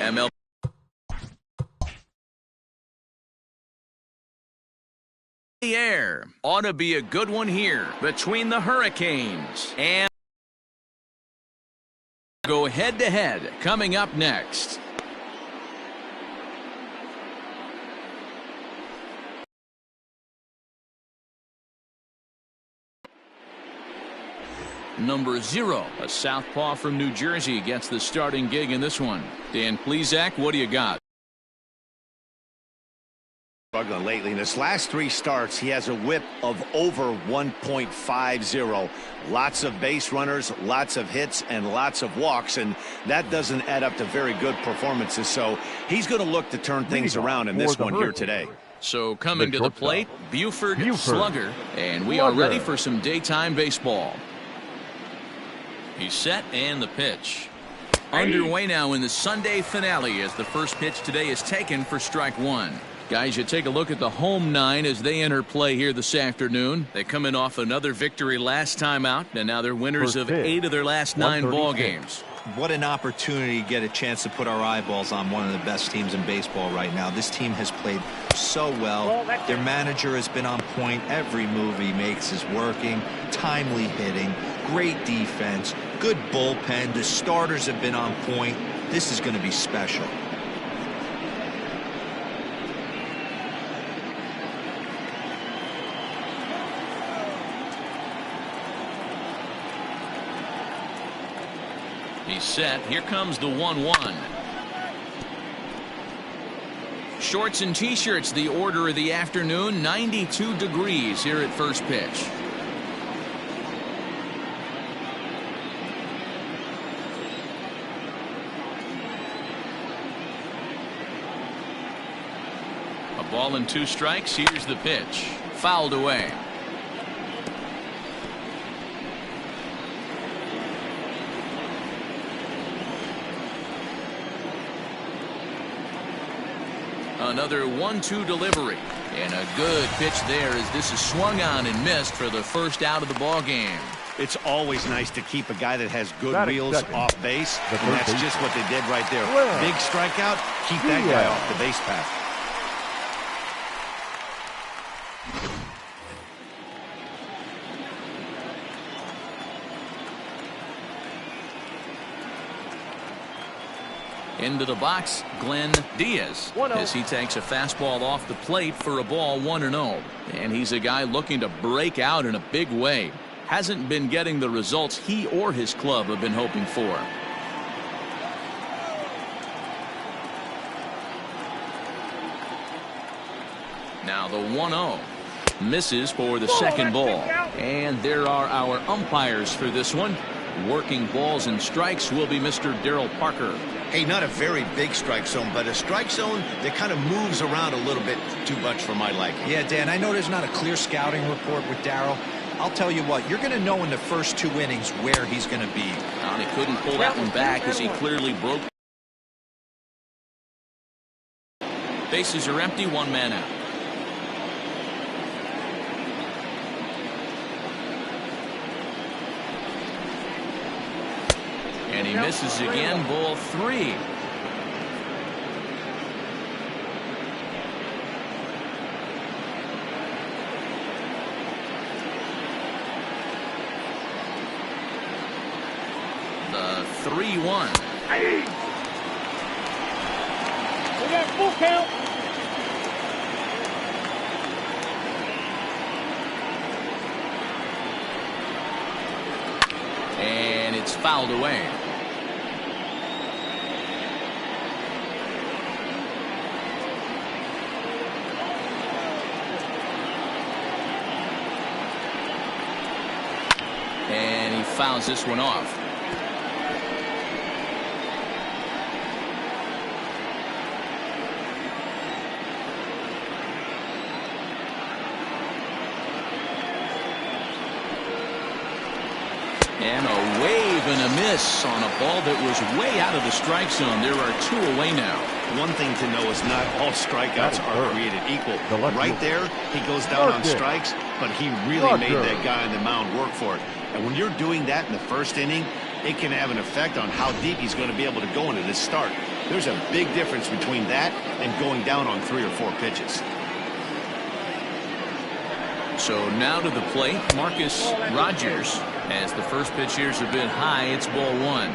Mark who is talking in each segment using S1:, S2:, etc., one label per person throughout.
S1: MLB. The air ought to be a good one here between the Hurricanes and go head-to-head coming up next. Number 0, a southpaw from New Jersey, gets the starting gig in this one. Dan Plesac, what do you got?
S2: Struggling lately. In his last 3 starts, he has a whip of over 1.50. Lots of base runners, lots of hits, and lots of walks, and that doesn't add up to very good performances. So he's going to look to turn things around in this one here today.
S1: So coming to the plate, Buford Slugger, and we are ready for some daytime baseball. He's set and the pitch. Underway now in the Sunday finale as the first pitch today is taken for strike 1. Guys, you take a look at the home 9 as they enter play here this afternoon. They come in off another victory last time out, and now they're winners of 8 of their last 9 ball games.
S3: What an opportunity to get a chance to put our eyeballs on one of the best teams in baseball right now. This team has played so well. Their manager has been on point. Every move he makes is working. Timely hitting, great defense, good bullpen. The starters have been on point. This is going to be special.
S1: He's set. Here comes the 1-1. Shorts and t-shirts, the order of the afternoon. 92 degrees here at first pitch. A ball and 2 strikes. Here's the pitch. Fouled away. Another 1-2 delivery, and a good pitch there as this is swung on and missed for the first out of the ball game.
S2: It's always nice to keep a guy that has good wheels off base, and that's just what they did right there. Big strikeout, keep that guy off the base path.
S1: Into the box, Glenn Diaz, as he takes a fastball off the plate for a ball 1-0. And he's a guy looking to break out in a big way. Hasn't been getting the results he or his club have been hoping for. Now the 1-0. Misses for the second ball. And there are our umpires for this one. Working balls and strikes will be Mr. Darryl Parker.
S2: Hey, not a very big strike zone, but a strike zone that kind of moves around a little bit too much for my liking.
S3: Yeah, Dan, I know there's not a clear scouting report with Darryl. I'll tell you what, you're going to know in the first 2 innings where he's going to be.
S1: Well, he couldn't pull that one back as he clearly broke. Bases are empty, 1 man out. And he misses again, ball 3. The 3-1.
S4: We got full count.
S1: And it's fouled away. And he fouls this one off. And a wave and a miss on a ball that was way out of the strike zone. There are 2 away now.
S2: One thing to know is not all strikeouts are created equal. Right there, he goes down on strikes, but he really made that guy on the mound work for it. And when you're doing that in the first inning, it can have an effect on how deep he's going to be able to go into this start. There's a big difference between that and going down on 3 or 4 pitches.
S1: So now to the plate, Marcus Rogers. As the first pitch here's a bit high, it's ball 1.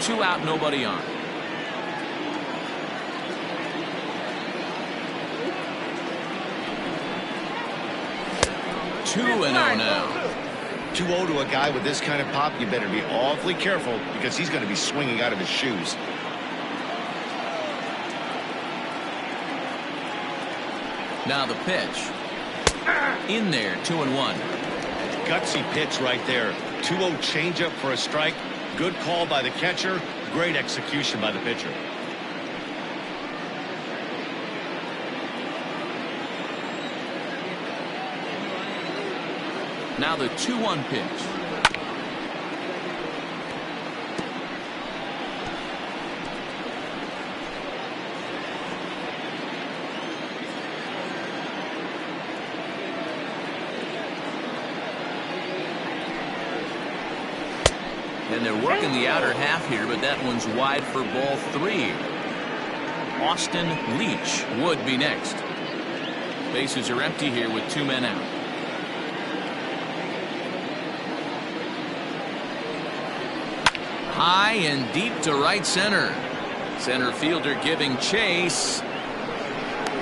S1: 2 out, nobody on. 2-0 now.
S2: 2-0 to a guy with this kind of pop, you better be awfully careful because he's going to be swinging out of his shoes.
S1: Now the pitch. In there, 2-1.
S2: Gutsy pitch right there. 2-0 changeup for a strike. Good call by the catcher. Great execution by the pitcher.
S1: Now the 2-1 pitch. And they're working the outer half here, but that one's wide for ball 3. Austin Leach would be next. Bases are empty here with 2 men out. High and deep to right center. Center fielder giving chase.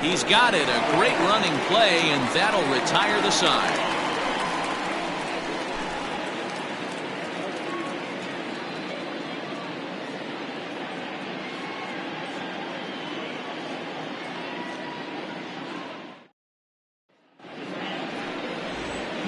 S1: He's got it. A great running play, and that'll retire the side.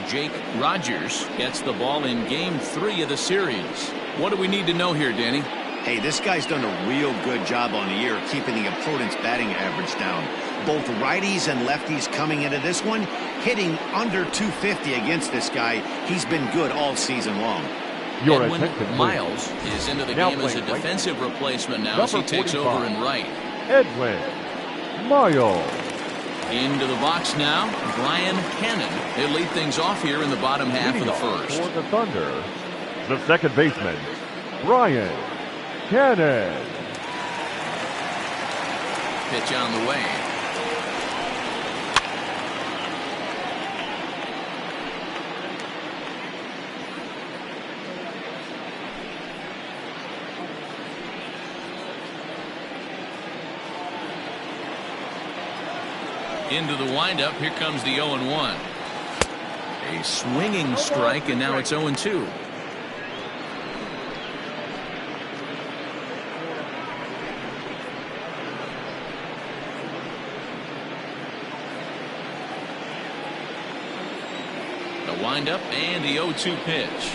S1: Jake Rogers gets the ball in game 3 of the series. What do we need to know here, Danny?
S2: Hey, this guy's done a real good job on the year keeping the opponent's batting average down. Both righties and lefties coming into this one, hitting under 250 against this guy. He's been good all season long.
S1: Edwin Miles is into the game as a defensive replacement now as he takes over in right.
S5: Edwin Miles.
S1: Into the box now, Brian Cannon. He'll lead things off here in the bottom half of the first.
S5: For the Thunder, the second baseman, Brian Cannon.
S1: Pitch on the way. Into the windup. Here comes the 0-1. A swinging strike, and now it's 0-2. The windup and the 0-2 pitch.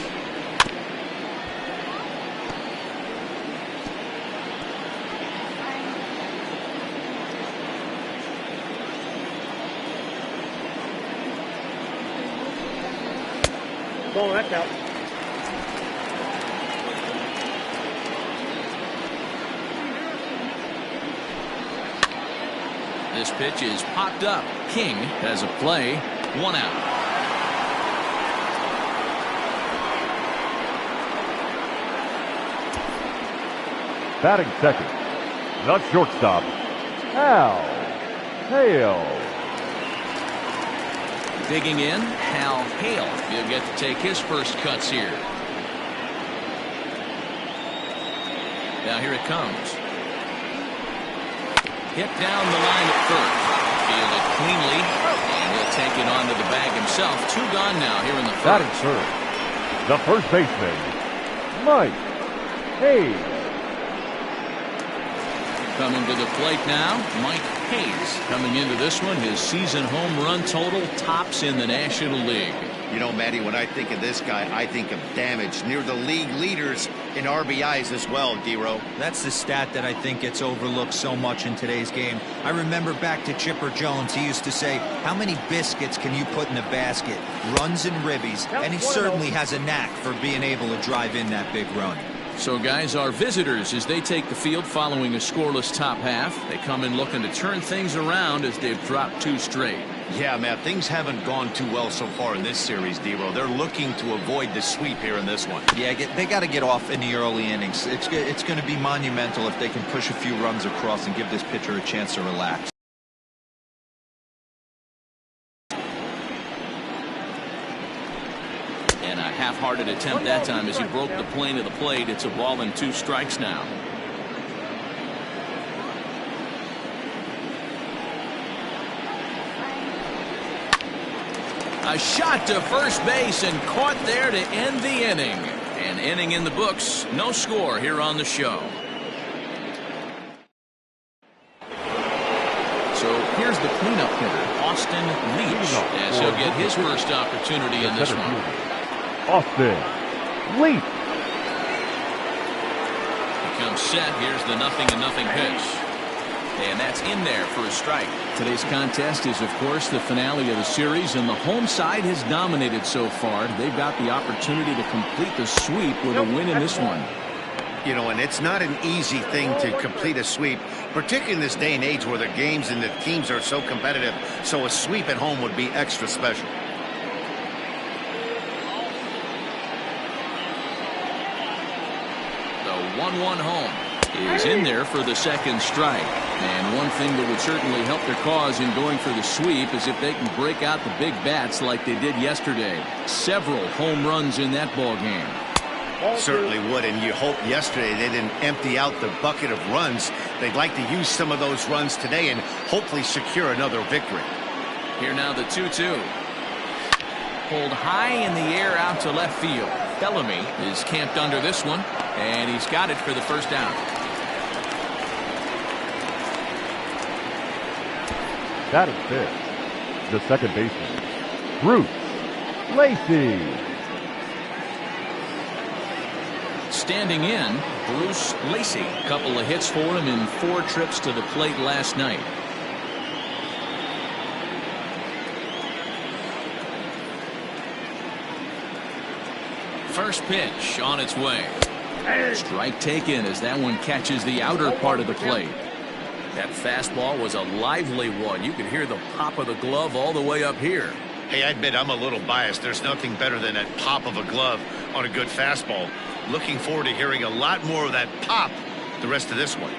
S4: Oh, that's out.
S1: This pitch is popped up. King has a play. 1 out.
S5: Batting second, the shortstop, Hal Hale.
S1: Digging in, Hal Hale. He'll get to take his first cuts here. Now here it comes. Hit down the line at first. Fielded cleanly, and he'll take it onto the bag himself. 2 gone now here in the first.
S5: Batting third, the first baseman, Mike Hayes.
S1: Coming to the plate now, Mike Hayes. Coming into this one, his season home run total tops in the National League.
S2: You know, Matty, when I think of this guy, I think of damage. Near the league leaders in RBIs as well, D-Row.
S3: That's the stat that I think gets overlooked so much in today's game. I remember back to Chipper Jones. He used to say, how many biscuits can you put in the basket? Runs and ribbies. And he certainly has a knack for being able to drive in that big run.
S1: So, guys, our visitors, as they take the field following a scoreless top half, they come in looking to turn things around as they've dropped 2 straight.
S2: Yeah, Matt, things haven't gone too well so far in this series, D-Row. They're looking to avoid the sweep here in this one.
S3: Yeah, they got to get off in the early innings. It's going to be monumental if they can push a few runs across and give this pitcher a chance to relax.
S1: And a half-hearted attempt that time as he broke the plane of the plate. It's a ball and 2 strikes now. A shot to first base and caught there to end the inning. An inning in the books. No score here on the show. So here's the cleanup hitter, Austin Leach, as he'll get his first opportunity in this one.
S5: Austin Leach.
S1: He comes set. Here's the 0-0 pitch. And that's in there for a strike. Today's contest is, of course, the finale of the series, and the home side has dominated so far. They've got the opportunity to complete the sweep with a win in this one.
S2: You know, and it's not an easy thing to complete a sweep, particularly in this day and age where the games and the teams are so competitive. So a sweep at home would be extra special.
S1: The 1-1 home is in there for the second strike. And one thing that would certainly help their cause in going for the sweep is if they can break out the big bats like they did yesterday. Several home runs in that ball game.
S2: Certainly would, and you hope yesterday they didn't empty out the bucket of runs. They'd like to use some of those runs today and hopefully secure another victory.
S1: Here now the 2-2. Pulled high in the air out to left field. Bellamy is camped under this one, and he's got it for the first down.
S5: That is it. The second baseman, Bruce Lacey.
S1: Standing in, Bruce Lacey. A couple of hits for him in 4 trips to the plate last night. First pitch on its way. Strike taken as that one catches the outer part of the plate. That fastball was a lively one. You could hear the pop of the glove all the way up here.
S2: Hey, I admit I'm a little biased. There's nothing better than that pop of a glove on a good fastball. Looking forward to hearing a lot more of that pop the rest of this one.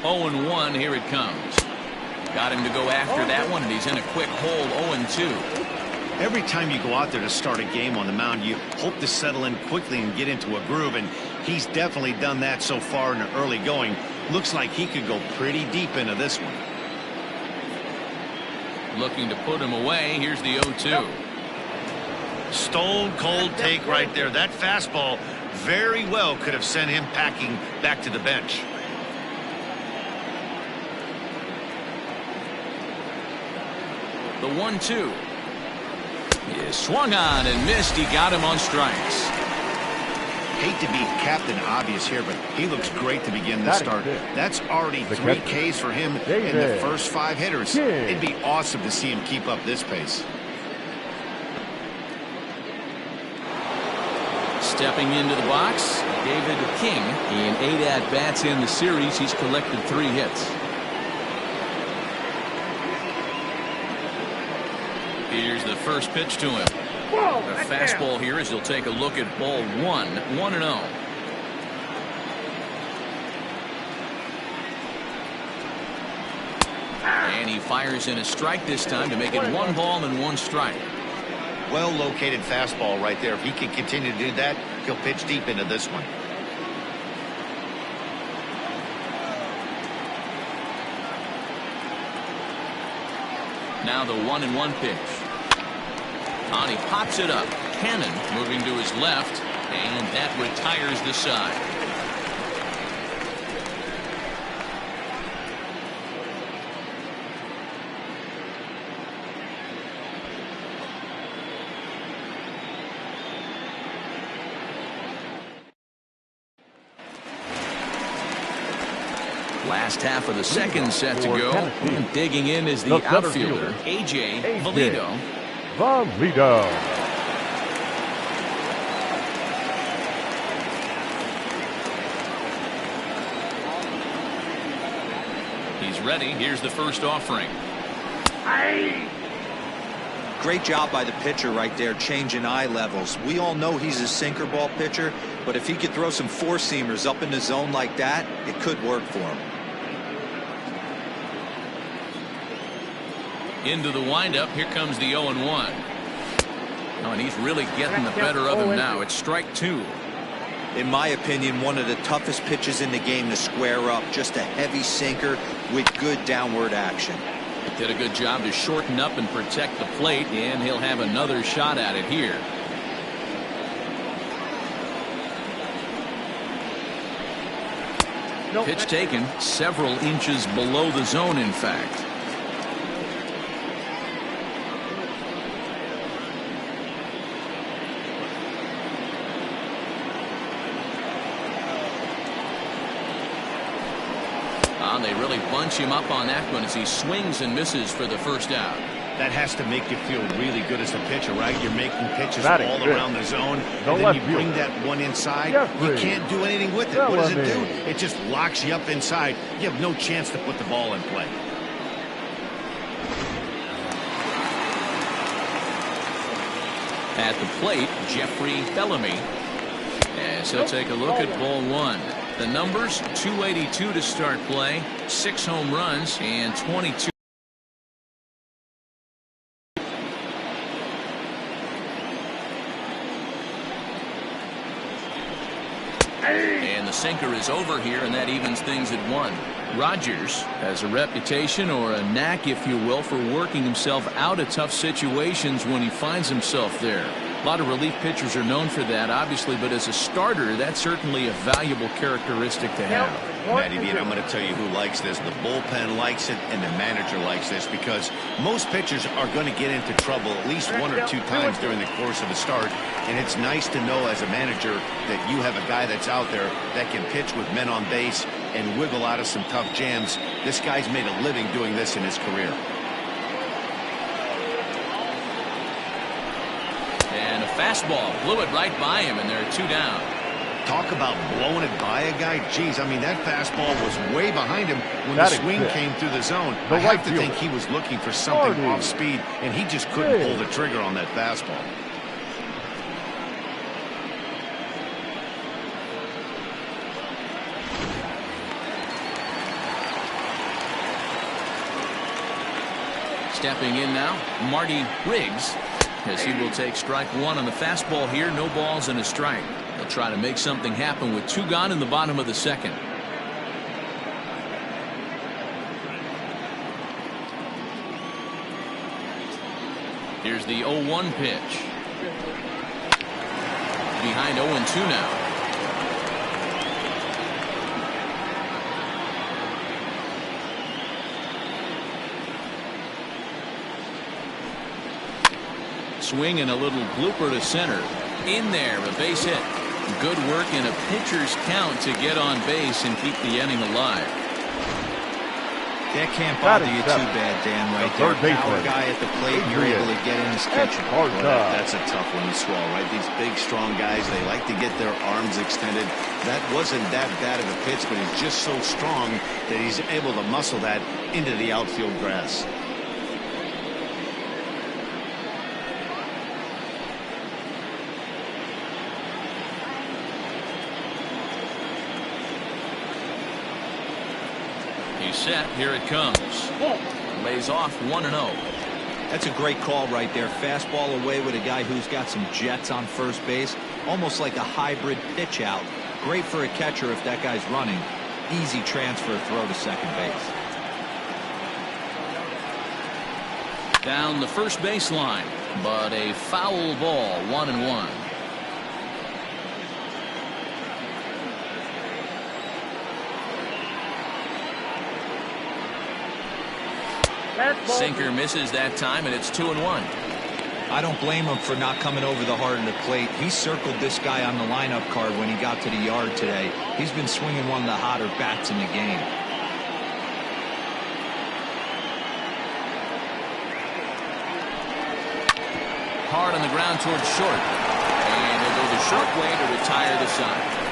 S1: Oh, 0-1, here it comes. Got him to go after that one, and he's in a quick hole. 0-2.
S2: Every time you go out there to start a game on the mound, you hope to settle in quickly and get into a groove, and he's definitely done that so far in the early going. Looks like he could go pretty deep into this one.
S1: Looking to put him away. Here's the 0-2.
S2: Stone cold take right there. That fastball very well could have sent him packing back to the bench.
S1: The 1-2 is swung on and missed. He got him on strikes.
S2: Hate to be Captain Obvious here, but he looks great to begin the start. That's already 3 Ks for him in the first 5 hitters. It'd be awesome to see him keep up this pace.
S1: Stepping into the box, David King. In 8 at-bats in the series, he's collected 3 hits. Here's the first pitch to him. A fastball here as he'll take a look at ball 1. 1-0. And he fires in a strike this time to make it 1 ball and 1 strike.
S2: Well located fastball right there. If he can continue to do that, he'll pitch deep into this one.
S1: Now the 1-1 pitch. On, he pops it up. Cannon moving to his left, and that retires the side. Last half of the second set to go. And digging in is the outfielder, A.J. Valido. He's ready. Here's the first offering.
S3: Great job by the pitcher right there, changing eye levels. We all know he's a sinker ball pitcher, but if he could throw some four-seamers up in the zone like that, it could work for him.
S1: Into the windup. Here comes the 0-1. Oh, and he's really getting the better of him now. It's strike two.
S3: In my opinion, one of the toughest pitches in the game to square up. Just a heavy sinker with good downward action.
S1: Did a good job to shorten up and protect the plate, and he'll have another shot at it here. Pitch taken several inches below the zone, in fact. They really bunch him up on that one as he swings and misses for the first out.
S2: That has to make you feel really good as a pitcher, right? You're making pitches
S5: Batting
S2: all
S5: good.
S2: around the zone,
S5: The
S2: and then
S5: left
S2: you bring
S5: fielder.
S2: that one inside.
S5: Jeffrey
S2: You can't do anything with it. What does it do?
S5: Bellamy.
S2: It just locks you up inside. You have no chance to put the ball in play.
S1: At the plate, Jeffrey Bellamy. As he'll take a look at ball one. The numbers, 282 to start play, 6 home runs, and 22. And the sinker is over here, and that evens things at 1. Rogers has a reputation, or a knack, if you will, for working himself out of tough situations when he finds himself there. A lot of relief pitchers are known for that, obviously, but as a starter, that's certainly a valuable characteristic to have.
S2: Matty Bean, I'm going to tell you who likes this. The bullpen likes it, and the manager likes this, because most pitchers are going to get into trouble at least 1 or 2 times during the course of a start, and it's nice to know as a manager that you have a guy that's out there that can pitch with men on base and wiggle out of some tough jams. This guy's made a living doing this in his career.
S1: And a fastball blew it right by him, and there are 2 down.
S2: Talk about blowing it by a guy. Geez, I mean, that fastball was way behind him when the
S5: That is
S2: swing
S5: it.
S2: came through the zone.
S5: The
S2: I have
S5: right
S2: to
S5: fielder.
S2: think he was looking for something
S5: Hardy.
S2: off speed, and he just couldn't
S5: Hey.
S2: pull the trigger on that fastball.
S1: Stepping in now, Marty Riggs, as he will take strike 1 on the fastball here. No balls and a strike. They'll try to make something happen with 2 gone in the bottom of the second. Here's the 0-1 pitch. Behind 0-2 now. Swing and a little blooper to center. In there, a base hit. Good work in a pitcher's count to get on base and keep the inning alive.
S3: That can't bother
S5: Batting
S3: you
S5: seven.
S3: too bad, Dan, right
S5: The
S3: there.
S5: third baseman.
S3: Power guy at the plate, and you're
S5: Adrian
S3: able to get in his catcher.
S5: Esparza.
S2: That's a tough one to swallow, right? These big, strong guys, they like to get their arms extended. That wasn't that bad of a pitch, but he's just so strong that he's able to muscle that into the outfield grass.
S1: He's set. Here it comes. Lays off 1-0.
S3: That's a great call right there. Fastball away with a guy who's got some jets on first base. Almost like a hybrid pitch out. Great for a catcher if that guy's running. Easy transfer throw to second base.
S1: Down the first baseline, but a foul ball, 1-1. Sinker misses that time, and it's 2-1.
S3: I don't blame him for not coming over the heart of the plate. He circled this guy on the lineup card when he got to the yard today. He's been swinging one of the hotter bats in the game.
S1: Hard on the ground towards short. And he'll go the short way to retire the side.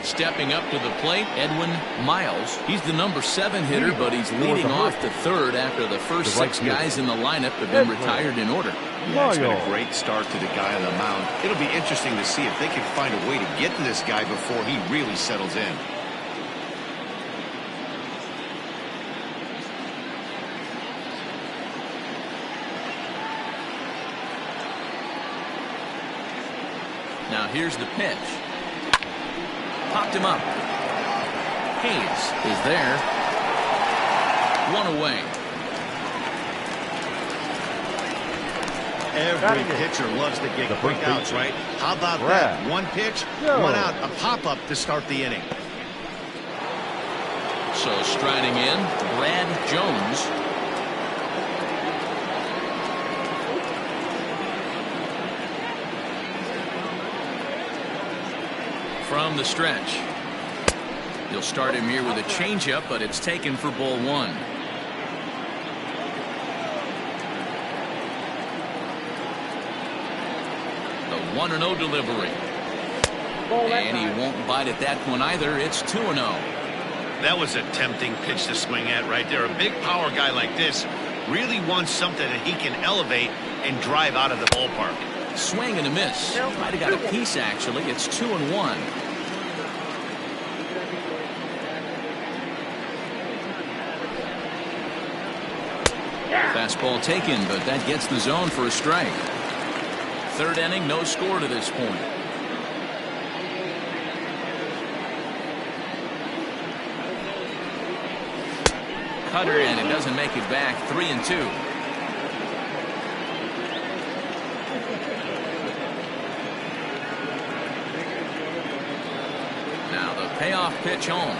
S1: Stepping up to the plate, Edwin Miles. He's the number 7 hitter, but he's leading off the third after the first 6 guys in the lineup have been retired in order.
S2: Yeah, it's been a great start to the guy on the mound. It'll be interesting to see if they can find a way to get to this guy before he really settles in.
S1: Now here's the pitch. Popped him up. Hayes is there. 1 away.
S2: Every pitcher loves to get quick outs, right? How about that? 1 pitch, 1 out, a pop-up to start the inning.
S1: So striding in, Brad Jones. From the stretch. You'll start him here with a changeup, but it's taken for ball 1. The 1-0 delivery. And he won't bite at that one either. It's 2-0.
S2: That was a tempting pitch to swing at right there. A big power guy like this really wants something that he can elevate and drive out of the ballpark.
S1: Swing and a miss. Might have got a piece, actually. It's 2-1. Fastball taken, but that gets the zone for a strike. 3rd inning, no score to this point. Cutter, and it doesn't make it back. 3-2. Now the payoff pitch home.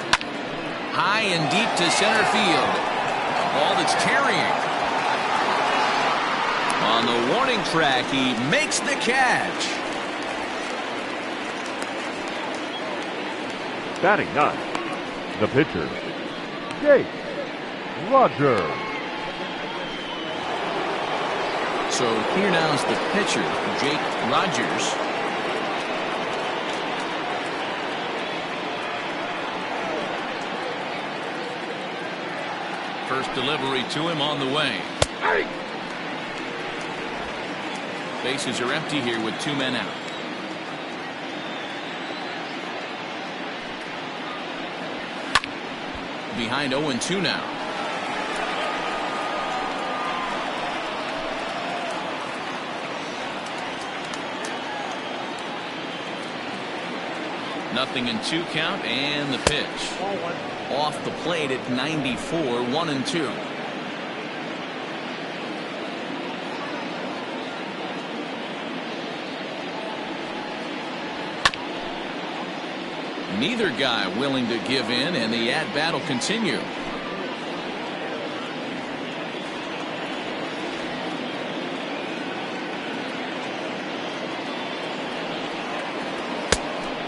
S1: High and deep to center field. A ball that's carrying. On the warning track, he makes the catch.
S5: Batting 9th, the pitcher, Jake Rogers.
S1: So here now is the pitcher, Jake Rogers. First delivery to him on the way. Bases are empty here with 2 men out. Behind 0-2 now. Nothing in 2 count, and the pitch. Off the plate at 94, 1-2. Neither guy willing to give in, and the at-bat will continue.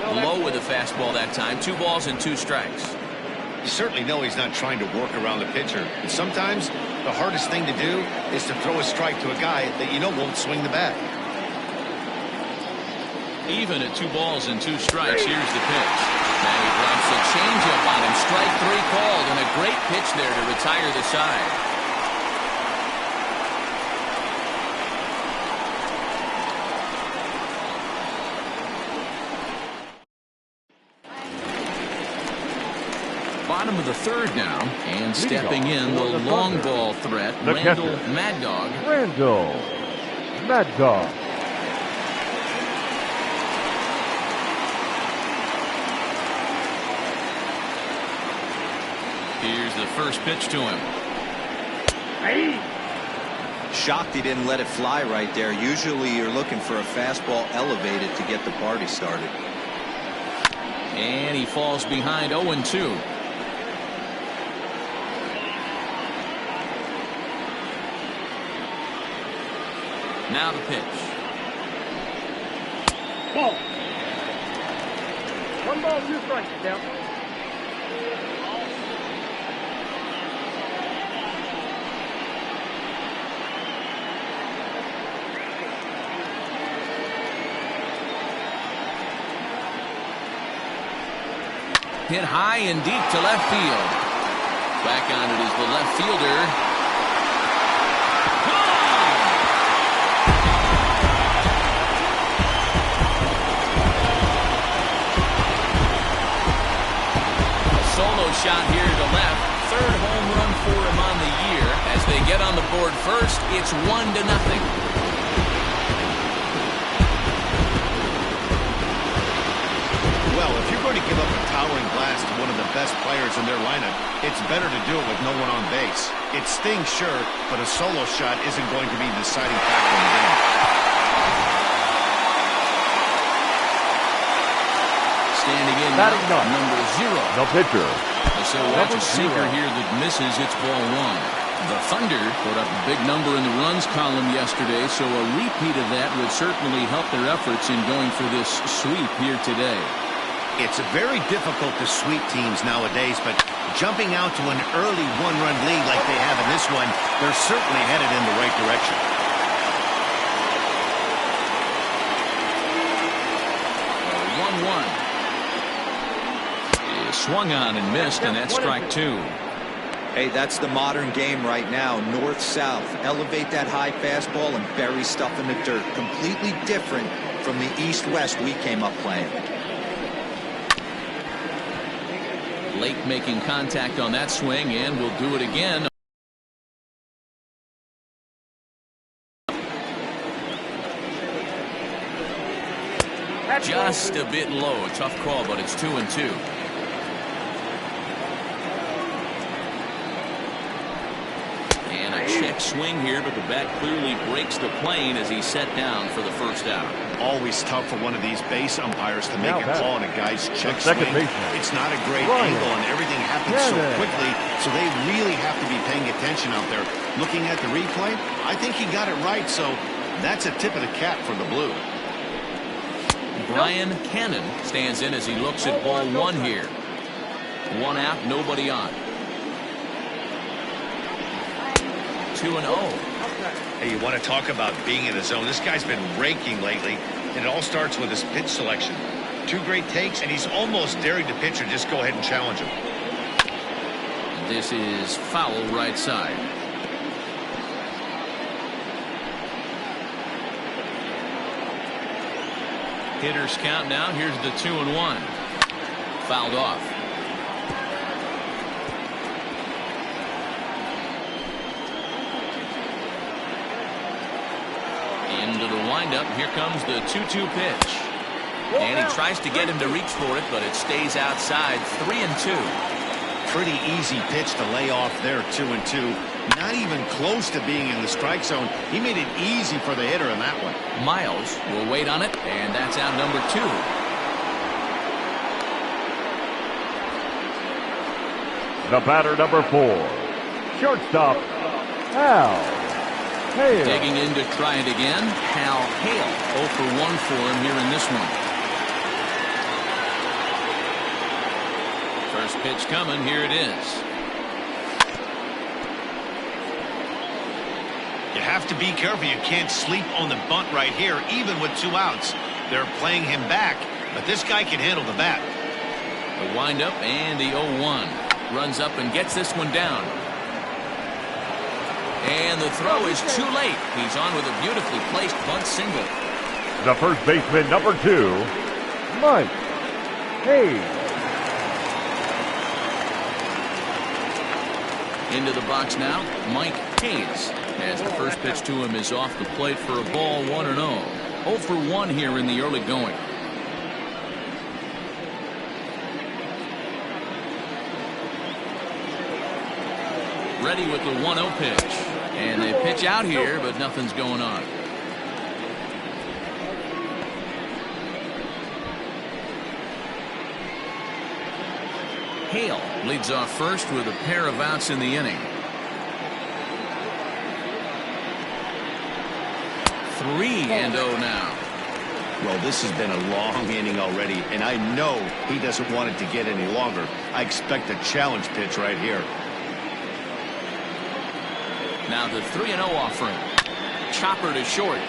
S1: Low with a fastball that time. 2 balls and 2 strikes.
S2: You certainly know he's not trying to work around the pitcher. And sometimes the hardest thing to do is to throw a strike to a guy that you know won't swing the bat.
S1: Even at 2 balls and 2 strikes, here's the pitch. Now he drops a changeup on him. Strike 3 called, and a great pitch there to retire the side. Bottom of the 3rd now, and stepping in the long ball threat, Randall Mad Dog.
S5: Randall Mad Dog.
S1: Here's the first pitch to him.
S3: Shocked he didn't let it fly right there. Usually you're looking for a fastball elevated to get the party started.
S1: And he falls behind 0-2. Now the pitch.
S4: Ball. 1 ball, 2 strikes, down.
S1: hit high and deep to left field. Back on it is the left fielder. A solo shot here to left. Third home run for him on the year. As they get on the board first, it's 1-0.
S2: Well, if you're going to give up a towering blast to one of the best players in their lineup, it's better to do it with no one on base. It stings, sure, but a solo shot isn't going to be the deciding factor in the game.
S1: Standing in now, number 0.
S5: The pitcher.
S1: So watch a sinker here that misses. It's ball 1. The Thunder put up a big number in the runs column yesterday, so a repeat of that would certainly help their efforts in going for this sweep here today.
S2: It's very difficult to sweep teams nowadays, but jumping out to an early one-run lead like they have in this one, they're certainly headed in the right direction.
S1: Swung on and missed, and that's strike 2.
S3: Hey, that's the modern game right now. North-south. Elevate that high fastball and bury stuff in the dirt. Completely different from the east-west we came up playing.
S1: Late making contact on that swing, and will do it again. Just a bit low. Tough call, but it's 2-2. And a check swing here, but the bat clearly breaks the plane as he's set down for the first out.
S2: Always tough for one of these base umpires to make a call on a guy's check swing. It's not a great angle, and everything happens so quickly, so they really have to be paying attention out there. Looking at the replay, I think he got it right, so that's a tip of the cap for the Blue.
S1: Brian Cannon stands in as he looks at ball 1 here. 1 out, nobody on. 2-0.
S2: Hey, you want to talk about being in the zone? This guy's been raking lately, and it all starts with his pitch selection. 2 great takes, and he's almost daring the pitcher just go ahead and challenge him.
S1: This is foul right side. Hitters count now. Here's the 2-1. Fouled off. Into the windup. Here comes the 2-2 pitch. And he tries to get him to reach for it, but it stays outside. 3-2.
S2: Pretty easy pitch to lay off there. 2-2. Not even close to being in the strike zone. He made it easy for the hitter in that one.
S1: Miles will wait on it, and that's out number 2.
S5: The batter, number 4. Shortstop, Hal Hale.
S1: Digging in to try it again. Hal Hale. 0 for 1 for him here in this one. First pitch coming. Here it is.
S2: You have to be careful. You can't sleep on the bunt right here, even with 2 outs. They're playing him back, but this guy can handle the bat.
S1: The windup and the 0-1. Runs up and gets this one down. And the throw is too late. He's on with a beautifully placed bunt single.
S5: The first baseman, number 2, Mike Hayes.
S1: Into the box now, Mike Hayes. As the first pitch to him is off the plate for a ball. 1-0. 0 for 1 here in the early going. Ready with the 1-0 pitch. And they pitch out here, but nothing's going on. Hale leads off first with a pair of outs in the inning. 3-0 now.
S2: Well, this has been a long inning already, and I know he doesn't want it to get any longer. I expect a challenge pitch right here.
S1: Now the 3-0 offering. Chopper to short.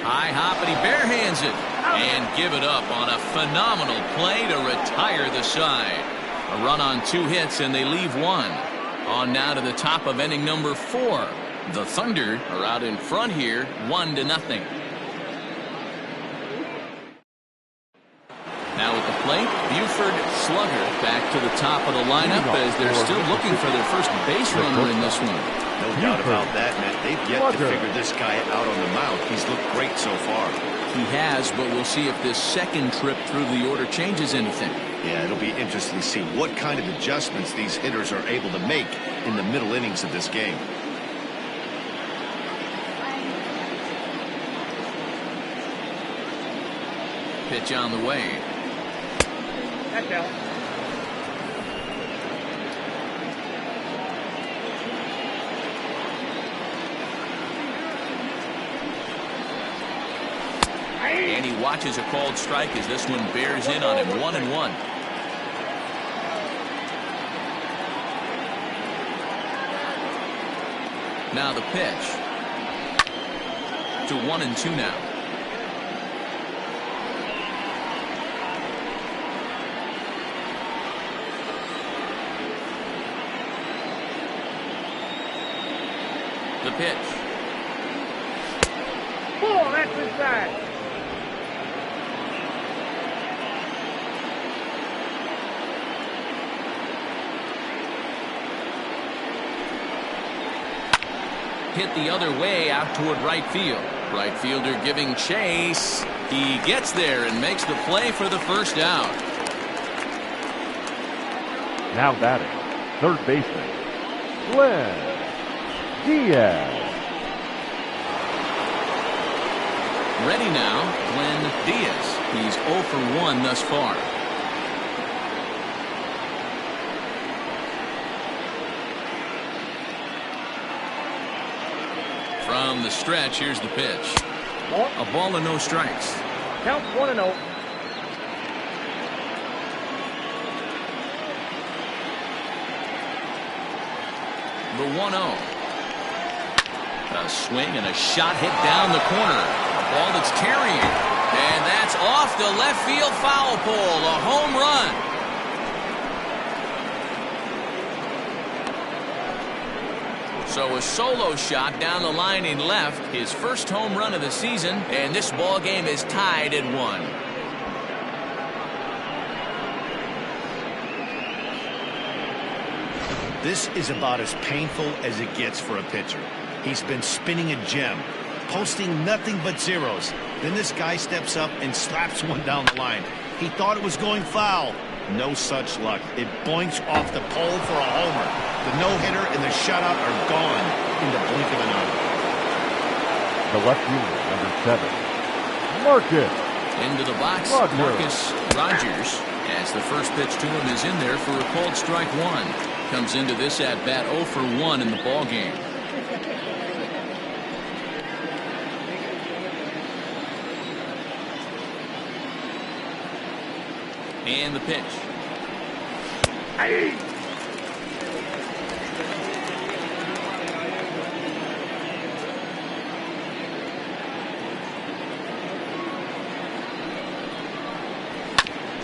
S1: High hop, and he barehands it. And give it up on a phenomenal play to retire the side. A run on 2 hits, and they leave 1. On now to the top of inning number 4. The Thunder are out in front here, 1-0. Now at the plate, Buford Slugger back to the top of the lineup as they're still looking for their first base runner in this one.
S2: No doubt about that, man. They've yet to figure this guy out on the mound. He's looked great so far.
S1: He has, but we'll see if this second trip through the order changes anything.
S2: Yeah, it'll be interesting to see what kind of adjustments these hitters are able to make in the middle innings of this game.
S1: Pitch on the way.
S4: That's out.
S1: And he watches a called strike as this one bears in on him. 1-1. Now the pitch. To 1-2 now. The pitch.
S4: Pull, that's inside.
S1: Hit the other way out toward right field. Right fielder giving chase. He gets there and makes the play for the first out.
S5: Now batting, third baseman, Glenn Diaz.
S1: Ready now, Glenn Diaz. He's 0 for 1 thus far. From the stretch, here's the pitch. A ball and no strikes.
S4: Count 1-0.
S1: The 1-0. A swing and a shot hit down the corner. A ball that's carrying. And that's off the left field foul pole. A home run. So a solo shot down the line in left. His first home run of the season. And this ball game is tied at 1.
S2: This is about as painful as it gets for a pitcher. He's been spinning a gem, posting nothing but zeros. Then this guy steps up and slaps one down the line. He thought it was going foul. No such luck. It boinks off the pole for a homer. The no-hitter and the shutout are gone in the blink of an eye.
S5: The left fielder, number 7, Marcus.
S1: Into the box, Marcus Rogers, as the first pitch to him is in there for a called strike 1. Comes into this at bat 0 for 1 in the ball game. And the pitch.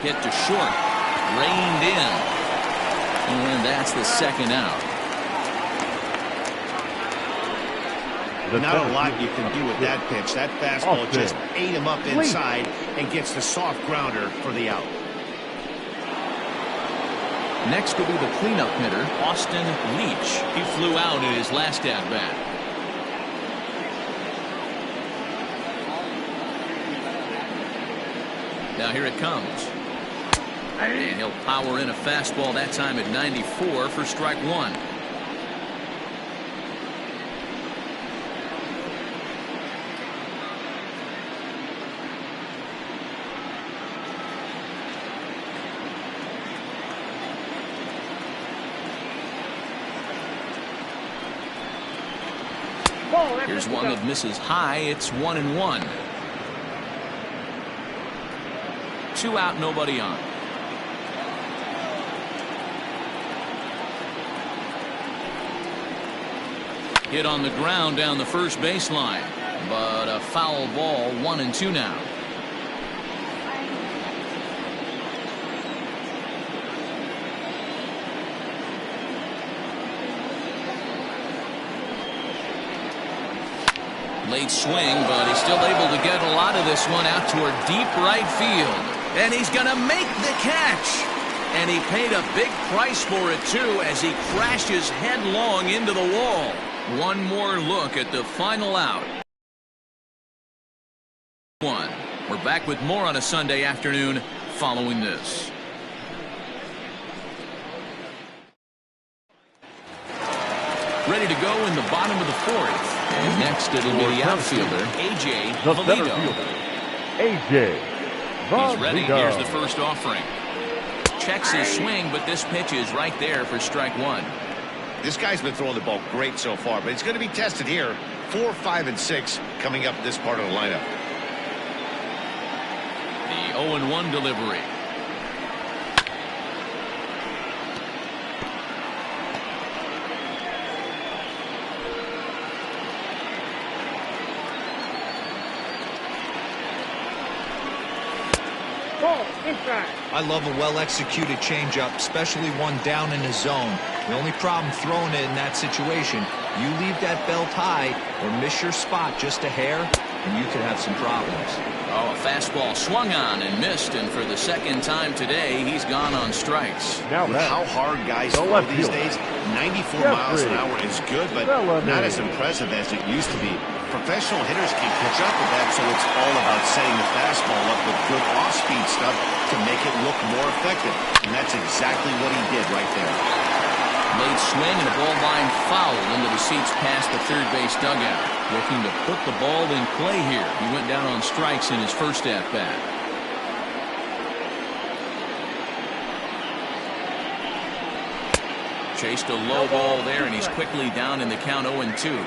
S1: Hit to short. Reined in. And that's the second out.
S2: Not a lot you can do with that pitch. That fastball just ate him up inside and gets the soft grounder for the out.
S1: Next will be the cleanup hitter, Austin Leach. He flew out in his last at-bat. Now here it comes. And he'll power in a fastball that time at 94 for strike 1. Here's one that misses high. It's 1-1. 2 out, nobody on. Hit on the ground down the first baseline. but a foul ball, 1-2 now. Late swing, but he's still able to get a lot of this one out toward deep right field. And he's going to make the catch. And he paid a big price for it, too, as he crashes headlong into the wall. One more look at the final out. We're back with more on a Sunday afternoon following this. Ready to go in the bottom of the fourth. And next it'll be the outfielder, A.J. Valido.
S5: A.J.
S1: He's ready. Here's the first offering. Checks his swing, but this pitch is right there for strike one.
S2: This guy's been throwing the ball great so far, but it's going to be tested here. 4, 5, and 6 coming up this part of the lineup.
S1: The 0-1 delivery.
S4: Ball, inside.
S3: I love a well-executed changeup, especially one down in the zone. The only problem throwing it in that situation, you leave that belt high or miss your spot just a hair, and you could have some problems.
S1: Oh, a fastball swung on and missed, and for the second time today, he's gone on strikes.
S5: Now
S2: With how hard guys throw these days, 94 miles an hour is good, but not as impressive as it used to be. Professional hitters can catch up with that, so it's all about setting the fastball up with good off-speed stuff to make it look more effective. And that's exactly what he did right there.
S1: Late swing and a ball line foul into the seats past the third base dugout. Looking to put the ball in play here. He went down on strikes in his first at-bat. Chased a low ball there, and he's quickly down in the count 0-2.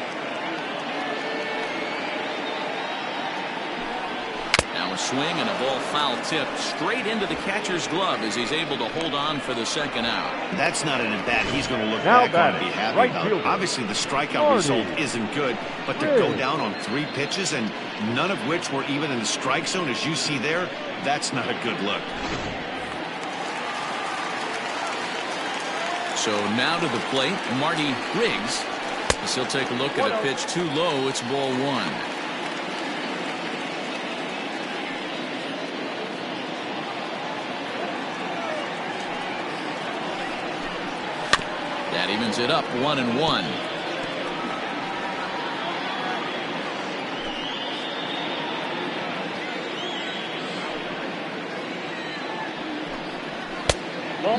S1: Now a swing and a ball foul tipped straight into the catcher's glove as he's able to hold on for the second out.
S2: That's not an at-bat he's going to look
S5: Now
S2: back on and be happy
S5: right
S2: about.
S5: fielder.
S2: Obviously, the strikeout result isn't good, but to go down on 3 pitches and none of which were even in the strike zone, as you see there, that's not a good look.
S1: So now to the plate, Marty Riggs. As he'll take a look at a pitch too low. It's ball 1. That evens it up 1-1.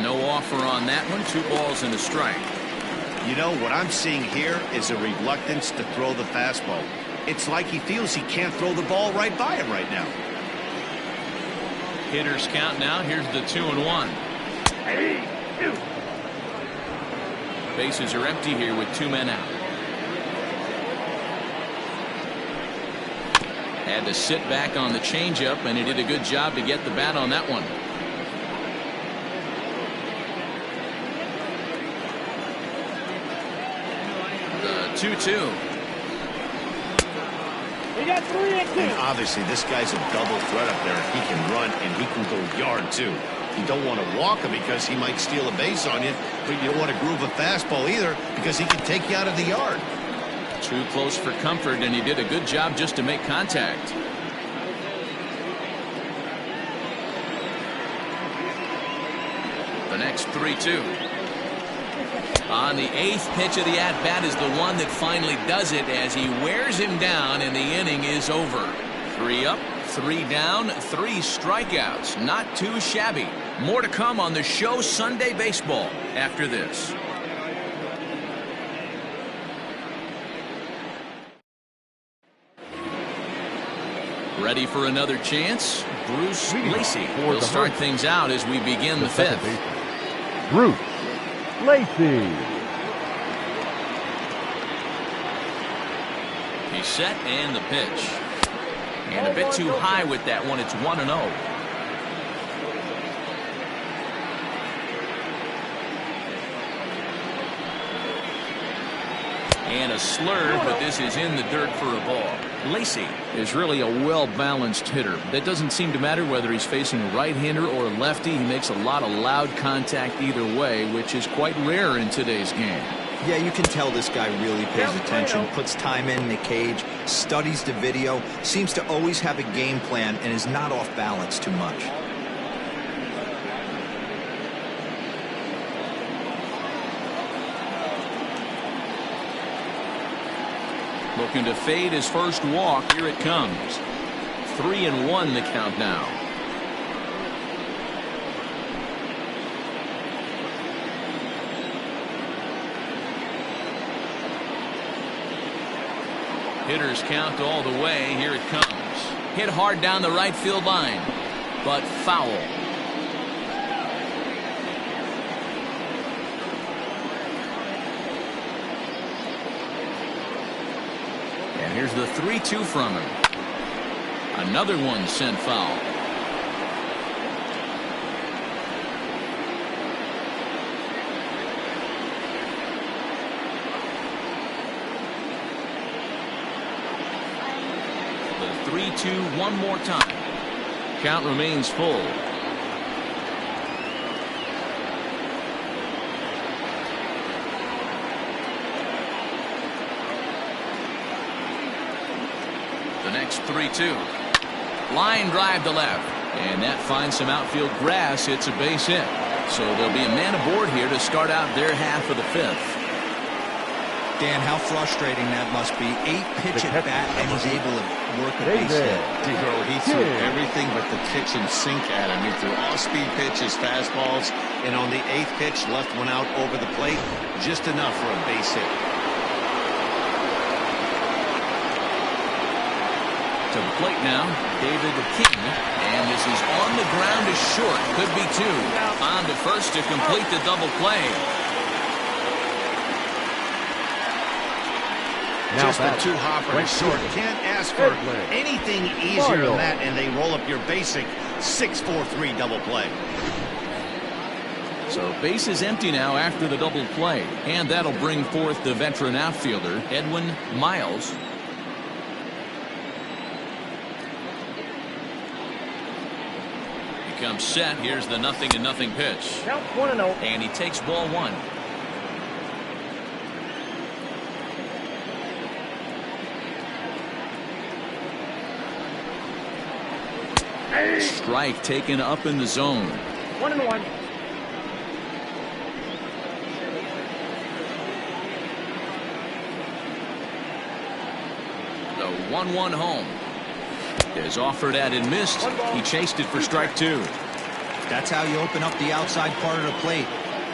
S1: No offer on that one. 2 balls and a strike.
S2: You know, what I'm seeing here is a reluctance to throw the fastball. It's like he feels he can't throw the ball right by him right now.
S1: Hitters count now. Here's the 2-1. Bases are empty here with 2 men out. Had to sit back on the changeup, and he did a good job to get the bat on that one. The 2-2.
S4: He got 3 and 2.
S2: And obviously, this guy's a double threat up there. He can run, and he can go yard, too. You don't want to walk him because he might steal a base on you, but you don't want to groove a fastball either because he can take you out of the yard.
S1: Too close for comfort, and he did a good job just to make contact. The next 3-2. On the 8th pitch of the at-bat is the one that finally does it as he wears him down, and the inning is over. 3 up, 3 down, 3 strikeouts. Not too shabby. More to come on the show Sunday Baseball after this. Ready for another chance? Bruce Lacy will start things out as we begin the 5th.
S5: Bruce Lacy.
S1: He's set and the pitch. And a bit too high with that one. It's 1-0. And a slurve, but this is in the dirt for a ball. Lacy is really a well-balanced hitter. That doesn't seem to matter whether he's facing a right-hander or a lefty. He makes a lot of loud contact either way, which is quite rare in today's game.
S3: Yeah, you can tell this guy really pays attention, puts time in the cage, studies the video, seems to always have a game plan, and is not off balance too much.
S1: Looking to fade his first walk. Here it comes. 3-1 the count now. Hitters count all the way. Here it comes. Hit hard down the right field line, but foul. And here's the 3-2 from him. Another one sent foul. The 3-2 one more time. Count remains full. The next 3-2. Line drive to left. And that finds some outfield grass. It's a base hit. So there'll be a man aboard here to start out their half of the fifth.
S3: Dan, how frustrating that must be. 8-pitch at bat, and he's able to work a base hit.
S6: He threw everything but the kitchen sink at him. He threw all-speed pitches, fastballs.
S2: And on the 8th pitch, left one out over the plate. Just enough for a base hit.
S1: To the plate now, David King. And this is on the ground is short. Could be two. On to first to complete the double play.
S2: Now just a two-hopper to short. Can't ask for anything easier than that, and they roll up your basic 6-4-3 double play.
S1: So base is empty now after the double play, and that'll bring forth the veteran outfielder Edwin Miles. He comes set. Here's the 0-0 pitch.
S4: Count 1-0.
S1: And he takes ball one. Strike taken up in the zone.
S4: 1-1.
S1: The 1-1 home is offered at and missed. He chased it for strike two.
S3: That's how you open up the outside part of the plate.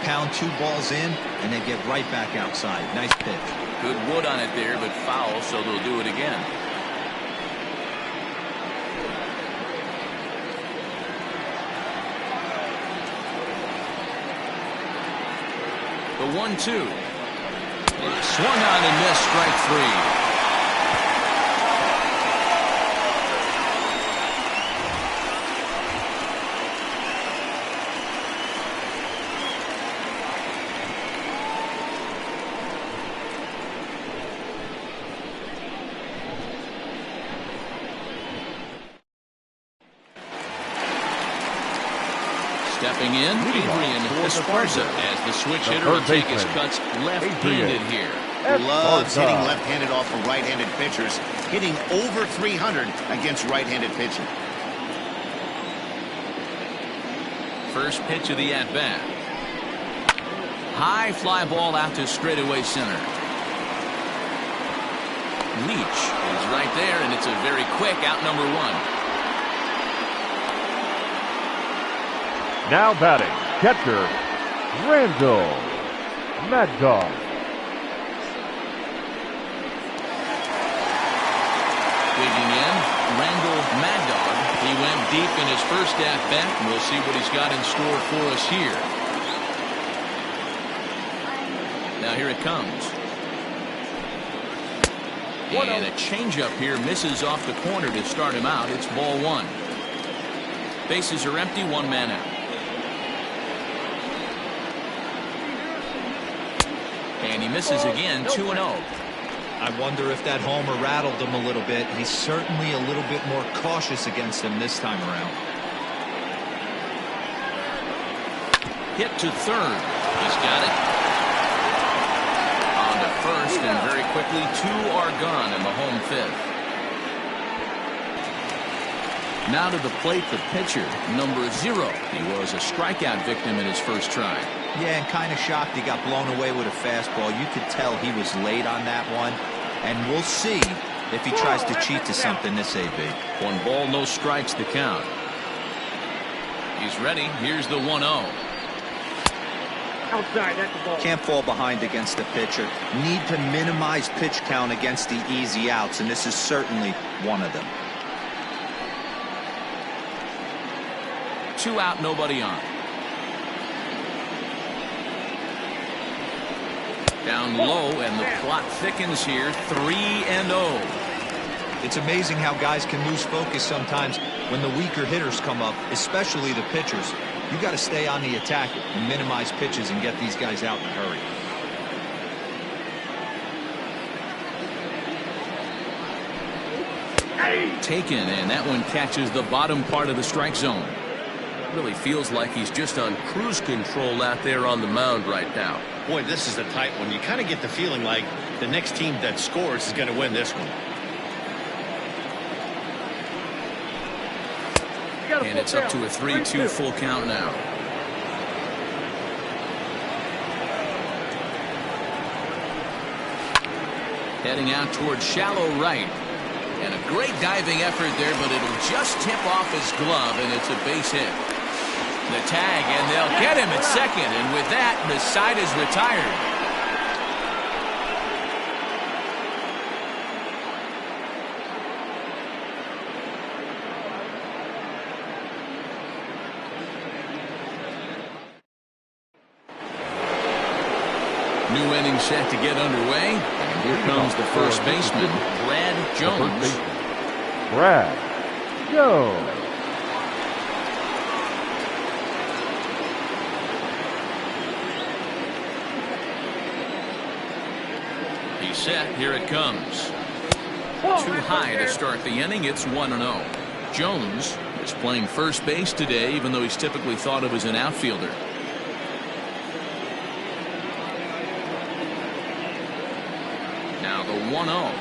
S3: Pound 2 balls in and then get right back outside. Nice pitch.
S1: Good wood on it there, but foul, so they'll do it again. The 1-2. Swung on and missed, strike three. Stepping in, Adrian Esparza as the switch hitter will take his cuts left-handed here.
S2: Loves hitting left-handed off of right-handed pitchers, hitting over 300 against right-handed pitching.
S1: First pitch of the at-bat. High fly ball out to straightaway center. Leach is right there, and it's a very quick out number one.
S5: Now batting, catcher, Randall Mad Dog.
S1: Digging in, Randall Mad Dog. He went deep in his first at-bat, and we'll see what he's got in store for us here. Now here it comes. And a changeup here misses off the corner to start him out. It's ball one. Bases are empty, one man out. And he misses again, 2-0.
S3: I wonder if that homer rattled him a little bit. He's certainly a little bit more cautious against him this time around.
S1: Hit to third. He's got it. On to first, and very quickly 2 are gone in the home fifth. Now to the plate, the pitcher, number 0. He was a strikeout victim in his first try.
S3: Yeah, and kind of shocked he got blown away with a fastball. You could tell he was late on that one. And we'll see if he tries to cheat to something this AB.
S1: 1 ball, no strikes to count. He's ready. Here's the 1-0.
S4: Outside, that's the ball.
S3: Can't fall behind against the pitcher. Need to minimize pitch count against the easy outs, and this is certainly one of them.
S1: 2 out, nobody on. Down low, and the plot thickens here. 3-0.
S3: It's amazing how guys can lose focus sometimes when the weaker hitters come up, especially the pitchers. You got to stay on the attack and minimize pitches and get these guys out in a hurry.
S1: Taken, and that one catches the bottom part of the strike zone. Really feels like he's just on cruise control out there on the mound right now.
S2: Boy, this is a tight one. You kind of get the feeling like the next team that scores is going to win this one.
S1: And it's up to a 3-2 full count now. Heading out towards shallow right. And a great diving effort there, but it'll just tip off his glove, and it's a base hit. The tag, and they'll get him at second, and with that, the side is retired. New inning set to get underway. And here comes the first baseman, Brad Jones.
S5: Brad Jones.
S1: He's set. Here it comes. Too high to start the inning. It's 1-0. Jones is playing first base today, even though he's typically thought of as an outfielder. Now the 1-0.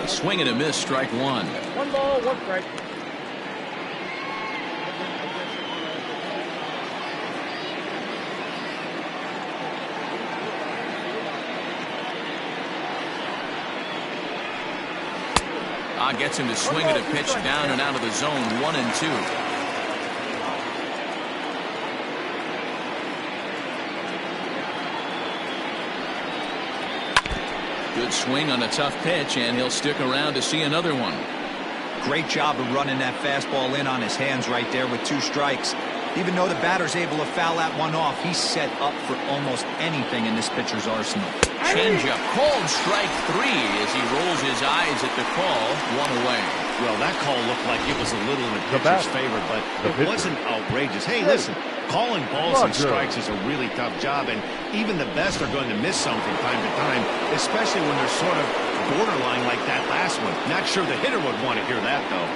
S1: A swing and a miss, strike 1.
S4: 1 ball, 1 strike.
S1: Gets him to swing at a pitch down and out of the zone. 1-2. Good swing on a tough pitch, and he'll stick around to see another one.
S3: Great job of running that fastball in on his hands right there with 2 strikes. Even though the batter's able to foul that one off, he's set up for almost anything in this pitcher's arsenal.
S1: Changeup, called strike 3 as he rolls his eyes at the call. 1 away.
S2: Well, that call looked like it was a little in the pitcher's favor, but it wasn't outrageous. Hey, listen, calling balls and strikes is a really tough job, and even the best are going to miss some from time to time, especially when they're sort of borderline like that last one. Not sure the hitter would want to hear that, though.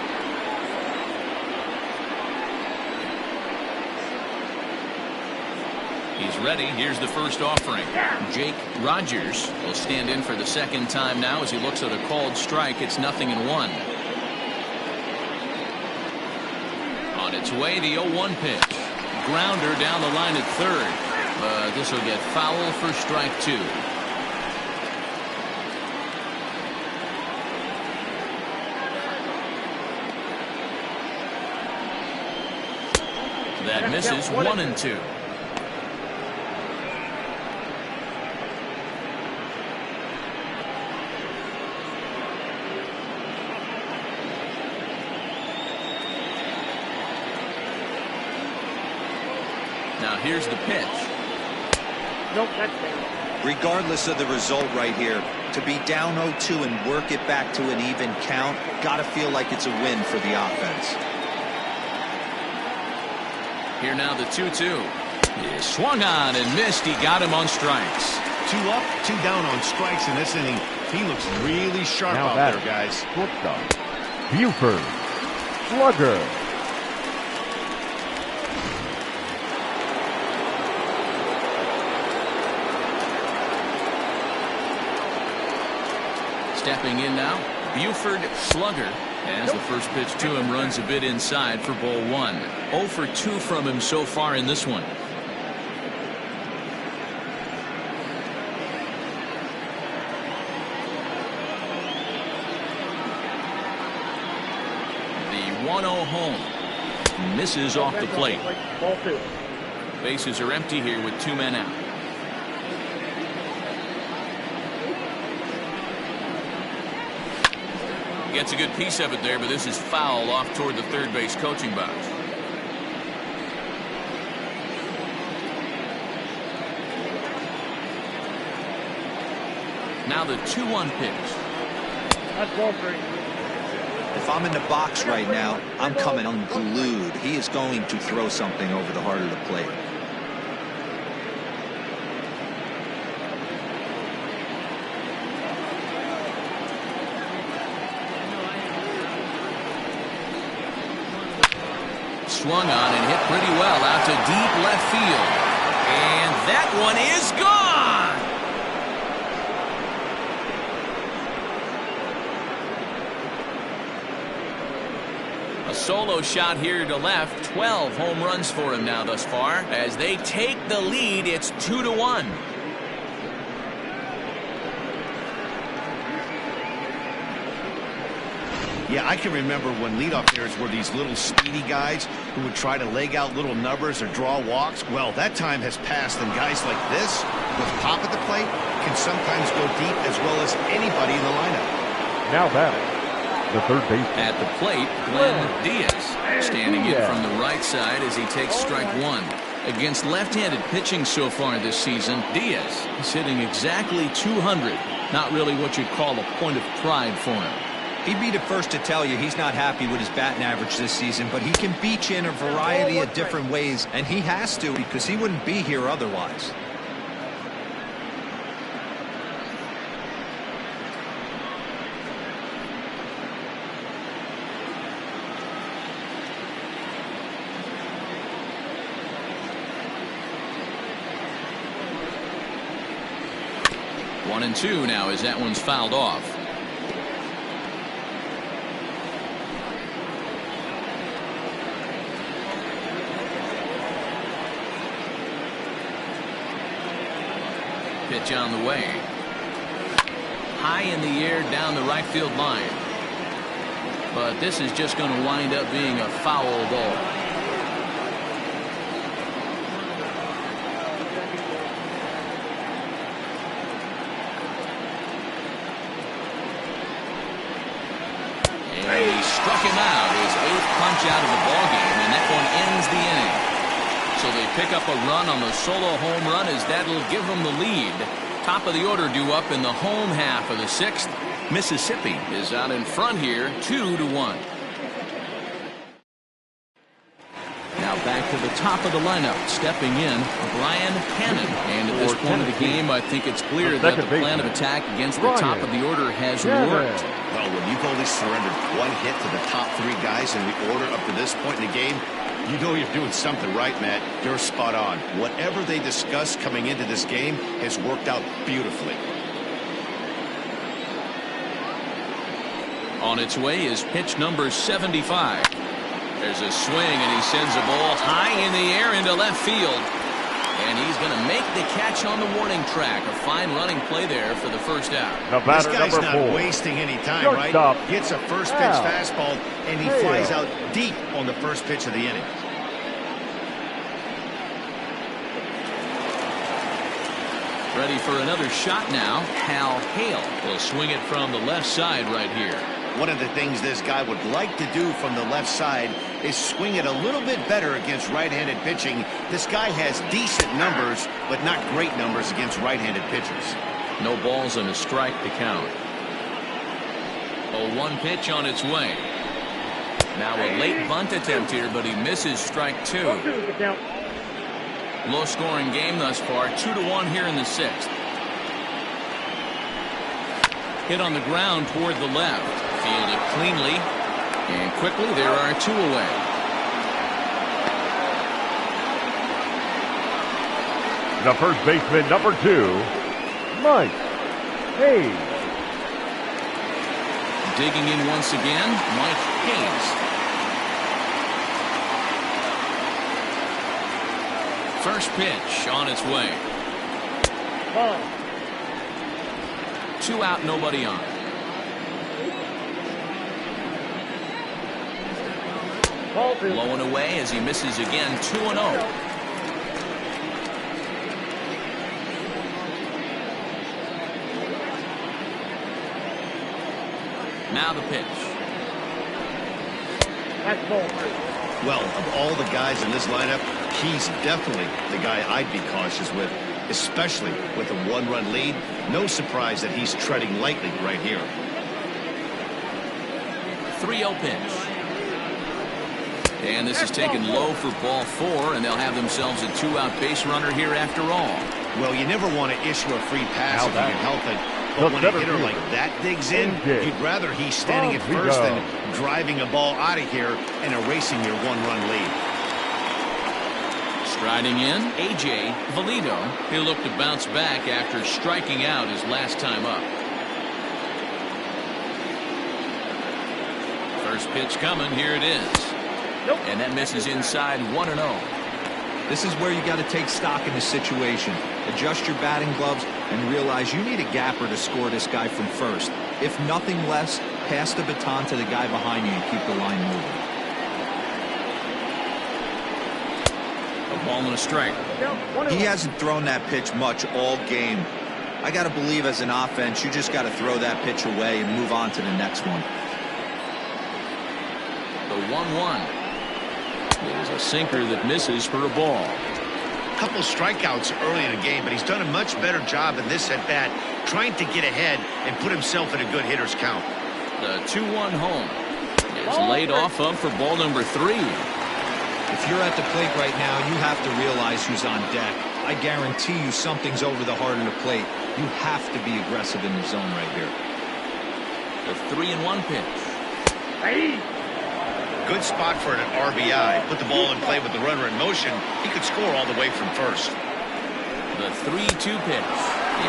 S1: He's ready. Here's the first offering. Jake Rogers will stand in for the second time now as he looks at a called strike. It's 0-1. On its way, the 0-1 pitch. Grounder down the line at third. But this will get foul for strike 2. That misses. 1-2. Now here's the pitch.
S4: Nope, that's it.
S3: Regardless of the result right here, to be down 0-2 and work it back to an even count, got to feel like it's a win for the offense.
S1: Here now the 2-2. He swung on and missed. He got him on strikes.
S2: 2 up, 2 down on strikes in this inning. He looks really sharp
S5: Now
S2: out there, guys.
S5: Shortstop, Buford. Slugger.
S1: Stepping in now, Buford Slugger. As the first pitch to him runs a bit inside for ball 1. 0 for 2 from him so far in this one. The 1-0 home. Misses off the plate.
S4: Ball 2.
S1: Bases are empty here with 2 men out. Gets a good piece of it there, but this is foul off toward the third base coaching box. Now the 2-1 pitch.
S4: That's ball 3.
S3: If I'm in the box right now, I'm coming unglued. He is going to throw something over the heart of the plate.
S1: Swung on and hit pretty well out to deep left field. And that one is gone. A solo shot here to left. 12 home runs for him now thus far. As they take the lead, it's 2-1.
S2: Yeah, I can remember when leadoff hitters were these little speedy guys who would try to leg out little numbers or draw walks. Well, that time has passed, and guys like this, with pop at the plate, can sometimes go deep as well as anybody in the lineup.
S5: Now batting, the third base.
S1: At the plate, Glenn Diaz standing in from the right side as he takes strike 1. Against left-handed pitching so far this season, Diaz is hitting exactly 200. Not really what you'd call a point of pride for him.
S3: He'd be the first to tell you he's not happy with his batting average this season, but he can beat you in a variety of different ways, and he has to because he wouldn't be here otherwise.
S1: One and 2 now as that one's fouled off. Pitch on the way. High in the air down the right field line. But this is just going to wind up being a foul ball. And he struck him out, his 8th punch out of the ballgame, and that one ends the inning. So they pick up a run on the solo home run as that'll give them the lead. Top of the order due up in the home half of the 6th. Mississippi is out in front here, 2-1. Now back to the top of the lineup, stepping in, Brian Cannon. And at this point of the game, I think it's clear that the plan of attack against the top of the order has worked.
S2: Well, when you've only surrendered 1 hit to the top 3 guys in the order up to this point in the game, you know you're doing something right, Matt. You're spot on. Whatever they discussed coming into this game has worked out beautifully.
S1: On its way is pitch number 75. There's a swing, and he sends a ball high in the air into left field. And he's going to make the catch on the warning track. A fine running play there for the first out.
S2: This guy's not wasting any time, right? Gets a first pitch fastball, and he flies out deep on the first pitch of the inning.
S1: Ready for another shot now. Hal Hale will swing it from the left side right here.
S2: One of the things this guy would like to do from the left side is swing it a little bit better against right-handed pitching. This guy has decent numbers, but not great numbers against right-handed pitchers.
S1: No balls and a strike to count. A 1 pitch on its way. Now a late bunt attempt here, but he misses strike 2. Low-scoring game thus far, 2-1 here in the 6th. Hit on the ground toward the left. Fielded cleanly. And quickly there are 2 away.
S5: The first baseman, number 2, Mike Hays.
S1: Digging in once again, Mike Hays. First pitch on its way.
S4: Ball.
S1: 2 out, nobody on.
S4: Ball 2.
S1: Low and away as he misses again, 2-0. Now the pitch.
S4: That's ball 3.
S2: Well, of all the guys in this lineup, he's definitely the guy I'd be cautious with, especially with a 1-run lead. No surprise that he's treading lightly right here.
S1: 3-0 pitch. And this is taken low for ball 4, and they'll have themselves a 2-out base runner here after all.
S2: Well, you never want to issue a free pass
S5: Now
S2: if you
S5: that-
S2: can help it. But when a hitter like that digs in, you'd rather he's standing at first than driving a ball out of here and erasing your 1-run lead.
S1: Striding in, A.J. Valido. He'll look to bounce back after striking out his last time up. First pitch coming. Here it is.
S4: Nope.
S1: And that misses inside 1-0.
S3: This is where you got to take stock in the situation. Adjust your batting gloves and realize you need a gapper to score this guy from first. If nothing less, pass the baton to the guy behind you and keep the line moving.
S1: A ball and a strike.
S3: He hasn't thrown that pitch much all game. I got to believe as an offense, you just got to throw that pitch away and move on to the next one.
S1: The 1-1. There's a sinker that misses for a ball.
S2: Couple strikeouts early in the game, but he's done a much better job in this at-bat trying to get ahead and put himself in a good hitter's count.
S1: The 2-1 home is laid off of for ball number 3.
S3: If you're at the plate right now, you have to realize who's on deck. I guarantee you something's over the heart of the plate. You have to be aggressive in the zone right here.
S1: The 3-1 pitch.
S4: Hey.
S2: Good spot for an RBI. Put the ball in play with the runner in motion. He could score all the way from first.
S1: The 3-2 pitch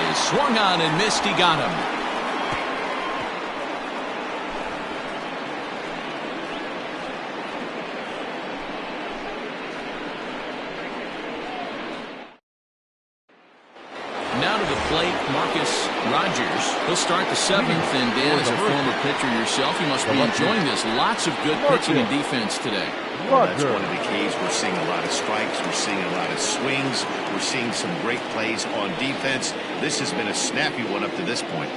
S1: is swung on and missed. He got him. Now to the plate, Marcus Rogers. He'll start the 7th, and Dan, as a former pitcher yourself, you must be enjoying this. Lots of good pitching and defense today.
S2: Well, that's one of the keys. We're seeing a lot of strikes. We're seeing a lot of swings. We're seeing some great plays on defense. This has been a snappy one up to this point.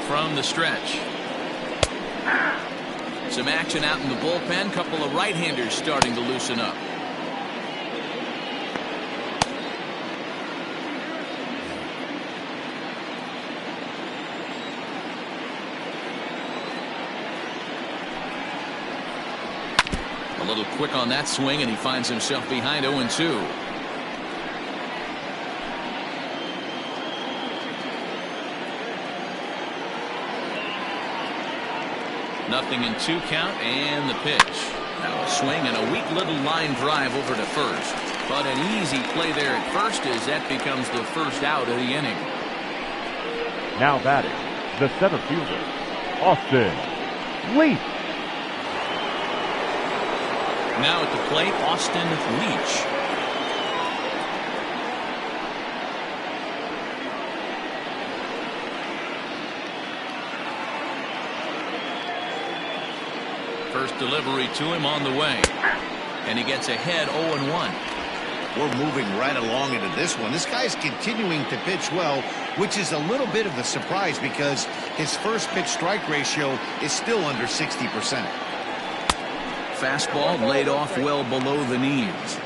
S1: From the stretch. Some action out in the bullpen. Couple of right-handers starting to loosen up. A little quick on that swing, and he finds himself behind 0-2. Nothing in 2 count, and the pitch. Now a swing and a weak little line drive over to first. But an easy play there at first as that becomes the first out of the inning.
S5: Now batting, the center fielder, Austin Leach.
S1: Now at the plate, Austin Leach. First delivery to him on the way. And he gets ahead 0-1.
S2: We're moving right along into this one. This guy's continuing to pitch well, which is a little bit of a surprise because his first pitch strike ratio is still under 60%.
S1: Fastball laid off well below the knees.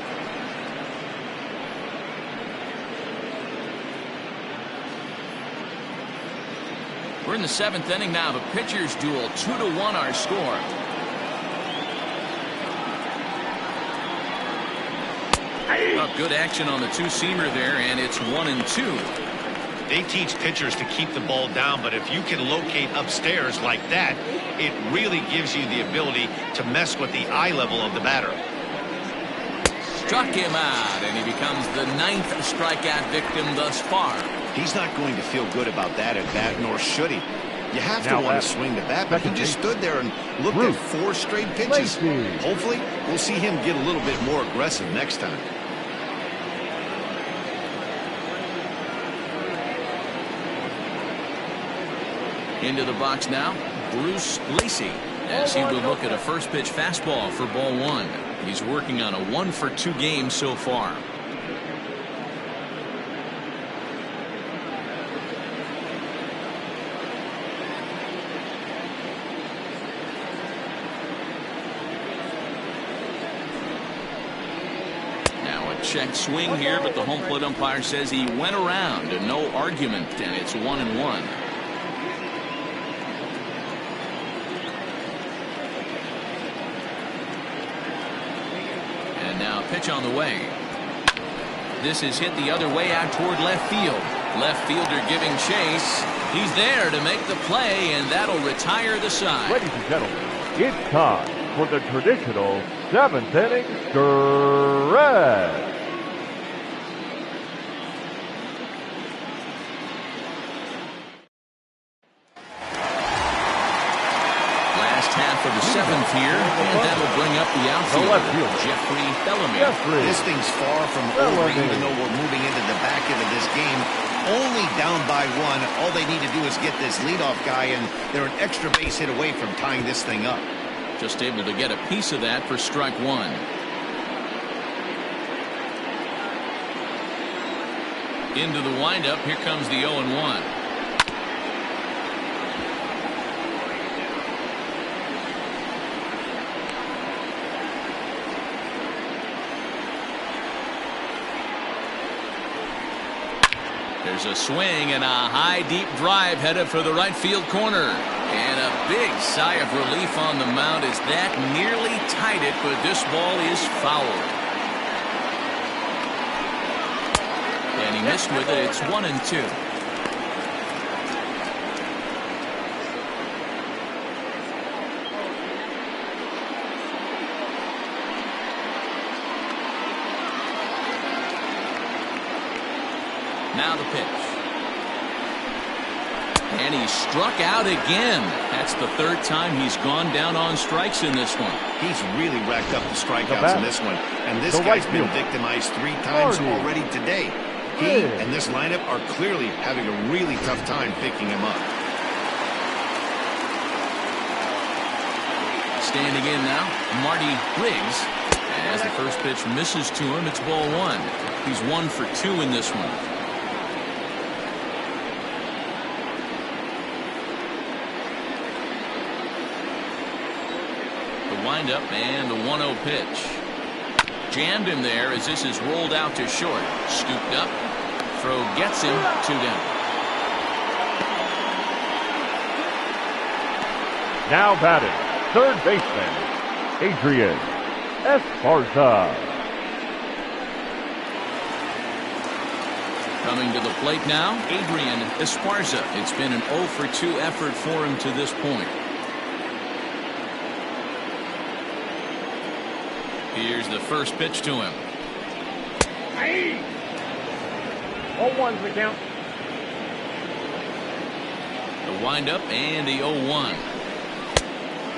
S1: We're in the 7th inning now. The pitchers duel. 2-1 our score. up. Good action on the two-seamer there, and it's 1-2.
S2: They teach pitchers to keep the ball down, but if you can locate upstairs like that, it really gives you the ability to mess with the eye level of the batter.
S1: Struck him out, and he becomes the 9th strikeout victim thus far.
S2: He's not going to feel good about that at bat, nor should he. You have to want to swing the bat, but he just stood there and looked at 4 straight pitches. Hopefully, we'll see him get a little bit more aggressive next time.
S1: Into the box now, Bruce Lacey, as he will look at a first pitch fastball for ball 1. He's working on a 1-for-2 game so far. Now a check swing here, but the home plate umpire says he went around and no argument, and it's 1-1. Pitch on the way. This is hit the other way out toward left field. Left fielder giving chase. He's there to make the play, and that'll retire the side.
S5: Ladies and gentlemen, it's time for the traditional 7th inning stretch.
S1: Half of the 7th here, and that'll bring up the outfielder, Jeffrey Bellamy.
S2: This thing's far from over, even though we're moving into the back end of this game. Only down by 1. All they need to do is get this leadoff guy, and they're an extra base hit away from tying this thing up.
S1: Just able to get a piece of that for strike 1. Into the windup, here comes the 0-1. There's a swing and a high deep drive headed for the right field corner, and a big sigh of relief on the mound as that nearly tied it, but this ball is fouled, and he missed with it. It's 1-2. Now the pitch. And he struck out again. That's the 3rd time he's gone down on strikes in this one.
S2: He's really racked up the strikeouts in this one. And this guy's been victimized 3 times already today. He and this lineup are clearly having a really tough time picking him up.
S1: Standing in now, Marty Riggs. As the first pitch misses to him, it's ball 1. He's 1 for 2 in this one. Windup and the 1-0 pitch. Jammed him there as this is rolled out to short. Scooped up. Throw gets him 2 down.
S5: Now batting, 3rd baseman, Adrian Esparza.
S1: Coming to the plate now, Adrian Esparza. It's been an 0 for 2 effort for him to this point. Here's the first pitch to him.
S4: 0-1's the count.
S1: The windup and the 0-1.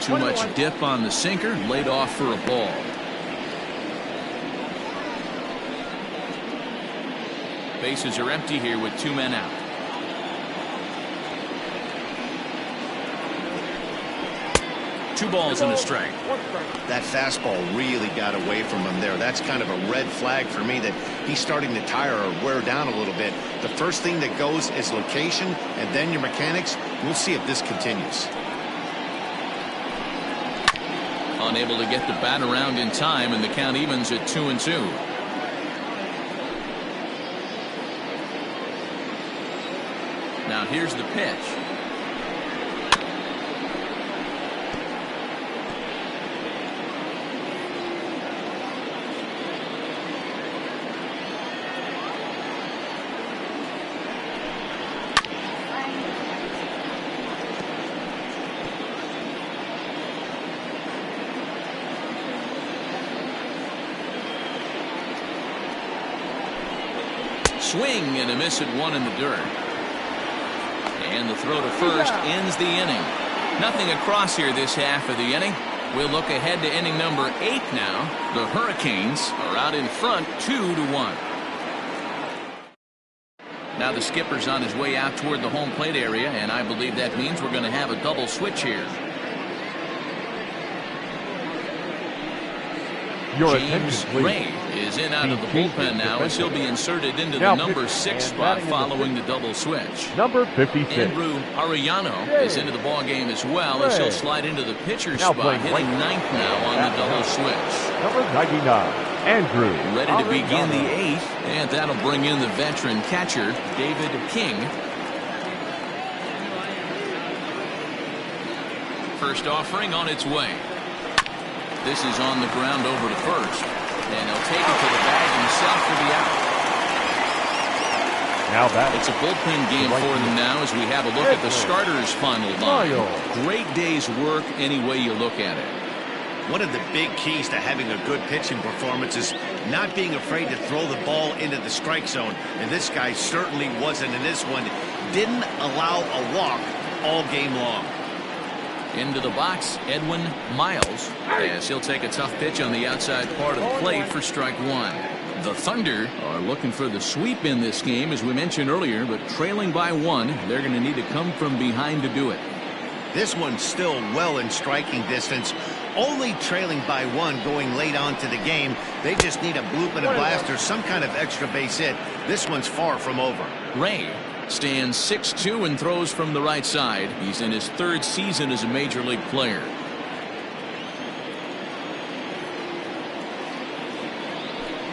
S1: Too much dip on the sinker, laid off for a ball. Bases are empty here with 2 men out. Two balls and a strike.
S2: That fastball really got away from him there. That's kind of a red flag for me that he's starting to tire or wear down a little bit. The first thing that goes is location and then your mechanics. We'll see if this continues.
S1: Unable to get the bat around in time, and the count evens at 2-2. Now here's the pitch. swing and a miss at one in the dirt. And the throw to first ends the inning. Nothing across here this half of the inning. We'll look ahead to inning number 8 now. The Hurricanes are out in front 2-1. Now the skipper's on his way out toward the home plate area, and I believe that means we're going to have a double switch here. James Gray is in out of the bullpen now, as he'll be inserted into the number 6 spot following the double switch.
S5: Number 56.
S1: Andrew Arellano is into the ball game as well, as he'll slide into the pitcher spot, hitting 9th now on the double switch.
S5: Number 99, Andrew.
S1: Ready to begin the 8th, and that'll bring in the veteran catcher, David King. First offering on its way. This is on the ground over to first, and he'll take it to the bag himself for the out.
S5: Now that
S1: it's a bullpen game for them now, as we have a look at the starters' final line. Great day's work any way you look at it.
S2: One of the big keys to having a good pitching performance is not being afraid to throw the ball into the strike zone, and this guy certainly wasn't in this one. Didn't allow a walk all game long.
S1: Into the box, Edwin Miles, as he'll take a tough pitch on the outside part of the plate for strike one. The Thunder are looking for the sweep in this game, as we mentioned earlier, but trailing by 1, they're going to need to come from behind to do it.
S2: This one's still well in striking distance, only trailing by 1 going late on to the game. They just need a bloop and a blast or some kind of extra base hit. This one's far from over.
S1: Ray stands 6'2" and throws from the right side. He's in his 3rd season as a major league player.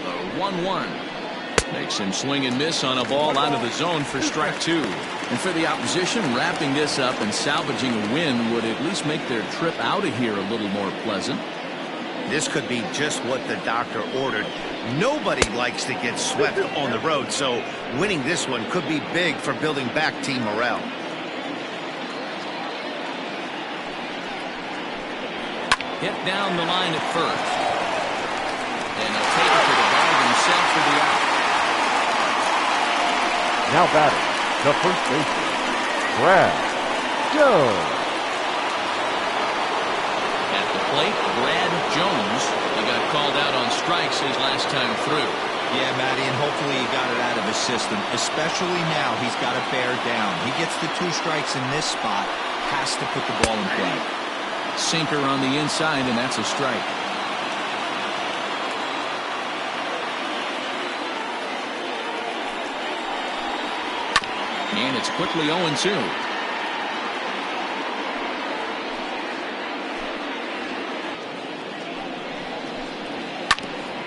S1: The 1-1 makes him swing and miss on a ball out of the zone for strike 2. And for the opposition, wrapping this up and salvaging a win would at least make their trip out of here a little more pleasant.
S2: This could be just what the doctor ordered. Nobody likes to get swept on the road, so winning this one could be big for building back team morale.
S1: Hit down the line at first. And he'll take it to the bag himself for the out.
S5: Now batting, the first baseman, Brad Jones.
S1: At the plate, Brad Jones. He got called out on strikes his last time through.
S3: Yeah, Matty, and hopefully he got it out of his system. Especially now, he's got to bear down. He gets the 2 strikes in this spot, has to put the ball in play.
S1: Sinker on the inside, and that's a strike. And it's quickly 0-2.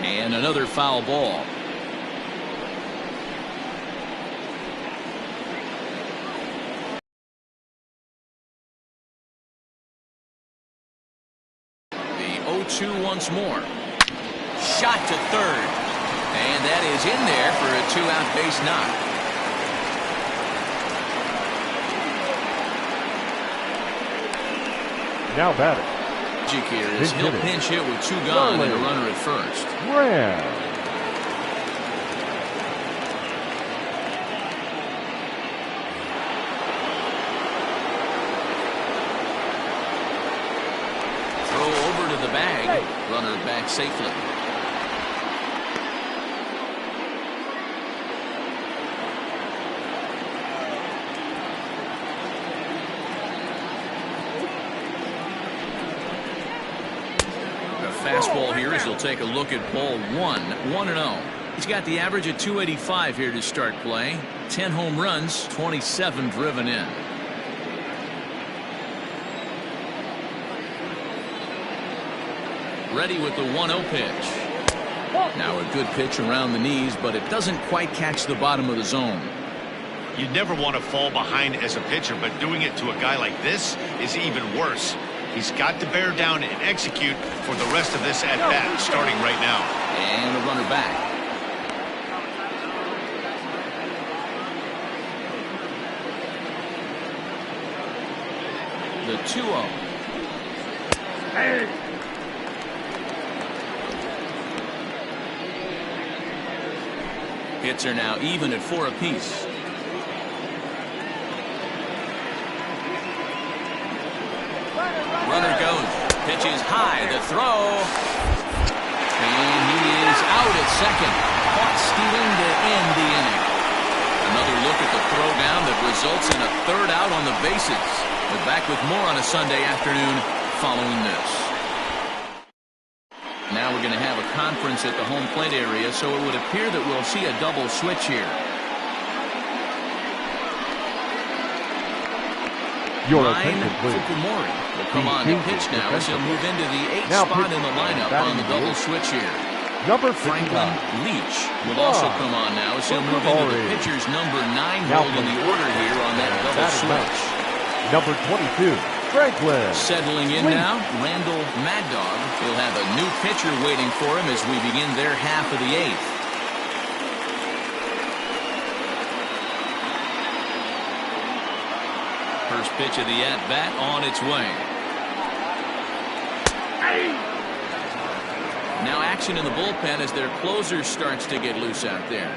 S1: And another foul ball. The 0-2 once more. Shot to third. And that is in there for a 2-out base knock.
S5: Now batting.
S1: Here is he'll pinch hit with 2 gone and a runner at first.
S5: Graham.
S1: Throw over to the bag. Runner back safely. Fastball here as he'll take a look at ball 1-0. He's got the average at 285 here to start play. 10 home runs, 27 driven in. Ready with the 1-0 pitch. Now a good pitch around the knees, but it doesn't quite catch the bottom of the zone.
S2: You never want to fall behind as a pitcher, but doing it to a guy like this is even worse. He's got to bear down and execute for the rest of this at-bat, starting right now.
S1: And a runner back. The 2-0.
S5: Hey.
S1: Hits are now even at 4 apiece. Runner goes. Pitch is high. The throw. And he is out at second. Caught stealing to end the inning. Another look at the throwdown that results in a 3rd out on the bases. We're back with more on a Sunday afternoon following this. Now we're going to have a conference at the home plate area, so it would appear that we'll see a double switch here.
S5: Your
S1: Ryan
S5: attention, please.
S1: Fukumori will come on to pitch now as he'll move into the 8th
S5: Now
S1: spot in
S5: pitching
S1: the lineup on the double switch here.
S5: Number
S1: Franklin
S5: 55.
S1: Leach will also come on now as he'll move into the pitcher's number 9
S5: Now
S1: hold in the order here on that double switch.
S5: Number 22, Franklin.
S1: Settling in
S5: Leach.
S1: now, Randall Mad Dog. He'll have a new pitcher waiting for him as we begin their half of the 8th. First pitch of the at-bat on its way. Now action in the bullpen as their closer starts to get loose out there.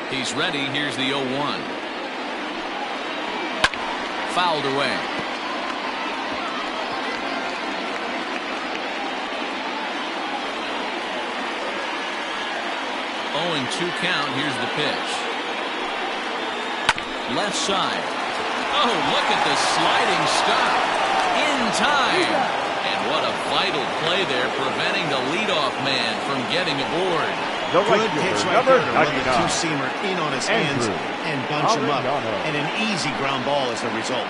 S1: He's ready. Here's the 0-1. Fouled away. Oh, and 2 count. Here's the pitch. Left side. Oh, look at the sliding stop. In time. And what a vital play there, preventing the leadoff man from getting aboard.
S2: Good pitch right there to run the
S5: 99.
S2: two-seamer in on his hands and bunch him up. And an easy ground ball as a result.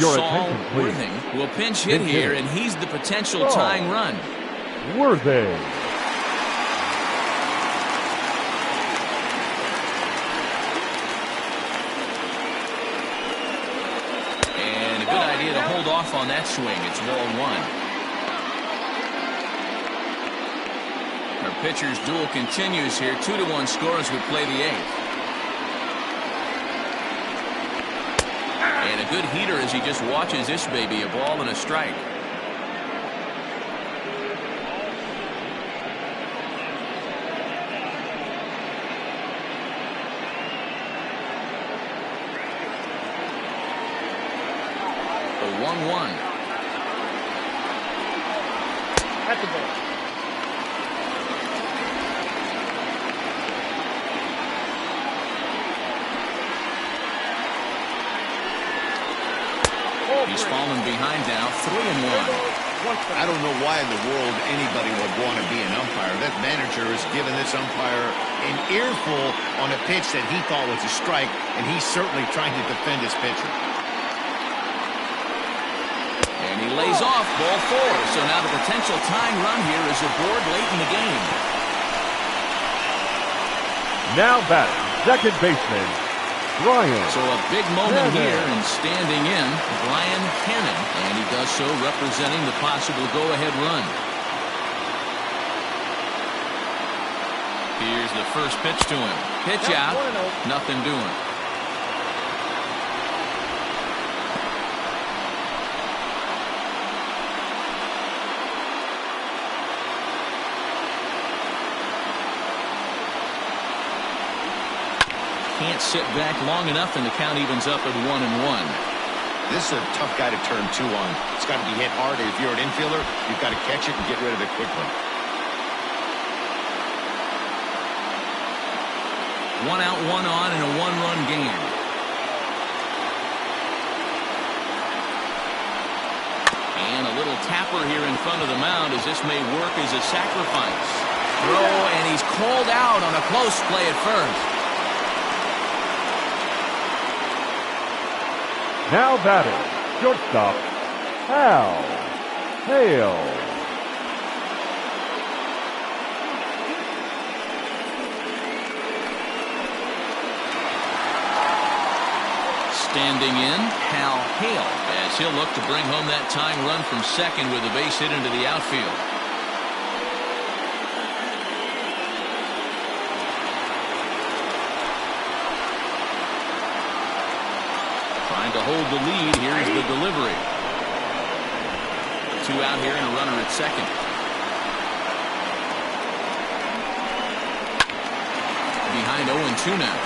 S5: Your
S1: Saul
S5: attention, please.
S1: Worthing will pinch hit here, and he's the potential tying run.
S5: Worthing.
S1: And a good idea to hold off on that swing. It's ball 1. Our pitcher's duel continues here. 2-1 score as we play the 8th. And a good heater as he just watches this baby, a ball and a strike. The 1-1.
S4: That's a ball.
S1: He's fallen behind now, 3-1.
S2: I don't know why in the world anybody would want to be an umpire. That manager has given this umpire an earful on a pitch that he thought was a strike, and he's certainly trying to defend his pitcher.
S1: And he lays off ball 4. So now the potential tying run here is aboard late in the game.
S5: Now batting, second baseman, Brian.
S1: So a big moment here, and standing in, Brian Cannon, and he does so representing the possible go-ahead run. Here's the first pitch to him. Pitch out, nothing doing. Can't sit back long enough, and the count evens up at 1-1.
S2: This is a tough guy to turn 2 on. It's got to be hit hard. If you're an infielder, you've got to catch it and get rid of it quickly.
S1: 1 out, 1 on in a 1-run game. And a little tapper here in front of the mound as this may work as a sacrifice. Throw, and he's called out on a close play at first.
S5: Now batting, shortstop, Hal Hale.
S1: Standing in, Hal Hale, as he'll look to bring home that tying run from second with a base hit into the outfield. hold the lead. Here's the delivery. 2 out here and a runner at second. Behind 0-2 now.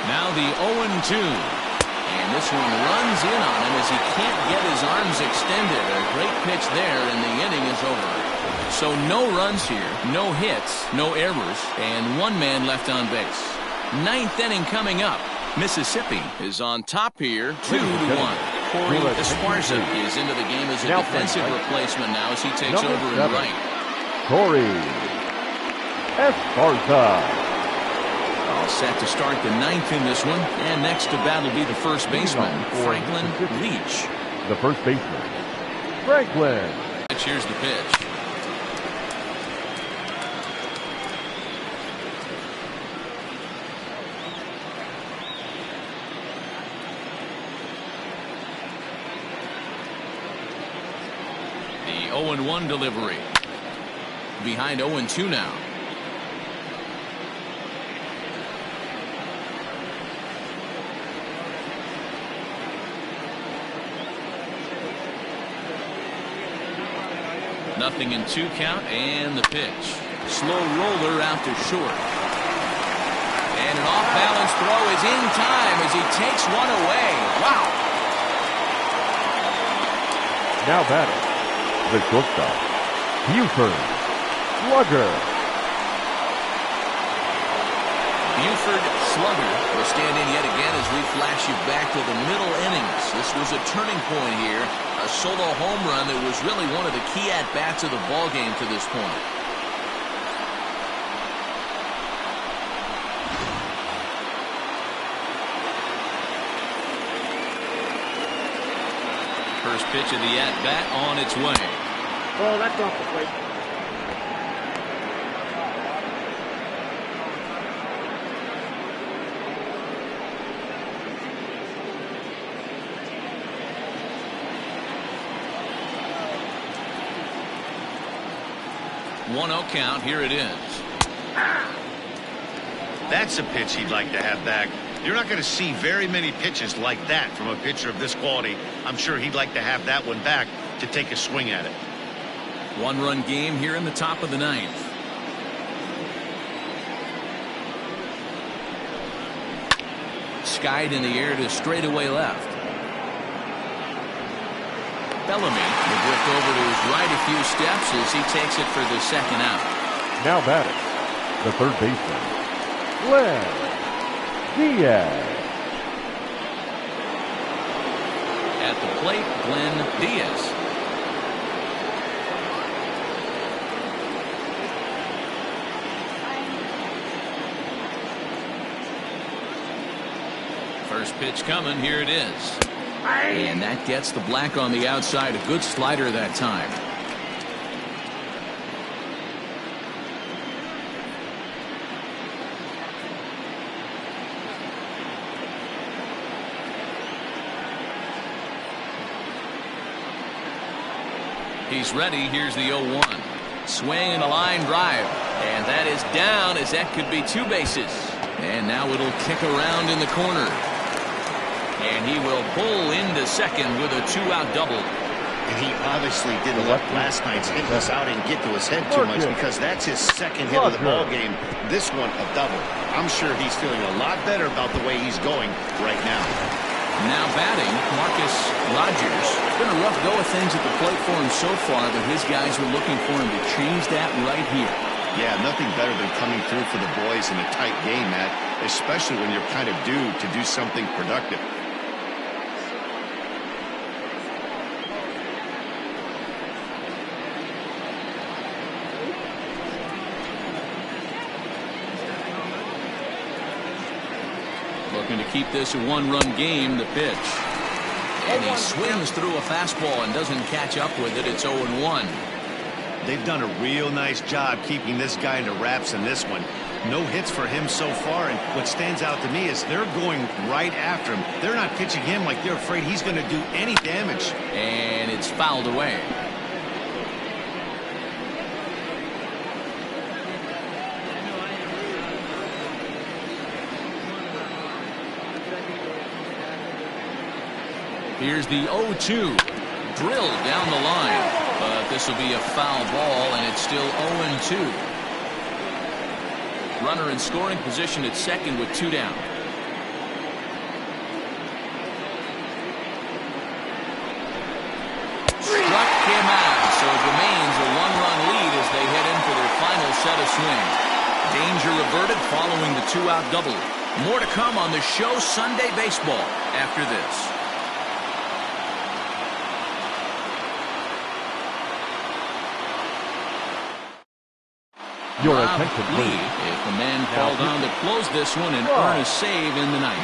S1: Now the 0-2. And this one runs in on him as he can't get his arms extended. A great pitch there, and the inning is over. So no runs here, no hits, no errors, and 1 man left on base. 9th inning coming up. Mississippi is on top here, 2-1. Corey Esparza is into the game as a defensive replacement now as he takes over in right.
S5: Corey Esparza.
S1: All set to start the 9th in this one. And next to bat will be the first baseman, Franklin Leach.
S5: The first baseman, Franklin.
S1: Here's the pitch. The 0-1 delivery. Behind 0-2 now. Nothing in 2 count, and the pitch. Slow roller out to short. And an off-balance throw is in time as he takes one away. Wow.
S5: Now batting, the shortstop, Buford Slugger.
S1: Buford Slugger will stand in yet again as we flash you back to the middle innings. This was a turning point here. A solo home run that was really one of the key at-bats of the ballgame to this point. First pitch of the at-bat on its way.
S4: Oh, that's off the plate.
S1: One 1-0 count. Here it is.
S2: That's a pitch he'd like to have back. You're not going to see very many pitches like that from a pitcher of this quality. I'm sure he'd like to have that one back to take a swing at it.
S1: 1-run game here in the top of the 9th. Skied in the air to straightaway left. Bellamy will drift over to his right a few steps as he takes it for the second out.
S5: Now batting, the third baseman, Glenn Diaz.
S1: At the plate, Glenn Diaz. First pitch coming. Here it is. And that gets the black on the outside. A good slider that time. He's ready. Here's the 0-1. Swing and a line drive. And that is down as that could be 2 bases. And now it'll kick around in the corner. And he will pull into second with a 2-out double.
S2: And he obviously didn't let last night's hitless outing get to his head too much because that's his second hit of the ball game. This one a double. I'm sure he's feeling a lot better about the way he's going right now.
S1: Now batting, Marcus Rogers. Been a rough go of things at the plate for him so far, but his guys are looking for him to change that right here.
S2: Yeah, nothing better than coming through for the boys in a tight game, Matt, especially when you're kind of due to do something productive.
S1: Looking to keep this a 1-run game. The pitch. And he swings through a fastball and doesn't catch up with it. It's 0-1.
S2: They've done a real nice job keeping this guy into wraps in this one. No hits for him so far, and what stands out to me is they're going right after him. They're not pitching him like they're afraid he's going to do any damage.
S1: And it's fouled away. Here's the 0-2. Drilled down the line. But this will be a foul ball, and it's still 0-2. Runner in scoring position at second with 2 down. Struck him out, so it remains a 1-run lead as they head in for their final set of swings. Danger averted following the 2-out double. More to come on the show Sunday Baseball after this.
S5: Your
S1: Rob
S5: attention,
S1: Lee,
S5: please.
S1: if the man called on to close this one and earn a save in the ninth.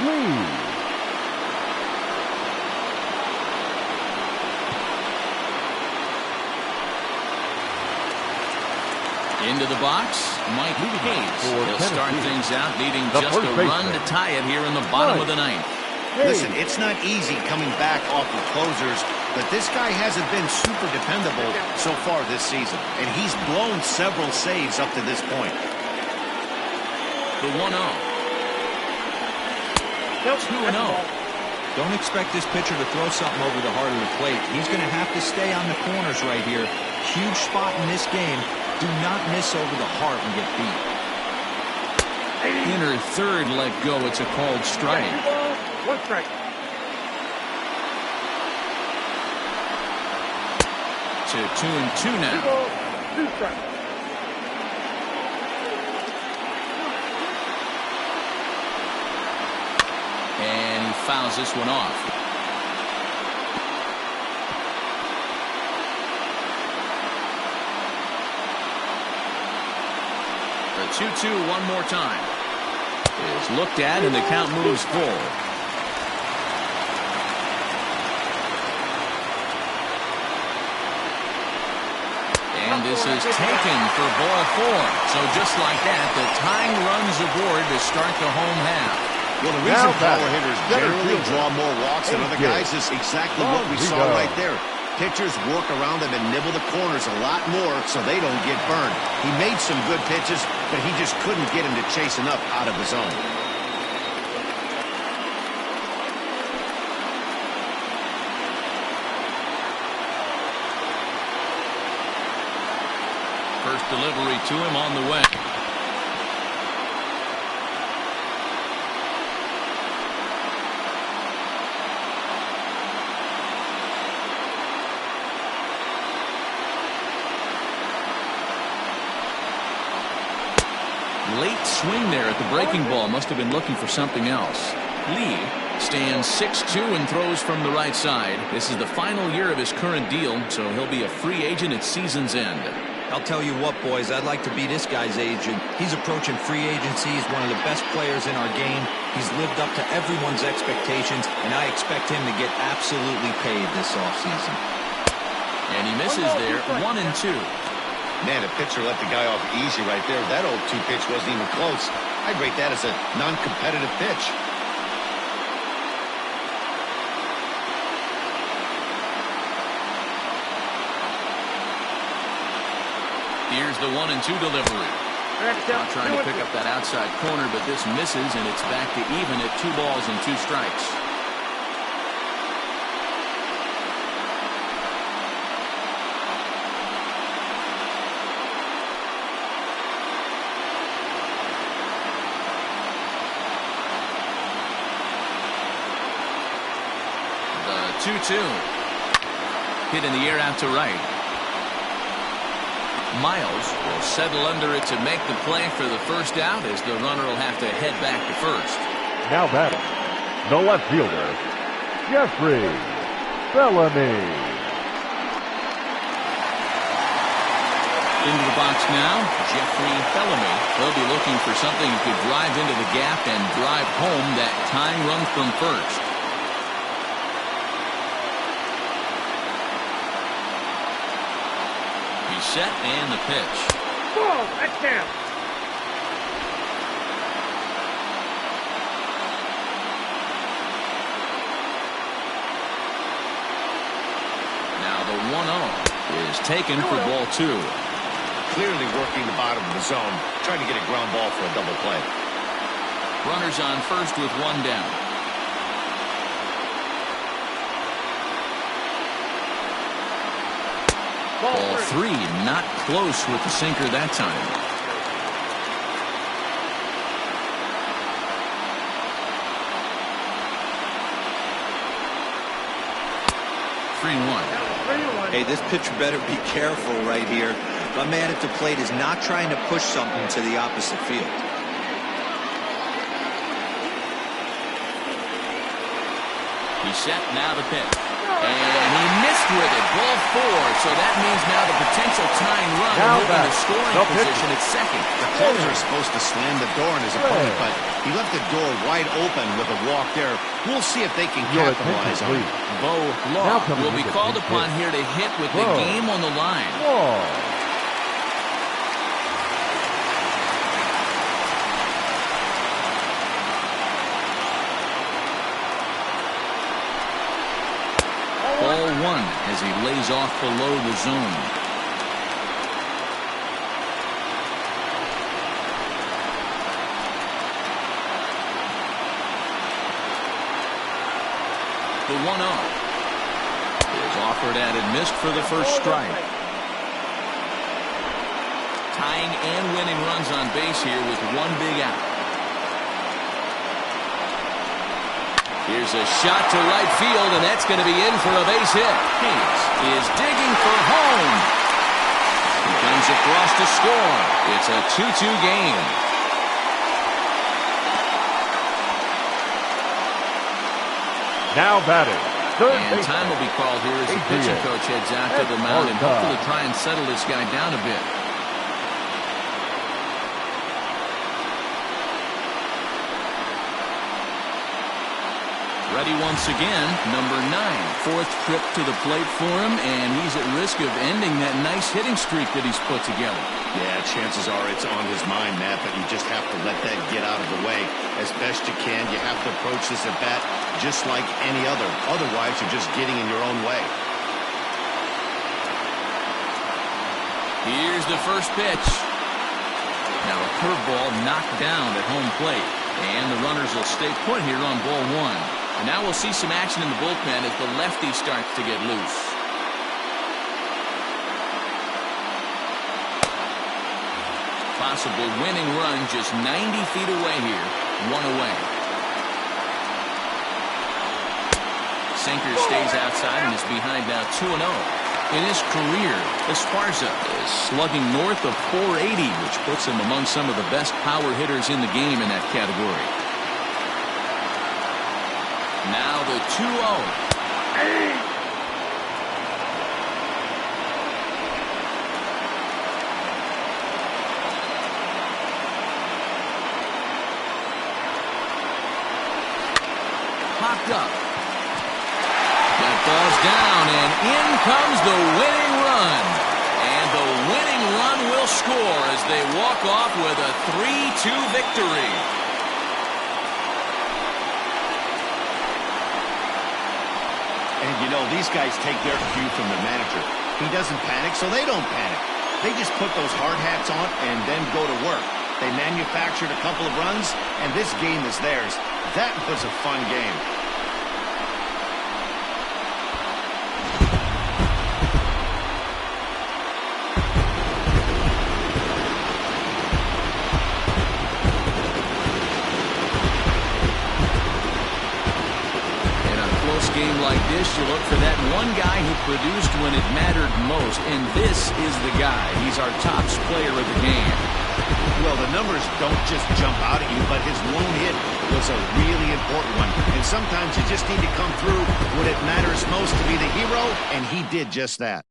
S1: Into the box, Mike Hayes. He'll start things out needing just a run to tie it here in the bottom of the ninth.
S2: Listen, it's not easy coming back off of closers, but this guy hasn't been super dependable so far this season, and he's blown several saves up to this point.
S1: The 1-0. 2-0.
S3: Don't expect this pitcher to throw something over the heart of the plate. He's going to have to stay on the corners right here. Huge spot in this game. Do not miss over the heart and get beat.
S1: Inner third let go. It's a called strike.
S4: 1 strike.
S1: To 2-2 now.
S4: 2 strikes.
S1: And he fouls this one off. The 2-2 one more time. Is looked at and the count moves full. And this is taken for ball 4. So just like that, the tying runs aboard to start the home half.
S2: Well, the reason power hitters generally draw more walks than other guys is exactly what we saw right there. Pitchers work around them and nibble the corners a lot more so they don't get burned. He made some good pitches, but he just couldn't get him to chase enough out of his zone.
S1: First delivery to him on the way. Late swing there at the breaking ball. Must have been looking for something else. Lee stands 6'2" and throws from the right side. This is the final year of his current deal, so he'll be a free agent at season's end.
S3: I'll tell you what, boys, I'd like to be this guy's agent. He's approaching free agency. He's one of the best players in our game. He's lived up to everyone's expectations, and I expect him to get absolutely paid this offseason.
S1: And he misses there, 1-2.
S2: Man, a pitcher let the guy off easy right there. That 0-2 pitch wasn't even close. I'd rate that as a non-competitive pitch.
S1: Here's the 1-2 delivery. Now trying to pick up that outside corner, but this misses, and it's back to even at 2 balls and 2 strikes. The 2-2. Hit in the air out to right. Miles will settle under it to make the play for the first out as the runner will have to head back to first.
S5: Now batting, the left fielder, Jeffrey Bellamy.
S1: Into the box now, Jeffrey Bellamy. He'll be looking for something that could drive into the gap and drive home that tying run from first. Set and the pitch.
S4: Ball, that's down.
S1: Now the 1-0 is taken for ball 2.
S2: Clearly working the bottom of the zone, trying to get a ground ball for a double play.
S1: Runners on first with 1 down. Ball 3, not close with the sinker that time.
S3: Hey, this pitcher better be careful right here. My man at the plate is not trying to push something to the opposite field.
S1: He's set, now the pitch. And he missed with it. Ball 4. So that means now the potential tying run moving to scoring position at second.
S2: The closer is supposed to slam the door on his opponent, but he left the door wide open with a walk there. We'll see if they can capitalize on it.
S1: Bo Law will be called upon here to hit with the game on the line. Ball 1 as he lays off below the zone. The 1-0 is offered at and missed for the first strike. Tying and winning runs on base here with one big out. Here's a shot to right field, and that's going to be in for a base hit. Hayes is digging for home. He comes across to score. It's a 2-2 game.
S5: Now batting.
S1: And time will be called here as the pitching coach heads out to the mound and hopefully try and settle this guy down a bit. Ready once again, number 9. Fourth trip to the plate for him, and he's at risk of ending that nice hitting streak that he's put together.
S2: Yeah, chances are it's on his mind, Matt, but you just have to let that get out of the way as best you can. You have to approach this at bat just like any other. Otherwise, you're just getting in your own way.
S1: Here's the first pitch. Now a curveball knocked down at home plate, and the runners will stay put here on ball 1. And now we'll see some action in the bullpen as the lefty starts to get loose. Possible winning run just 90 feet away here. 1 away. Sinker stays outside and is behind now 2-0. In his career, Esparza is slugging north of .480, which puts him among some of the best power hitters in the game in that category. Now the 2-0. Popped up. That ball's down, and in comes the winning run. And the winning run will score as they walk off with a 3-2 victory.
S2: And you know, these guys take their cue from the manager. He doesn't panic, so they don't panic. They just put those hard hats on and then go to work. They manufactured a couple of runs, and this game is theirs. That was a fun game.
S1: Game like this, you look for that one guy who produced when it mattered most, and this is the guy. He's our top player of the game.
S2: Well, the numbers don't just jump out at you, but his lone hit was a really important one. And sometimes you just need to come through when it matters most to be the hero, and he did just that.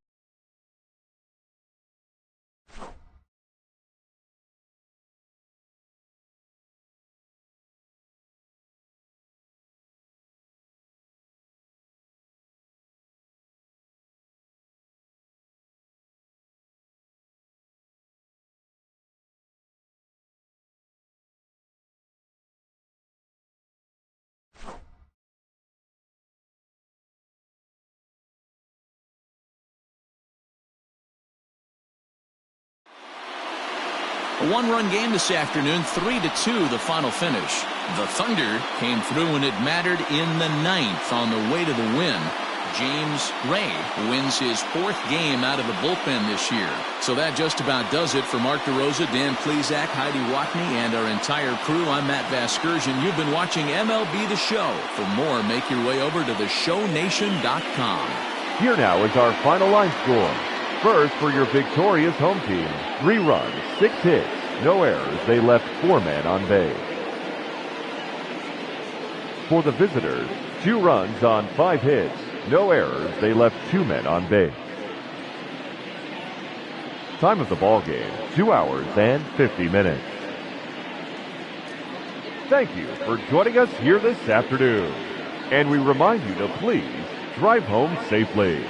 S1: A one-run game this afternoon, 3-2 the final finish. The Thunder came through when it mattered in the 9th on the way to the win. James Gray wins his 4th game out of the bullpen this year. So that just about does it for Mark DeRosa, Dan Plesac, Heidi Watney, and our entire crew. I'm Matt Vasgersian. You've been watching MLB The Show. For more, make your way over to theshownation.com.
S5: Here now is our final line score. First, for your victorious home team, 3 runs, 6 hits, no errors. They left 4 men on base. For the visitors, 2 runs on 5 hits, no errors. They left 2 men on base. Time of the ball game, 2 hours and 50 minutes. Thank you for joining us here this afternoon. And we remind you to please drive home safely.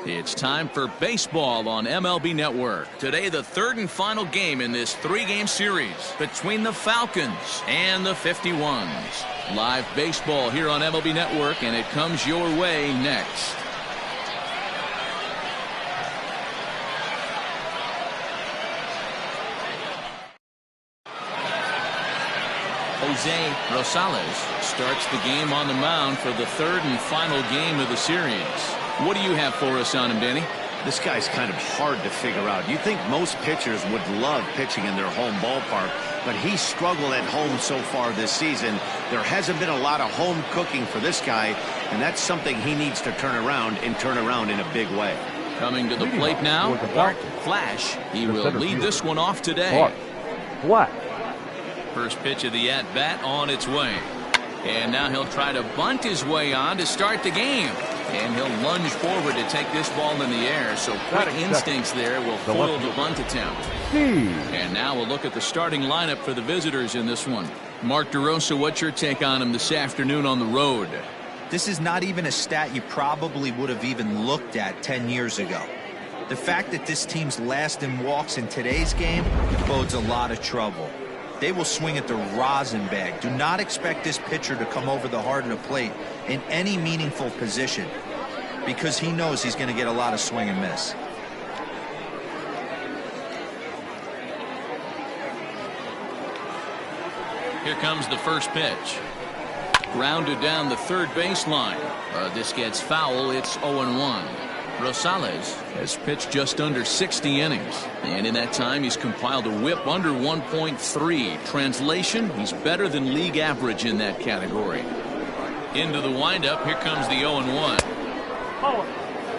S1: It's time for baseball on MLB Network. Today, the third and final game in this three-game series between the Falcons and the 51s. Live baseball here on MLB Network, and it comes your way next. Jose Rosales starts the game on the mound for the third and final game of the series. What do you have for us on him, Danny?
S2: This guy's kind of hard to figure out. You think most pitchers would love pitching in their home ballpark, but he's struggled at home so far this season. There hasn't been a lot of home cooking for this guy, and that's something he needs to turn around in a big way.
S1: Coming to the plate now, Bart Flash. He will lead this one off today.
S5: Flash.
S1: First pitch of the at-bat on its way. And now he'll try to bunt his way on to start the game. And he'll lunge forward to take this ball in the air. So quick instincts there will foil the bunt attempt. And now we'll look at the starting lineup for the visitors in this one. Mark DeRosa, what's your take on him this afternoon on the road?
S3: This is not even a stat you probably would have even looked at 10 years ago. The fact that this team's last in walks in today's game bodes a lot of trouble. They will swing at the rosin bag. Do not expect this pitcher to come over the heart of the plate in any meaningful position, because he knows he's going to get a lot of swing and miss.
S1: Here comes the first pitch. Grounded down the third baseline. This gets foul. It's 0-1. Rosales has pitched just under 60 innings, and in that time he's compiled a whip under 1.3. Translation, he's better than league average in that category. Into the windup, here comes the 0-1.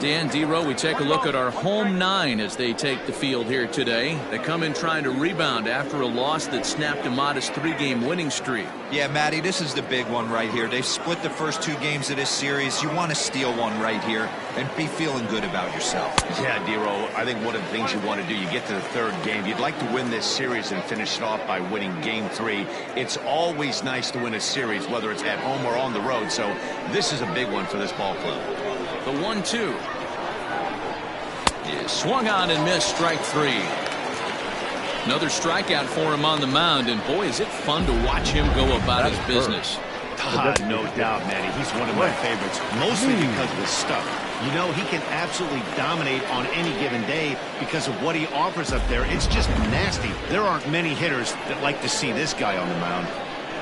S1: Dan Dero, we take a look at our home nine as they take the field here today. They come in trying to rebound after a loss that snapped a modest three-game winning streak.
S3: Yeah, Matty, this is the big one right here. They've split the first two games of this series. You want to steal one right here and be feeling good about yourself.
S2: Yeah, Dero, I think one of the things you want to do, you get to the third game, you'd like to win this series and finish it off by winning game 3. It's always nice to win a series, whether it's at home or on the road, so this is a big one for this ball club.
S1: The 1-2 is swung on and missed, strike 3. Another strikeout for him on the mound, and boy, is it fun to watch him go about his business.
S2: No doubt, Manny. He's one of my favorites, mostly because of his stuff. You know, he can absolutely dominate on any given day because of what he offers up there. It's just nasty. There aren't many hitters that like to see this guy on the mound.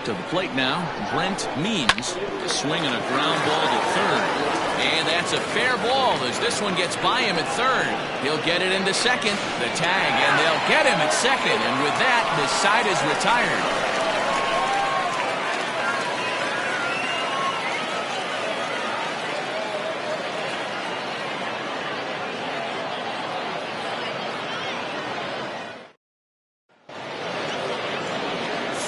S1: To the plate now, Brent Means swinging a ground ball to third. And that's a fair ball as this one gets by him at third. He'll get it into second. The tag, and they'll get him at second. And with that, the side is retired.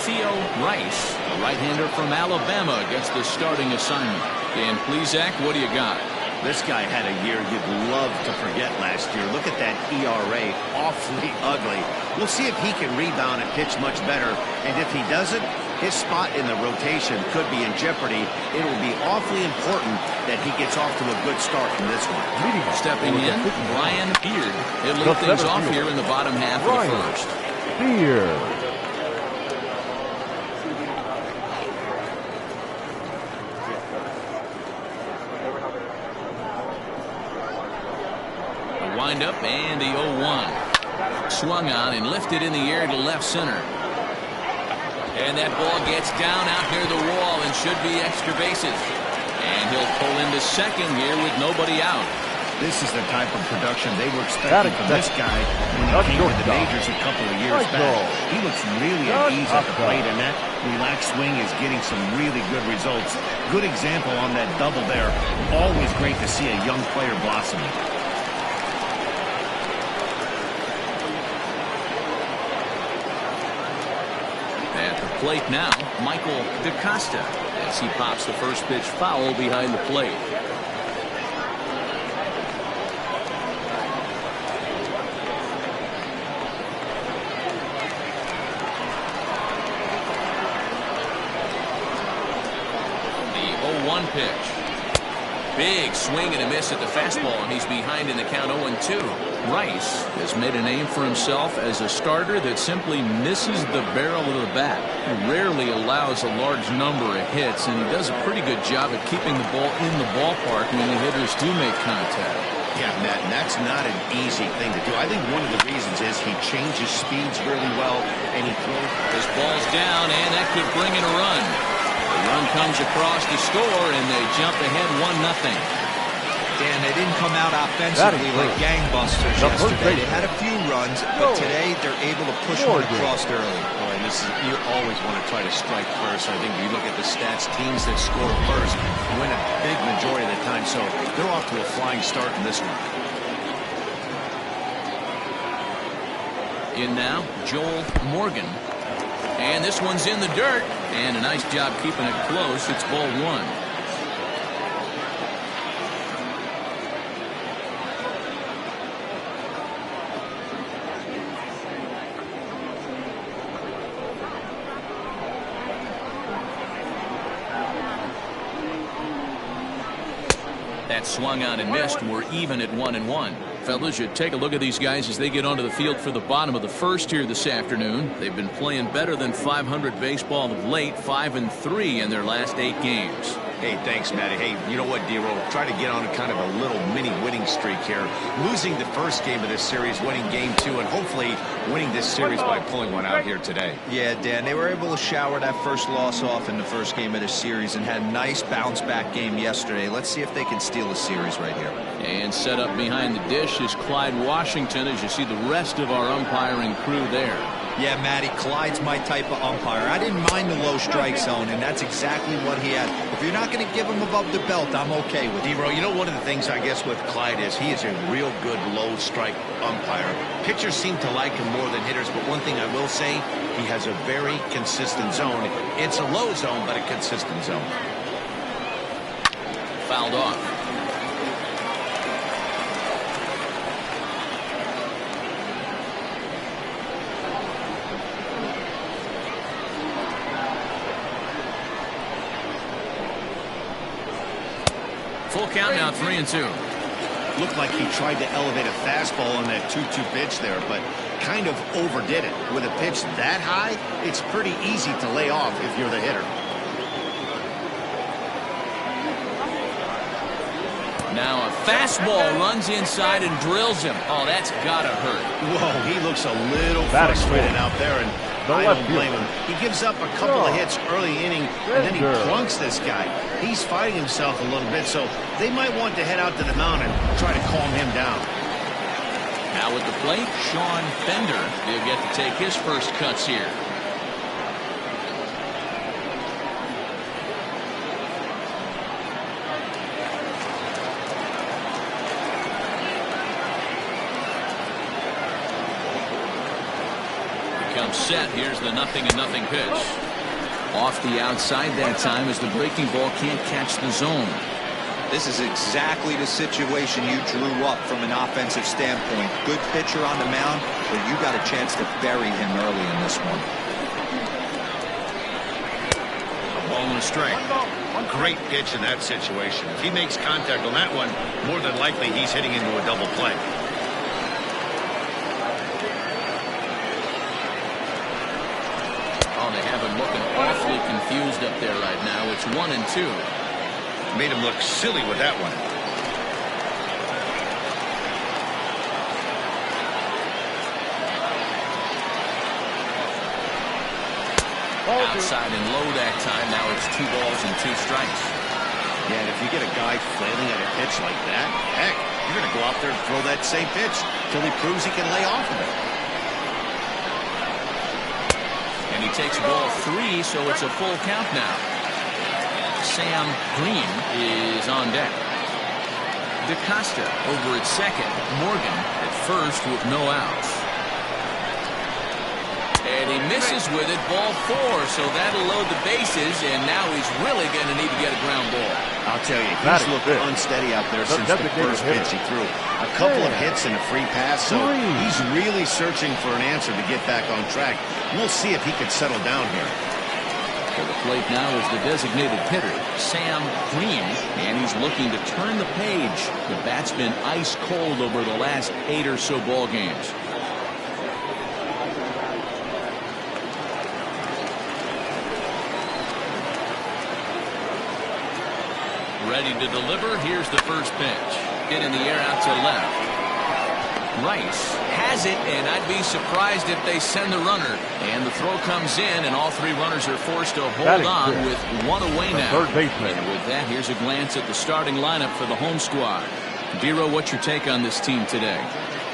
S1: Theo Rice, a right-hander from Alabama, gets the starting assignment. Dan Plesac, what do you got?
S2: This guy had a year you'd love to forget last year. Look at that ERA, awfully ugly. We'll see if he can rebound and pitch much better. And if he doesn't, his spot in the rotation could be in jeopardy. It will be awfully important that he gets off to a good start in this one.
S1: Stepping in, Ryan Beard. He'll lead things off here in the bottom half of the first.
S5: Beard.
S1: Wind up and the 0-1. Swung on and lifted in the air to left center. And that ball gets down out near the wall and should be extra bases. And he'll pull into second here with nobody out.
S2: This is the type of production they were expecting from this guy when he came to the majors a couple of years back. He looks really at ease at the plate, and that relaxed swing is getting some really good results. Good example on that double there. Always great to see a young player blossoming.
S1: Plate now, Michael DaCosta, as he pops the first pitch foul behind the plate. The 0-1 pitch. Big swing and a miss at the fastball, and he's behind in the count 0-2. Rice has made a name for himself as a starter that simply misses the barrel of the bat. He rarely allows a large number of hits, and he does a pretty good job at keeping the ball in the ballpark when the hitters do make contact.
S2: Yeah, Matt, and that's not an easy thing to do. I think one of the reasons is he changes speeds really well, and he throws.
S1: This ball's down, and that could bring in a run. The run comes across to score, and they jump ahead 1-0.
S3: Dan, they didn't come out offensively like gangbusters yesterday. They had a few runs, but today they're able to push one across early.
S2: Boy, you always want to try to strike first. I think if you look at the stats, teams that score first win a big majority of the time, so they're off to a flying start in this one.
S1: In now, Joel Morgan. And this one's in the dirt. And a nice job keeping it close. It's ball one. That swung on and missed. We're even at 1-1. Fellas, you take a look at these guys as they get onto the field for the bottom of the first here this afternoon. They've been playing better than .500 baseball of late, 5-3 in their last 8 games.
S2: Hey, thanks, Matty. Hey, you know what, D-Roll? Try to get on a kind of a little mini winning streak here. Losing the first game of this series, winning game 2, and hopefully winning this series by pulling one out here today.
S3: Yeah, Dan, they were able to shower that first loss off in the first game of this series and had a nice bounce-back game yesterday. Let's see if they can steal the series right here.
S1: And set up behind the dish is Clyde Washington, as you see the rest of our umpiring crew there.
S3: Yeah, Matty, Clyde's my type of umpire. I didn't mind the low strike zone, and that's exactly what he had. If you're not going to give him above the belt, I'm okay with it.
S2: D-Roll, you know, one of the things I guess with Clyde is he is a real good low strike umpire. Pitchers seem to like him more than hitters, but one thing I will say, he has a very consistent zone. It's a low zone, but a consistent zone.
S1: Fouled off. Full count now, 3-2.
S2: Looked like he tried to elevate a fastball on that 2-2 pitch there, but kind of overdid it. With a pitch that high, it's pretty easy to lay off if you're the hitter.
S1: Now a fastball runs inside and drills him. Oh, that's gotta hurt.
S2: Whoa, he looks a little frustrated out there, and I don't blame him. He gives up a couple of hits early inning, and then he plunks this guy. He's fighting himself a little bit, so they might want to head out to the mound and try to calm him down.
S1: Now at the plate, Sean Fender. He'll get to take his first cuts here. Set. Here's the 0-0 pitch. Off the outside that time as the breaking ball can't catch the zone.
S3: This is exactly the situation you drew up from an offensive standpoint. Good pitcher on the mound, but you got a chance to bury him early in this one.
S2: A ball and a strike. Great pitch in that situation. If he makes contact on that one, more than likely he's hitting into a double play.
S1: Looking awfully confused up there right now. It's 1-2.
S2: Made him look silly with that one.
S1: Outside and low that time. Now it's 2 balls and 2 strikes.
S2: Yeah, and if you get a guy flailing at a pitch like that, heck, you're going to go out there and throw that same pitch till he proves he can lay off of it.
S1: And he takes ball 3, so it's a full count now. Sam Green is on deck. DaCosta over at second. Morgan at first with no outs. And he misses with it, ball 4, so that'll load the bases, and now he's really going to need to get a ground ball.
S2: I'll tell you, he's looked unsteady out there since the first pitch he threw. A couple of hits and a free pass, so he's really searching for an answer to get back on track. We'll see if he can settle down here.
S1: To the plate now is the designated hitter, Sam Green, and he's looking to turn the page. The bat's been ice cold over the last 8 or so ball games. Ready to deliver. Here's the first pitch. Hit in the air out to left. Rice has it, and I'd be surprised if they send the runner. And the throw comes in, and all 3 runners are forced to hold on with 1 away now.
S5: Third baseman.
S1: And with that, here's a glance at the starting lineup for the home squad. Dero, what's your take on this team today?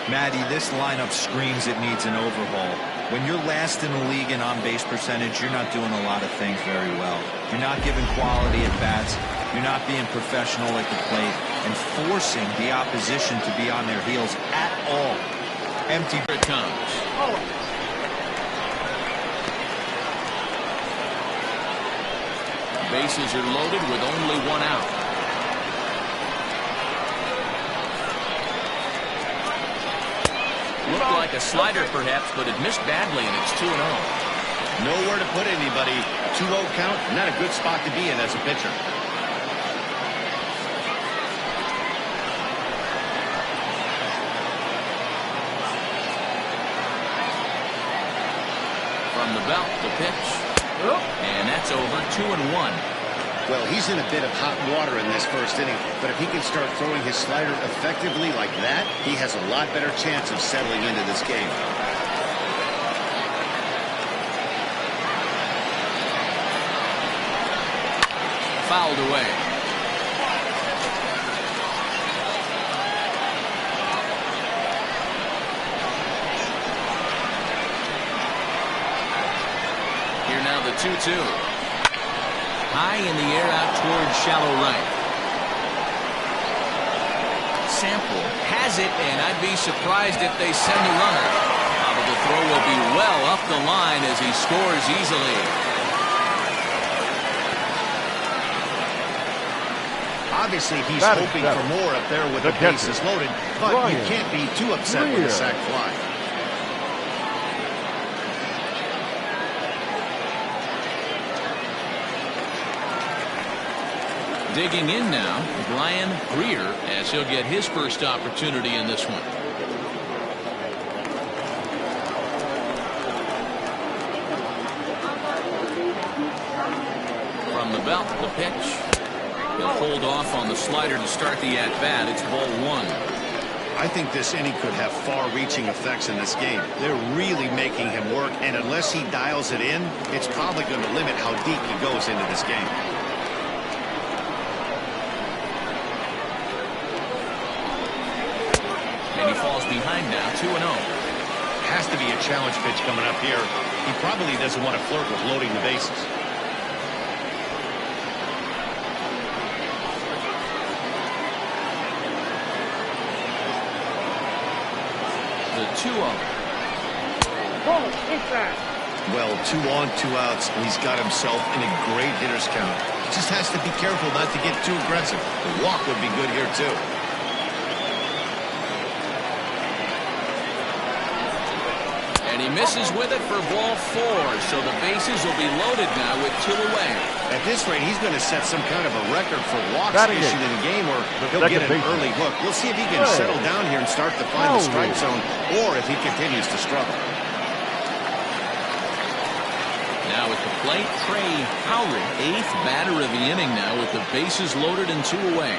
S3: Matty, this lineup screams it needs an overhaul. When you're last in the league in on-base percentage, you're not doing a lot of things very well. You're not giving quality at bats. You're not being professional at the plate and forcing the opposition to be on their heels at all. Empty.
S1: Here it comes. Bases are loaded with only 1 out. Looked like a slider perhaps, but it missed badly, and it's 2-0.
S2: Nowhere to put anybody. 2-0 count, not a good spot to be in as a pitcher.
S1: From the belt, the pitch. And that's over. 2-1.
S2: Well, he's in a bit of hot water in this first inning, but if he can start throwing his slider effectively like that, he has a lot better chance of settling into this game.
S1: Fouled away. Here now the 2-2. High in the air out towards shallow right. Sample has it, and I'd be surprised if they send the runner. But the throw will be well up the line as he scores easily.
S2: Obviously, he's hoping for more up there with the bases loaded, but you can't be too upset with a sac fly.
S1: Digging in now, Brian Greer, as he'll get his first opportunity in this one. From the belt, the pitch. He'll hold off on the slider to start the at-bat. It's ball 1.
S2: I think this inning could have far-reaching effects in this game. They're really making him work, and unless he dials it in, it's probably going to limit how deep he goes into this game.
S1: And he falls behind now, 2-0.
S2: Has to be a challenge pitch coming up here. He probably doesn't want to flirt with loading the bases.
S1: The 2-0.
S2: Well, 2 on, 2 outs, and he's got himself in a great hitter's count. He just has to be careful not to get too aggressive. The walk would be good here, too.
S1: And he misses with it for ball 4, so the bases will be loaded now with 2 away.
S2: At this rate, he's going to set some kind of a record for walks issued in a game, or he'll get an early hook. We'll see if he can settle down here and start to find the strike zone, or if he continues to struggle.
S1: Now at the plate, Trey Howard, 8th batter of the inning now with the bases loaded and 2 away.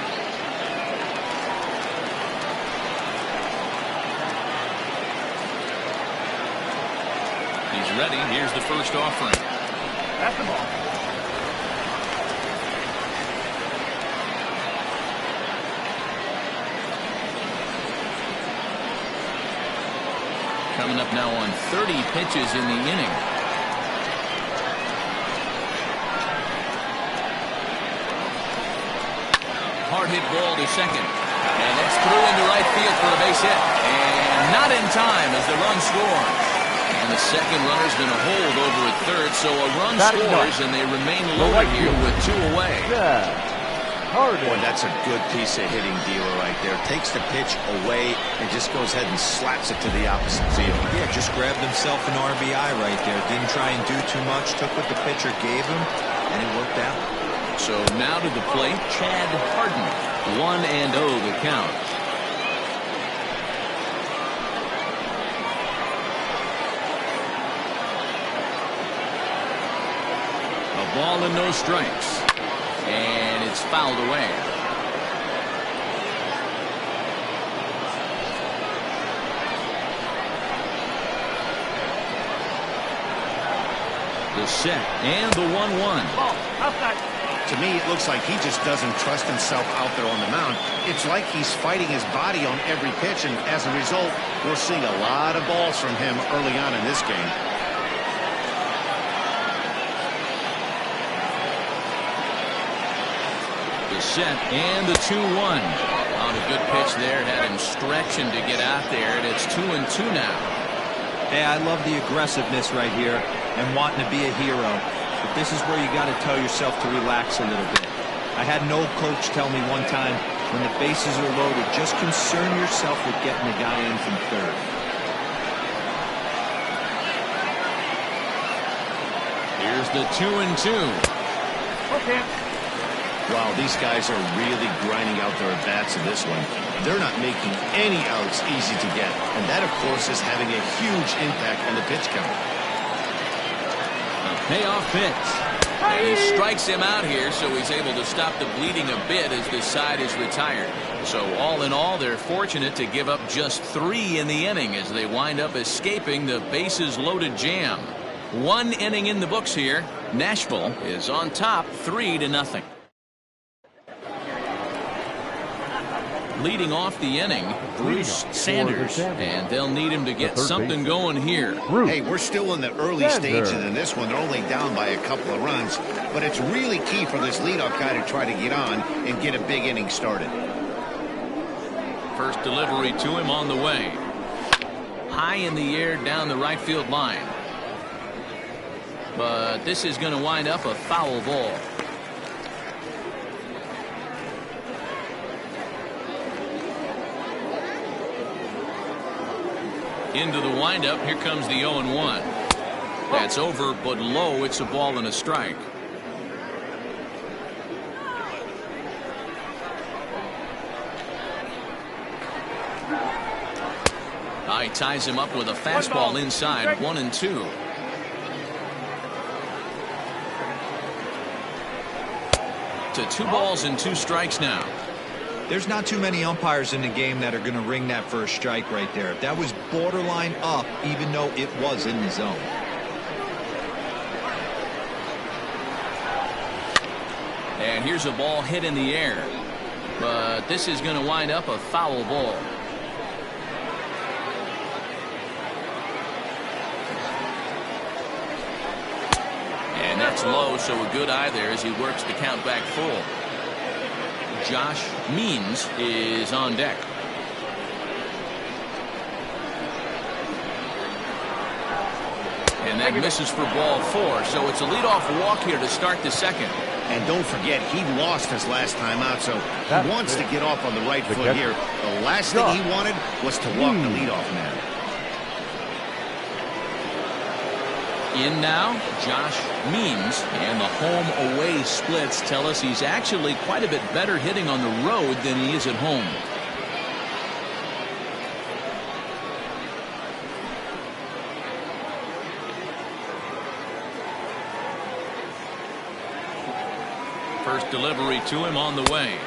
S1: He's ready. Here's the first offering.
S4: That's the ball.
S1: Coming up now on 30 pitches in the inning. Hard hit ball to second. And it's through into right field for a base hit. And not in time as the run scores. And the second runner's going to hold over at third, so a run scores, and they remain loaded here with 2 away.
S5: Harden.
S2: Boy, that's a good piece of hitting dealer right there. Takes the pitch away and just goes ahead and slaps it to the opposite field.
S3: Yeah, just grabbed himself an RBI right there. Didn't try and do too much. Took what the pitcher gave him, and it worked out.
S1: So now to the plate, Chad Harden. 1-0 the count. A ball and no strikes. And it's fouled away. The set and the 1-1.
S4: Ball, outside.
S2: To me, it looks like he just doesn't trust himself out there on the mound. It's like he's fighting his body on every pitch, and as a result, we're seeing a lot of balls from him early on in this game.
S1: The set and the 2-1. On a good pitch there, had him stretching to get out there, and it's 2-2 now.
S3: Hey, I love the aggressiveness right here and wanting to be a hero. But this is where you got to tell yourself to relax a little bit. I had an old coach tell me one time, when the bases are loaded, just concern yourself with getting the guy in from third.
S1: Here's the 2-2.
S4: Okay.
S2: Wow, these guys are really grinding out their at-bats in this one. They're not making any outs easy to get, and that, of course, is having a huge impact on the pitch count.
S1: A payoff pitch. And he strikes him out here, so he's able to stop the bleeding a bit as this side is retired. So all in all, they're fortunate to give up just 3 in the inning as they wind up escaping the bases-loaded jam. 1 inning in the books here. Nashville is on top 3-0. Leading off the inning, Bruce Sanders, and they'll need him to get something going here.
S2: Hey, we're still in the early stages in this one. They're only down by a couple of runs, but it's really key for this leadoff guy to try to get on and get a big inning started.
S1: First delivery to him on the way. High in the air down the right field line. But this is going to wind up a foul ball. Into the windup, here comes the 0-1. That's over, but low. It's a ball and a strike. He ties him up with a fastball inside, 1-2. To 2 balls and 2 strikes now.
S3: There's not too many umpires in the game that are going to ring that first strike right there. That was borderline up, even though it was in the zone.
S1: And here's a ball hit in the air. But this is going to wind up a foul ball. And that's low, so a good eye there as he works the count back full. Josh Means is on deck. And that misses for ball 4, so it's a leadoff walk here to start the second.
S2: And don't forget, he lost his last time out, so he wants to get off on the right foot here. The last thing he wanted was to walk the leadoff man.
S1: In now, Josh Means, and the home-away splits tell us he's actually quite a bit better hitting on the road than he is at home. First delivery to him on the way.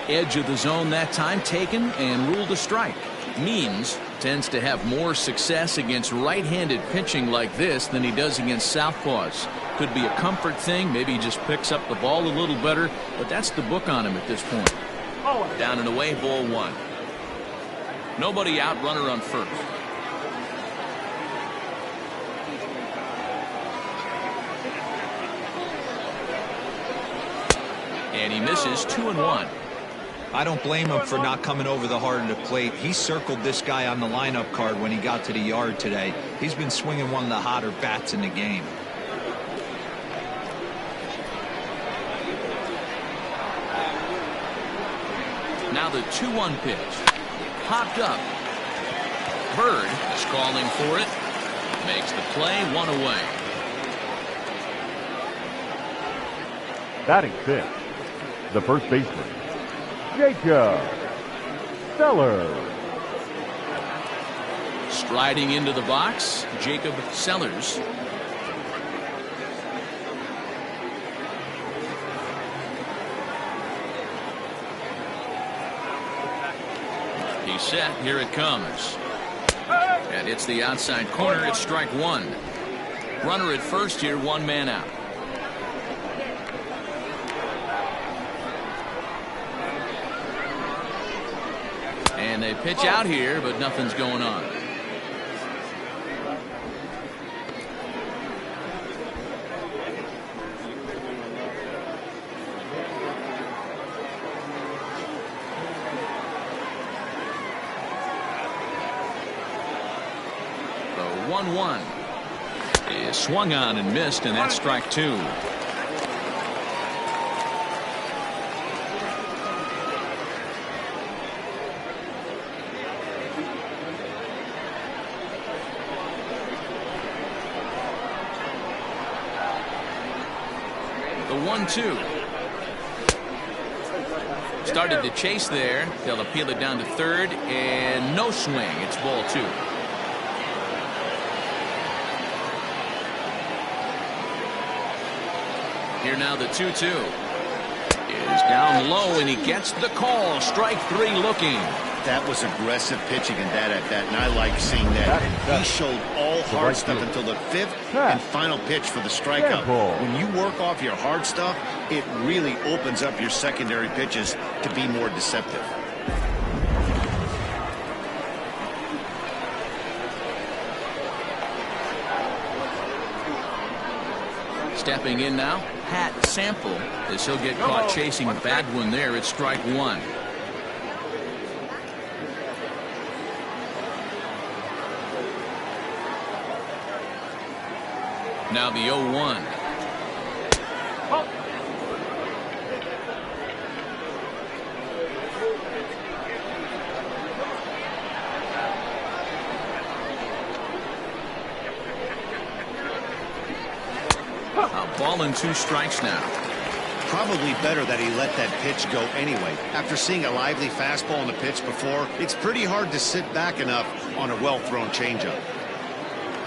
S1: Edge of the zone that time taken and ruled a strike. Means tends to have more success against right-handed pitching like this than he does against southpaws. Could be a comfort thing. Maybe he just picks up the ball a little better, but that's the book on him at this point. Down and away, ball 1. Nobody out, runner on first. And he misses 2-1.
S3: I don't blame him for not coming over the heart of the plate. He circled this guy on the lineup card when he got to the yard today. He's been swinging one of the hotter bats in the game.
S1: Now the 2-1 pitch. Popped up. Bird is calling for it. Makes the play, 1 away.
S5: Batting fifth, the first baseman, Jacob Sellers.
S1: Striding into the box, Jacob Sellers. He's set. Here it comes. And it's the outside corner. It's strike one. Runner at first here, 1 man out. And they pitch out here, but nothing's going on. The 1-1 is swung on and missed, and that's strike 2. The 1-2. Started to chase there. They'll appeal it down to third, and no swing. It's ball 2. Here now the 2-2 is down low, and he gets the call. Strike 3 looking.
S2: That was aggressive pitching in that at bat, and I like seeing that. He showed all hard stuff until the 5th and final pitch for the strikeout. When you work off your hard stuff, it really opens up your secondary pitches to be more deceptive.
S1: Stepping in now, Pat Sample, as he'll get caught chasing a bad one there. It's strike 1. Now the 0-1. A ball and 2 strikes now.
S2: Probably better that he let that pitch go anyway. After seeing a lively fastball on the pitch before, it's pretty hard to sit back enough on a well-thrown changeup.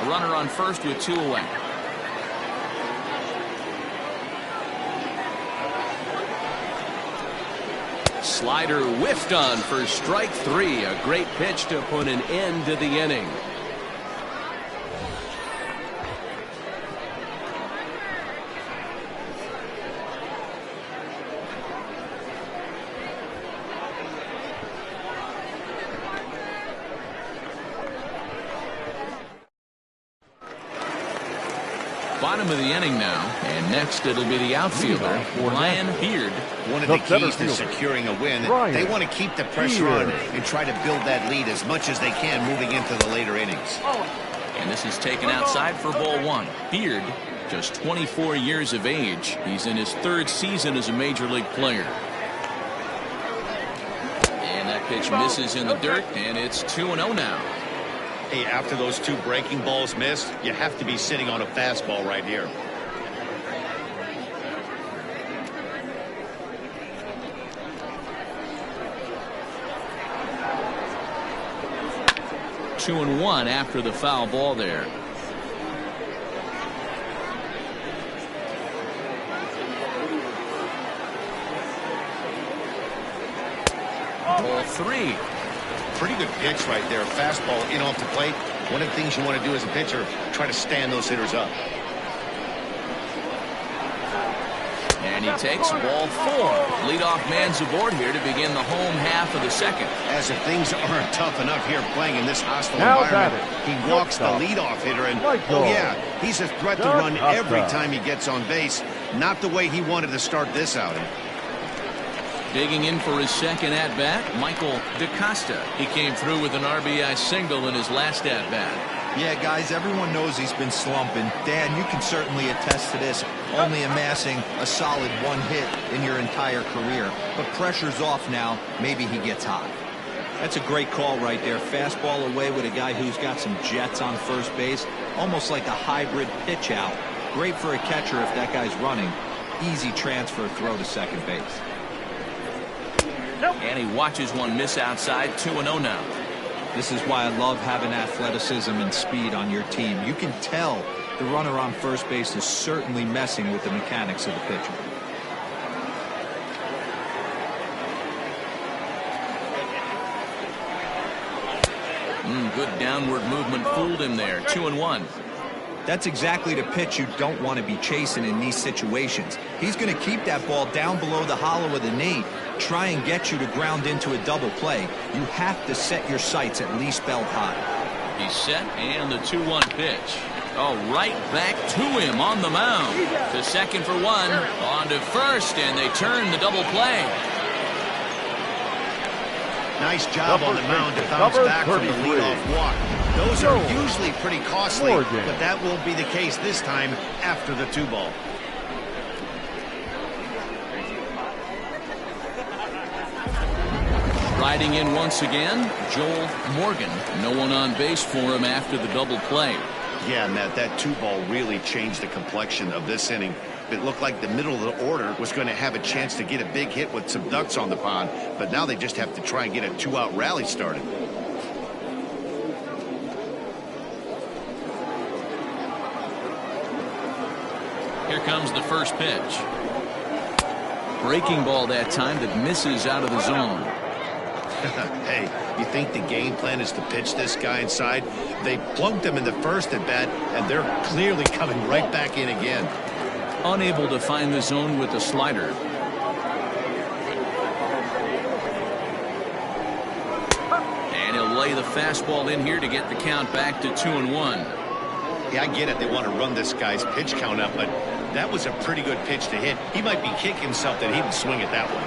S1: A runner on first with 2 away. Slider whiffed on for strike 3. A great pitch to put an end to the inning. Bottom of the inning now, and next it'll be the outfielder, Ryan Beard.
S2: One of the keys to securing a win, they want to keep the pressure on and try to build that lead as much as they can moving into the later innings.
S1: And this is taken outside for ball 1. Beard, just 24 years of age. He's in his 3rd season as a major league player. And that pitch misses in the dirt, and it's 2-0 now.
S2: Hey, after those 2 breaking balls missed, you have to be sitting on a fastball right here.
S1: Two and 1 after the foul ball there. Ball 3.
S2: Pretty good pitch right there. Fastball in off the plate. One of the things you want to do as a pitcher, try to stand those hitters up.
S1: And he takes ball 4. Leadoff man's aboard here to begin the home half of the second.
S2: As if things aren't tough enough here playing in this hostile environment, he walks the leadoff hitter, and oh yeah, he's a threat to run every time he gets on base. Not the way he wanted to start this outing.
S1: Digging in for his second at-bat, Michael DeCosta. He came through with an RBI single in his last at-bat.
S3: Yeah, guys, everyone knows he's been slumping. Dan, you can certainly attest to this, only amassing a solid 1 hit in your entire career. But pressure's off now. Maybe he gets hot. That's a great call right there. Fastball away with a guy who's got some jets on first base. Almost like a hybrid pitch out. Great for a catcher if that guy's running. Easy transfer throw to second base.
S1: And he watches one miss outside. 2-0 now.
S3: This is why I love having athleticism and speed on your team. You can tell the runner on first base is certainly messing with the mechanics of the pitcher.
S1: Good downward movement fooled him there. 2-1.
S3: That's exactly the pitch you don't want to be chasing in these situations. He's going to keep that ball down below the hollow of the knee, try and get you to ground into a double play. You have to set your sights at least belt high.
S1: He's set, and the 2-1 pitch. Oh, right back to him on the mound. To second for one, on to first, and they turn the double play.
S2: Nice job on the mound to bounce back from the leadoff walk. Those are usually pretty costly, but that won't be the case this time after the 2-ball.
S1: Riding in once again, Joel Morgan. No one on base for him after the double play.
S2: Yeah, Matt, that 2-ball really changed the complexion of this inning. It looked like the middle of the order was going to have a chance to get a big hit with some ducks on the pond, but now they just have to try and get a 2-out rally started.
S1: Here comes the first pitch. Breaking ball that time that misses out of the zone.
S2: Hey, you think the game plan is to pitch this guy inside? They plunked him in the first at bat, and they're clearly coming right back in again.
S1: Unable to find the zone with the slider. And he'll lay the fastball in here to get the count back to 2-1.
S2: Yeah, I get it. They want to run this guy's pitch count up, but that was a pretty good pitch to hit. He might be kicking himself that he didn't swing it that way.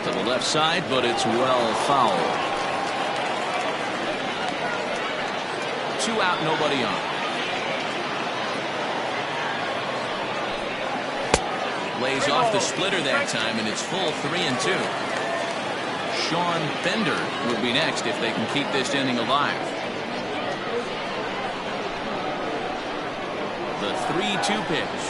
S1: To the left side, but it's well fouled. 2 out, nobody on. Lays off the splitter that time, and it's full 3-2. Sean Fender will be next if they can keep this inning alive. The 3-2 pitch.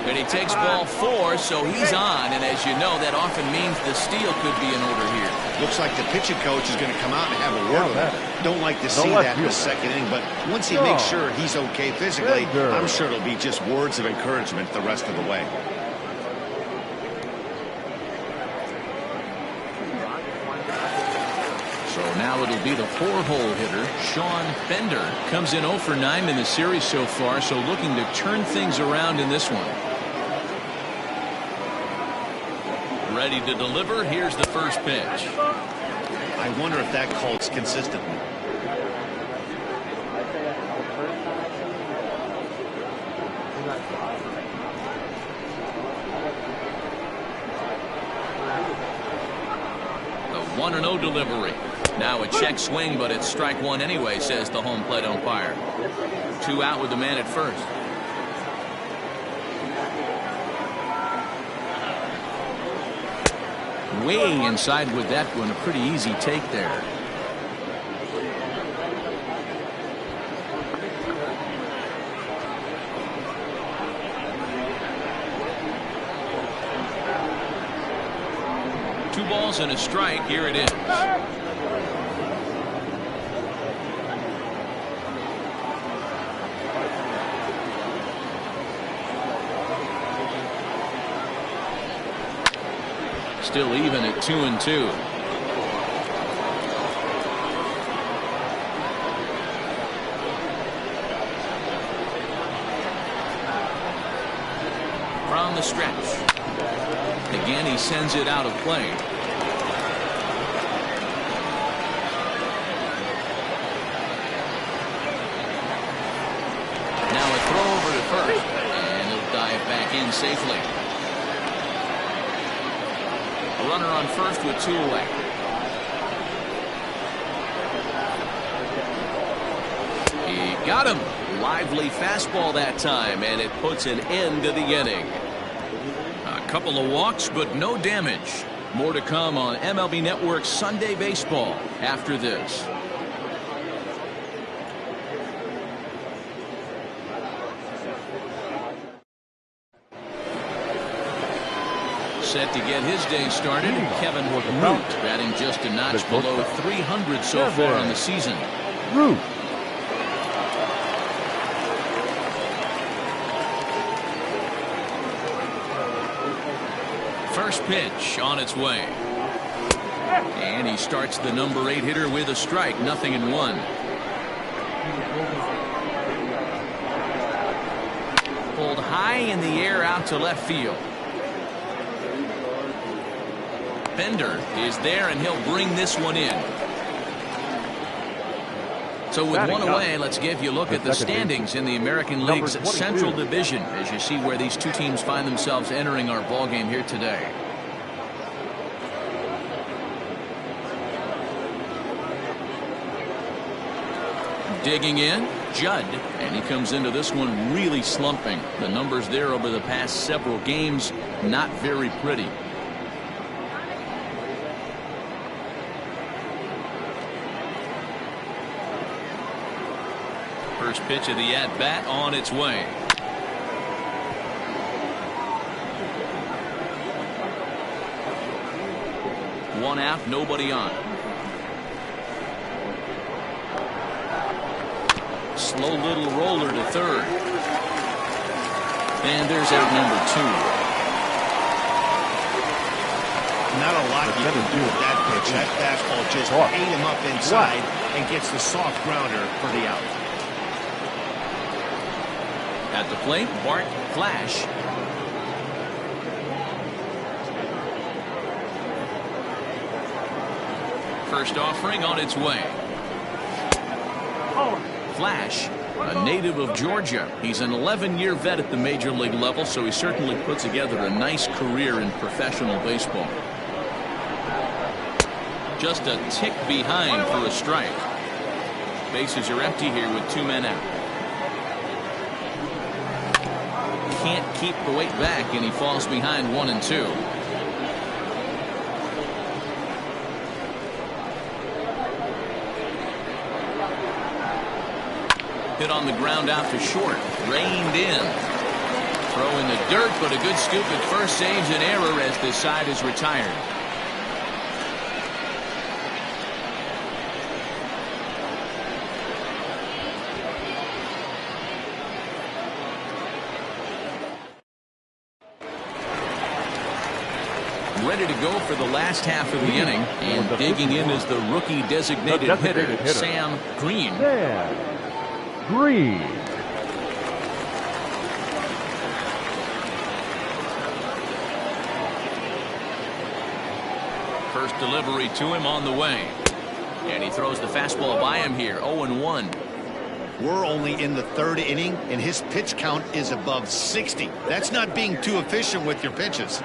S1: And he takes ball 4, so he's on, and as you know, that often means the steal could be in order here.
S2: Looks like the pitching coach is going to come out and have a word with him. Don't like to see that in the second inning, but once he makes sure he's okay physically, I'm sure it'll be just words of encouragement the rest of the way.
S1: So now it'll be the 4-hole hitter, Sean Fender. Comes in 0 for 9 in the series so far, so looking to turn things around in this one. Ready to deliver. Here's the first pitch.
S2: I wonder if that calls consistently.
S1: The 1-0 delivery. Now a check swing, but it's strike one anyway, says the home plate umpire. 2 out with the man at first. Way inside with that one. A pretty easy take there. Two balls and a strike. Here it is. Still even at 2-2. From the stretch. Again, he sends it out of play. Now a throw over to first, and he'll dive back in safely. A runner on first with 2 away. Got him. Lively fastball that time, and it puts an end to the inning. A couple of walks, but no damage. More to come on MLB Network's Sunday Baseball after this. Set to get his day started, Kevin Root, batting just a notch below 300 so far on the season.
S5: Root.
S1: First pitch on its way. And he starts the number 8 hitter with a strike, 0-1. Pulled high in the air out to left field. Bender is there, and he'll bring this one in. So with one away, let's give you a look at the standings in the American League's Central Division as you see where these two teams find themselves entering our ball game here today. Digging in, Judd, and he comes into this one really slumping. The numbers there over the past several games, not very pretty. First pitch of the at-bat on its way. One out, nobody on. Slow little roller to third. And there's out number 2.
S2: Not a lot you can do with that pitch. That fastball just ate him up inside and gets the soft grounder for the out.
S1: At the plate, Bart Flash. First offering on its way. Flash, a native of Georgia. He's an 11-year vet at the major league level, so he certainly put together a nice career in professional baseball. Just a tick behind for a strike. Bases are empty here with 2 men out. Can't keep the weight back, and he falls behind 1 and 2. Hit on the ground out to short. Reined in. Throw in the dirt, but a good scoop at first saves an error as this side is retired. Ready to go for the last half of the inning, and digging in is the rookie designated hitter, Sam Green.
S5: Sam Green.
S1: First delivery to him on the way, and he throws the fastball by him here. 0-1.
S2: We're only in the 3rd inning, and his pitch count is above 60. That's not being too efficient with your pitches.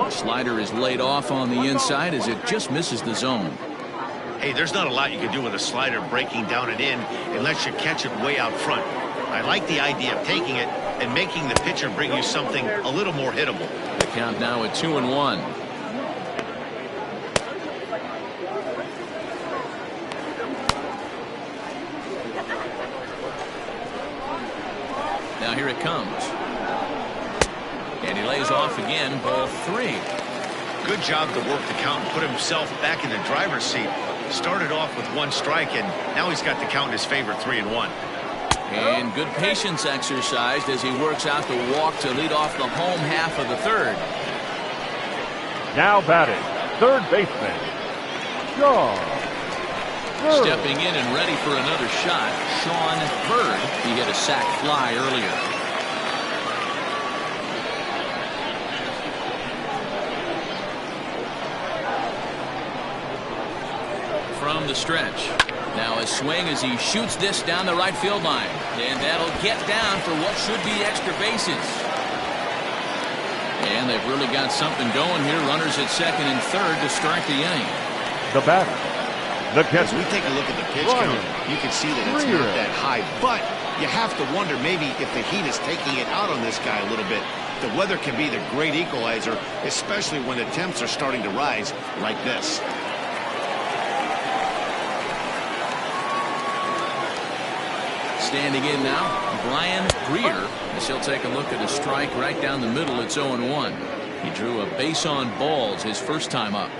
S1: Slider is laid off on the inside as it just misses the zone.
S2: Hey, there's not a lot you can do with a slider breaking down and in unless you catch it way out front. I like the idea of taking it and making the pitcher bring you something a little more hittable.
S1: The count now at 2-1. Now here it comes. And he lays off again, ball 3.
S2: Good job to work the count and put himself back in the driver's seat. Started off with 1 strike, and now he's got the count in his favor, 3-1.
S1: And good patience exercised as he works out the walk to lead off the home half of the 3rd.
S5: Now batting, third baseman, Sean Bird.
S1: Stepping in and ready for another shot, Sean Bird. He hit a sac fly earlier. From the stretch. Now a swing as he shoots this down the right field line. And that'll get down for what should be extra bases. And they've really got something going here. Runners at second and third to start the inning.
S5: The batter, the catcher.
S2: As we take a look at the pitch count, you can see that it's not that high. But you have to wonder maybe if the heat is taking it out on this guy a little bit. The weather can be the great equalizer, especially when the temps are starting to rise like this.
S1: Standing in now, Brian Greer, as he'll take a look at a strike right down the middle. It's 0-1. He drew a base on balls his first time up.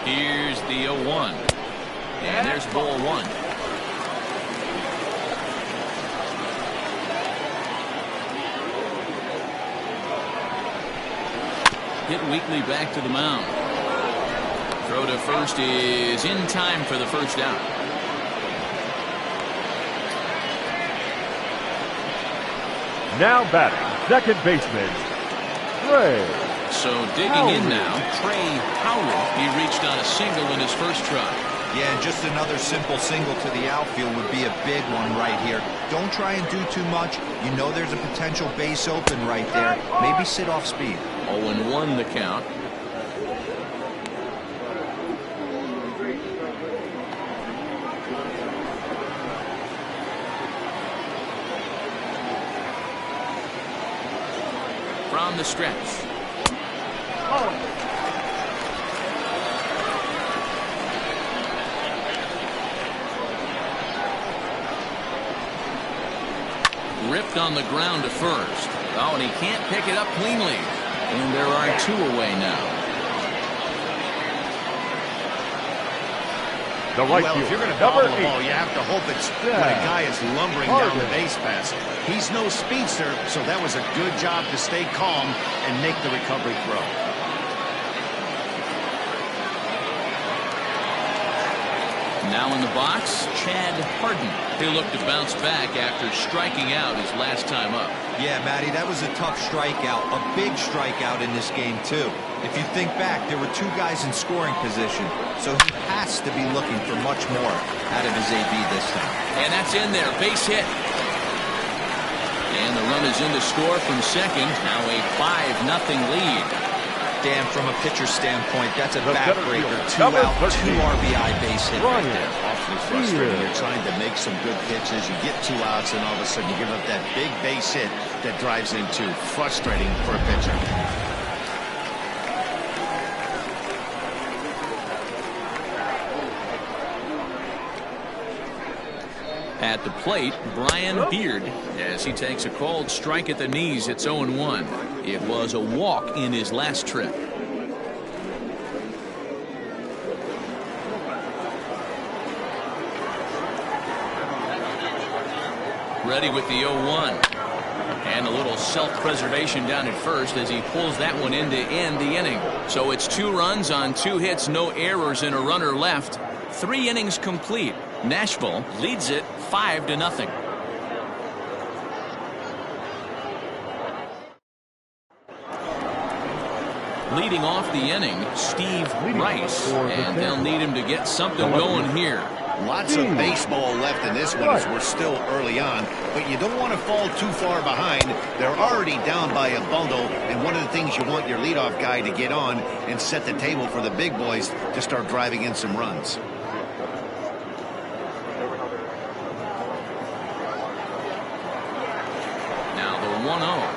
S1: Here's the 0-1. And there's ball one. Hit weakly back to the mound. Throw to first is in time for the first out.
S5: Now batting, second baseman, Trey.
S1: So digging in now, Trey Howard. He reached on a single in his first try.
S3: Yeah, and just another simple single to the outfield would be a big one right here. Don't try and do too much. You know there's a potential base open right there. Maybe sit off speed.
S1: 0-1 the count. From the stretch. Ripped on the ground to first. Oh, and he can't pick it up cleanly. And there are two away now.
S2: Well, if you're going to foul the ball, you have to hope it's when a guy is lumbering down the base pass. He's no speedster, so that was a good job to stay calm and make the recovery throw.
S1: Now in the box, Chad Harden. He'll look to bounce back after striking out his last time up.
S3: Yeah, Matty, that was a tough strikeout. A big strikeout in this game, too. If you think back, there were two guys in scoring position, so he has to be looking for much more out of his AB this time.
S1: And that's in there. Base hit. And the run is in to score from second. Now a 5-0 lead.
S3: Dan, from a pitcher standpoint, that's a backbreaker. 2 out, 2 RBI base hit right there.
S2: Awfully frustrating. You're trying to make some good pitches. You get 2 outs, and all of a sudden you give up that big base hit that drives in 2. Frustrating for a pitcher.
S1: At the plate, Brian Beard, as he takes a called strike at the knees. It's 0-1. It was a walk in his last trip. Ready with the 0-1. And a little self-preservation down at first as he pulls that one in to end the inning. So it's 2 runs on 2 hits, no errors, and a runner left. 3 innings complete. Nashville leads it 5-0. Leading off the inning, Steve Rice, and they'll need him to get something going here.
S2: Lots of baseball left in this one as we're still early on, but you don't want to fall too far behind. They're already down by a bundle, and one of the things you want your leadoff guy to get on and set the table for the big boys to start driving in some runs.
S1: Now the 1-0.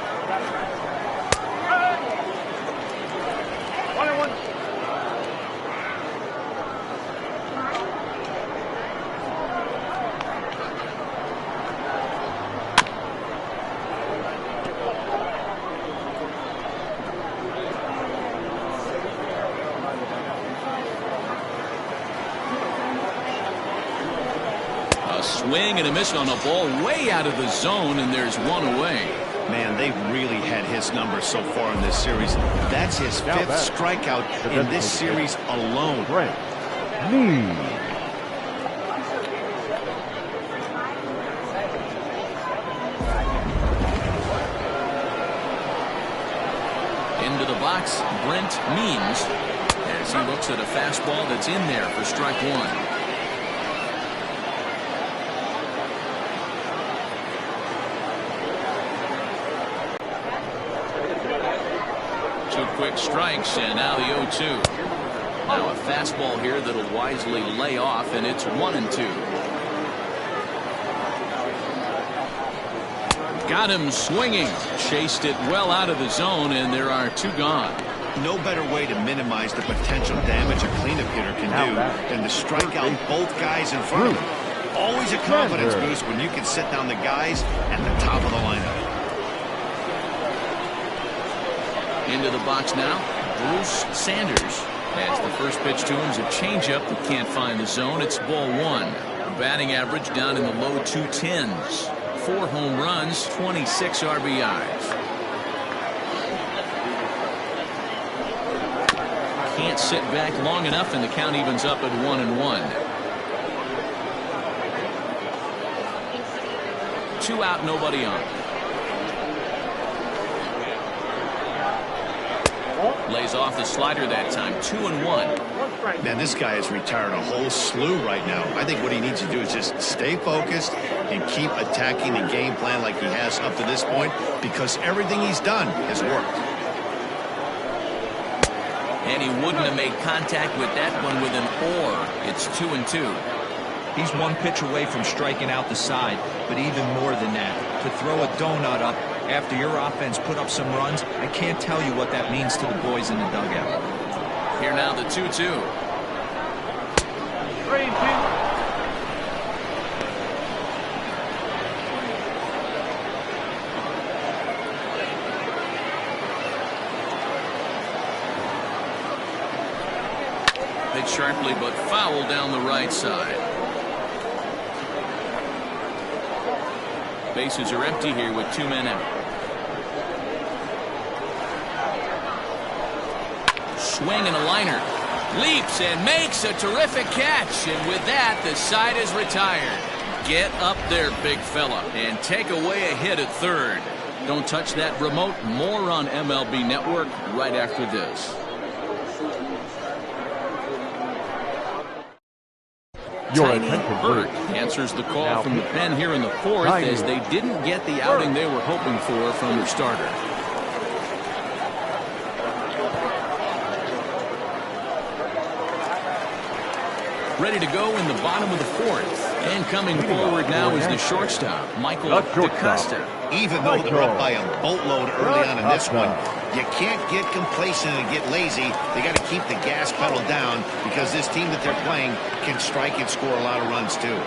S1: Swing and a miss on a ball way out of the zone, and there's 1 away.
S2: Man, they've really had his number so far in this series. That's his 5th strikeout in this series alone.
S1: Into the box, Brent Means, as he looks at a fastball that's in there for strike 1. quick strikes, and now the 0-2. Now a fastball here that'll wisely lay off, and it's 1-2. Got him swinging. Chased it well out of the zone, and there are 2 gone.
S2: No better way to minimize the potential damage a cleanup hitter can do than to strike out both guys in front of him. Always a confidence boost when you can sit down the guys at the top of the lineup.
S1: Into the box now, Bruce Sanders. As the first pitch to him is a changeup that can't find the zone. It's ball 1. Batting average down in the low 210s. 4 home runs, 26 RBIs. Can't sit back long enough, and the count evens up at 1-1. 2 out, nobody on. Lays off the slider that time. 2-1.
S2: Man, this guy has retired a whole slew right now. I think what he needs to do is just stay focused and keep attacking the game plan like he has up to this point, because everything he's done has worked.
S1: And he wouldn't have made contact with that one with an or. It's 2-2.
S3: He's 1 pitch away from striking out the side, but even more than that, to throw a donut up after your offense put up some runs, I can't tell you what that means to the boys in the dugout.
S1: Here now the 2-2.
S4: 3-2.
S1: Hit sharply but foul down the right side. Bases are empty here with 2 men out. Swing and a liner. Leaps and makes a terrific catch. And with that, the side is retired. Get up there, big fella, and take away a hit at third. Don't touch that remote. More on MLB Network right after this.
S5: Your
S1: Tiny
S5: attention,
S1: Burt
S5: please.
S1: answers the call
S5: Now,
S1: from the pen here in the 4th,
S5: Tiny
S1: as they didn't get the outing they were hoping for from their starter. Ready to go in the bottom of the 4th. And coming forward now is the shortstop, Michael DaCosta.
S2: Even though they're up by a boatload early on in this one, you can't get complacent and get lazy. They got to keep the gas pedal down, because this team that they're playing can strike and score a lot of runs too.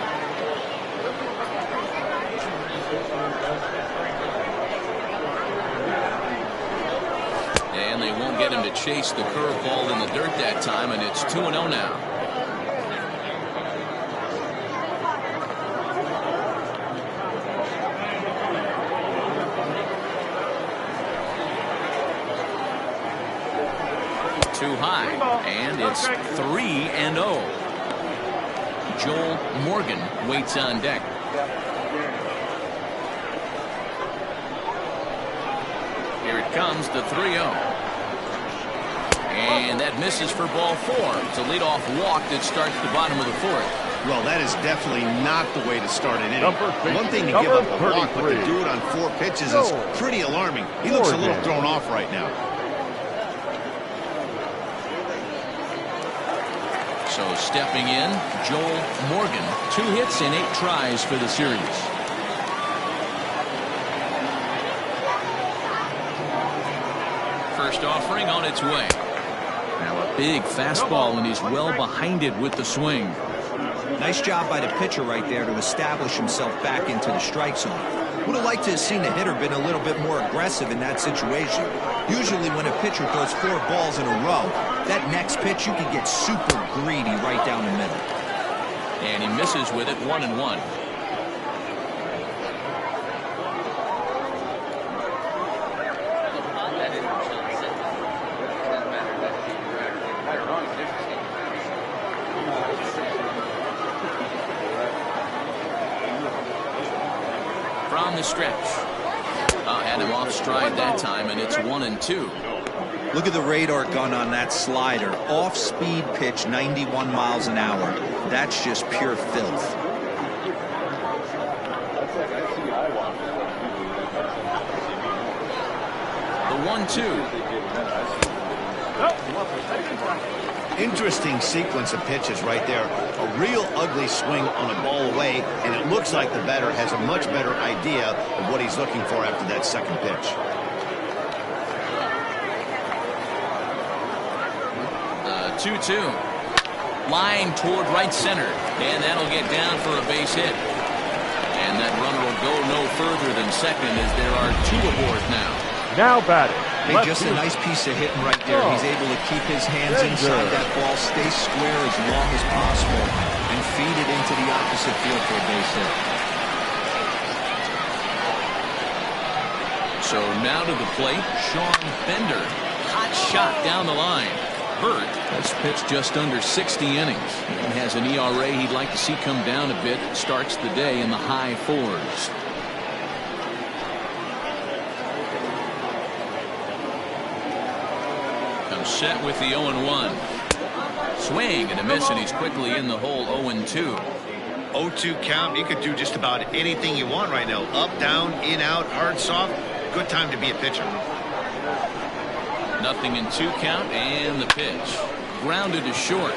S1: And they won't get him to chase the curveball in the dirt that time, and it's 2-0 now. Too high, and it's 3-0. Joel Morgan waits on deck. Here it comes, the 3-0. And that misses for ball 4. It's a leadoff walk that starts the bottom of the 4th.
S2: Well, that is definitely not the way to start an inning. One thing to give up a walk, but to do it on 4 pitches is pretty alarming. He looks a little thrown off right now.
S1: So stepping in, Joel Morgan. 2 hits and 8 tries for the series. First offering on its way. Now a big fastball, and he's well behind it with the swing.
S3: Nice job by the pitcher right there to establish himself back into the strike zone. Would have liked to have seen the hitter been a little bit more aggressive in that situation. Usually when a pitcher throws 4 balls in a row, that next pitch you can get super greedy right down the middle.
S1: And he misses with it, 1-1. From the stretch. Had him off stride that time, and it's 1-2.
S3: Look at the radar gun on that slider. Off-speed pitch, 91 miles an hour. That's just pure filth. The
S1: 1-2.
S2: Interesting sequence of pitches right there. A real ugly swing on a ball away, and it looks like the batter has a much better idea of what he's looking for after that second pitch.
S1: 2-2. Line toward right center, and that'll get down for a base hit. And that runner will go no further than second as there are 2 aboard now.
S5: Now batting.
S3: Hey, just a nice piece of hitting right there. He's able to keep his hands inside that ball, stay square as long as possible, and feed it into the opposite field for a base hit.
S1: So now to the plate, Sean Bender. Hot shot down the line. Bird has pitched just under 60 innings and has an ERA he'd like to see come down a bit. Starts the day in the high 4s. Comes set with the 0-1. Swing and a miss, and he's quickly in the hole. 0-2.
S2: 0-2 count. You could do just about anything you want right now. Up, down, in, out, hard, soft. Good time to be a pitcher.
S1: 0-2 count, and the pitch. Grounded to short.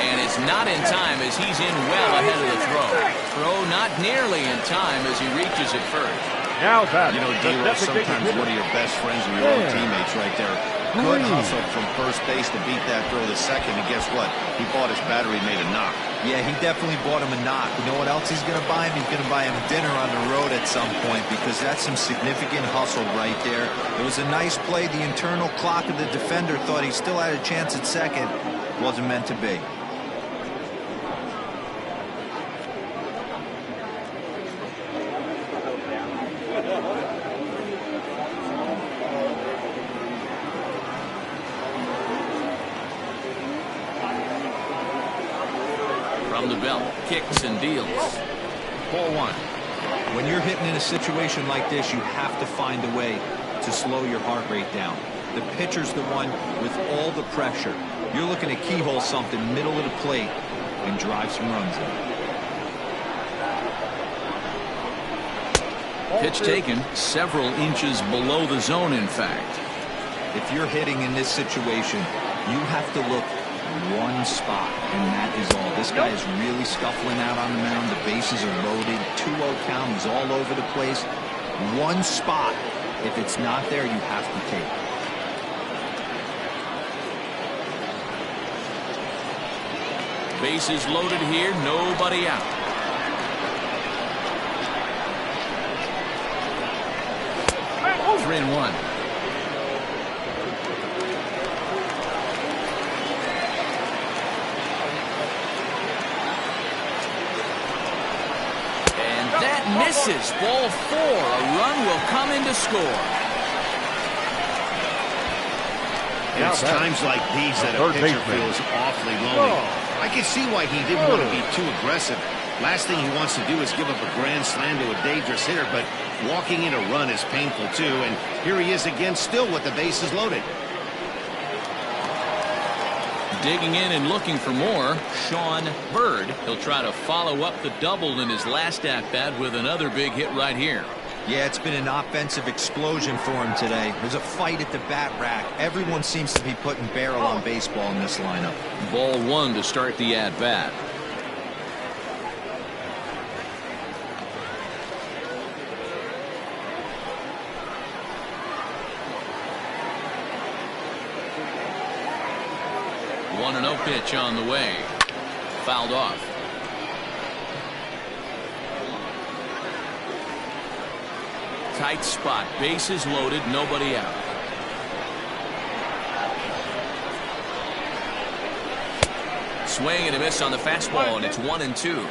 S1: And it's not in time as he's in well ahead of the throw. Throw not nearly in time as he reaches it first.
S5: Now that.
S2: You know, D-Roll, sometimes one of your best friends are your own teammates right there. Good hustle from first base to beat that throw to second, and guess what? He bought his battery, made a knock.
S3: Yeah, he definitely bought him a knock. You know what else he's going to buy him? He's going to buy him dinner on the road at some point, because that's some significant hustle right there. It was a nice play. The internal clock of the defender thought he still had a chance at second. Wasn't meant to be.
S1: From the belt, kicks and deals. Ball 1.
S3: When you're hitting in a situation like this, you have to find a way to slow your heart rate down. The pitcher's the one with all the pressure. You're looking to keyhole something middle of the plate and drive some runs in.
S1: Pitch taken several inches below the zone, in fact.
S3: If you're hitting in this situation, you have to look one spot, and that is all. This guy is really scuffling out on the mound. The bases are loaded. 2-0 count. He's all over the place. One spot. If it's not there, you have to take it.
S1: Bases loaded here. Nobody out. Oh, 3-1. Misses. Ball 4. A run will come in to score.
S2: It's times like these that a pitcher feels awfully lonely. I can see why he didn't want to be too aggressive. Last thing he wants to do is give up a grand slam to a dangerous hitter, but walking in a run is painful too. And here he is again, still with the bases loaded.
S1: Digging in and looking for more, Sean Bird. He'll try to follow up the double in his last at-bat with another big hit right here.
S3: Yeah, it's been an offensive explosion for him today. There's a fight at the bat rack. Everyone seems to be putting barrel on baseball in this lineup.
S1: Ball 1 to start the at-bat. One and 0 pitch on the way. Fouled off. Tight spot. Bases loaded. Nobody out. Swing and a miss on the fastball, and it's 1-2.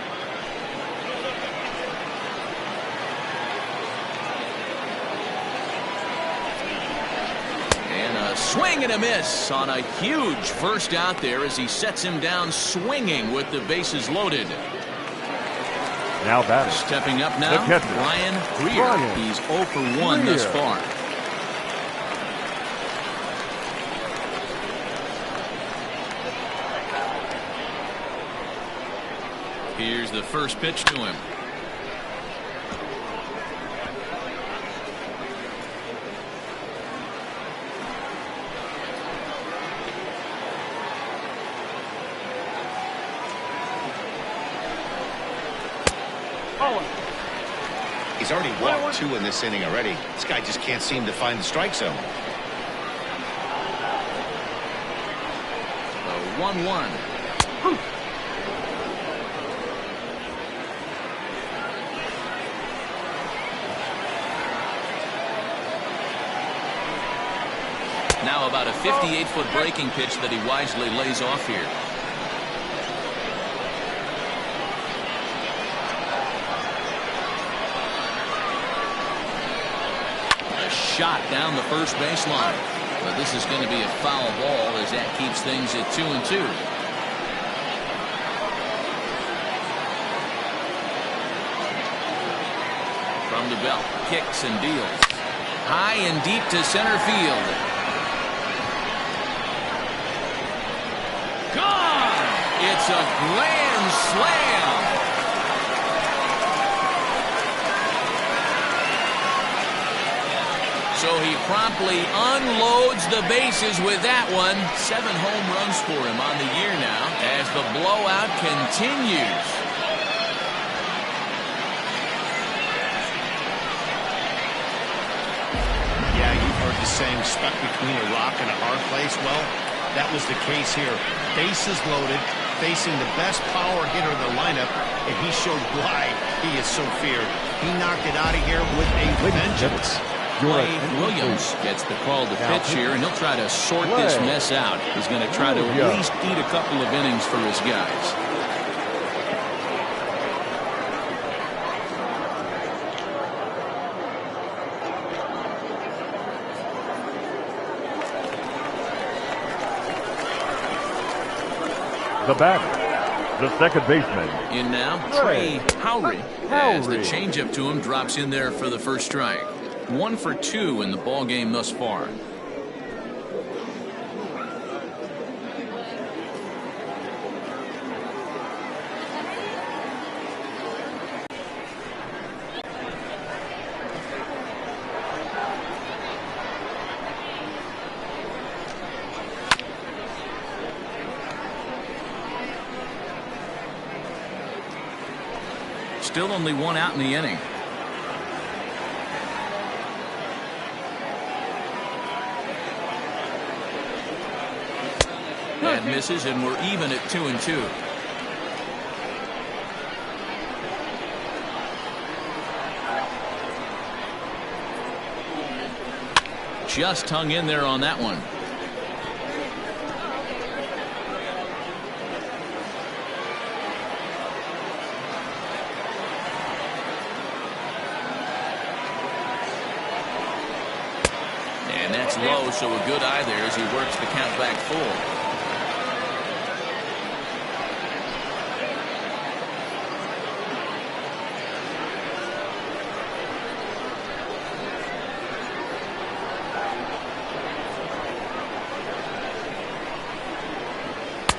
S1: Swing and a miss on a huge first out there as he sets him down swinging with the bases loaded.
S5: Now batting.
S1: Stepping up now, Brian Greer. He's 0 for 1 thus far. Here's the first pitch to him.
S2: He's already walked 2 in this inning already. This guy just can't seem to find the strike zone.
S1: The 1-1. Now about a 58-foot breaking pitch that he wisely lays off here. A shot down the first baseline. But this is going to be a foul ball as that keeps things at 2-2. From the belt, kicks and deals. High and deep to center field. Gone! It's a grand slam. So he promptly unloads the bases with that one. 7 home runs for him on the year now as the blowout continues.
S2: Yeah, you've heard the saying, stuck between a rock and a hard place. Well, that was the case here. Bases loaded, facing the best power hitter in the lineup, and he showed why he is so feared. He knocked it out of here with a vengeance.
S1: Clay Williams gets the call to pitch here, and he'll try to sort this mess out. He's going to try to at least eat a couple of innings for his guys.
S5: The batter, the second baseman.
S1: In now, Trey Howry. As the changeup to him drops in there for the first strike. 1 for 2 in the ball game thus far. Still only 1 out in the inning. That misses, and we're even at 2-2. Just hung in there on that one. And that's low, so a good eye there as he works the count back full.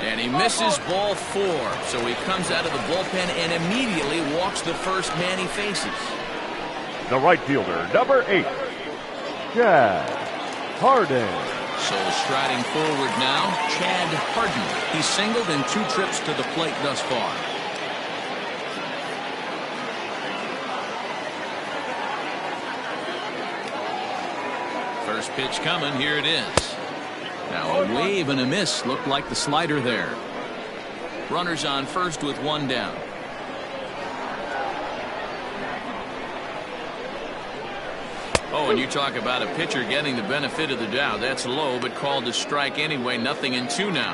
S1: And he misses ball 4, so he comes out of the bullpen and immediately walks the first man he faces.
S5: The right fielder, number 8, Chad Harden.
S1: So striding forward now, Chad Harden. He's singled in 2 trips to the plate thus far. First pitch coming, here it is. Now a wave and a miss, looked like the slider there. Runners on first with 1 down. Oh, and you talk about a pitcher getting the benefit of the doubt. That's low, but called to strike anyway. 0-2 now.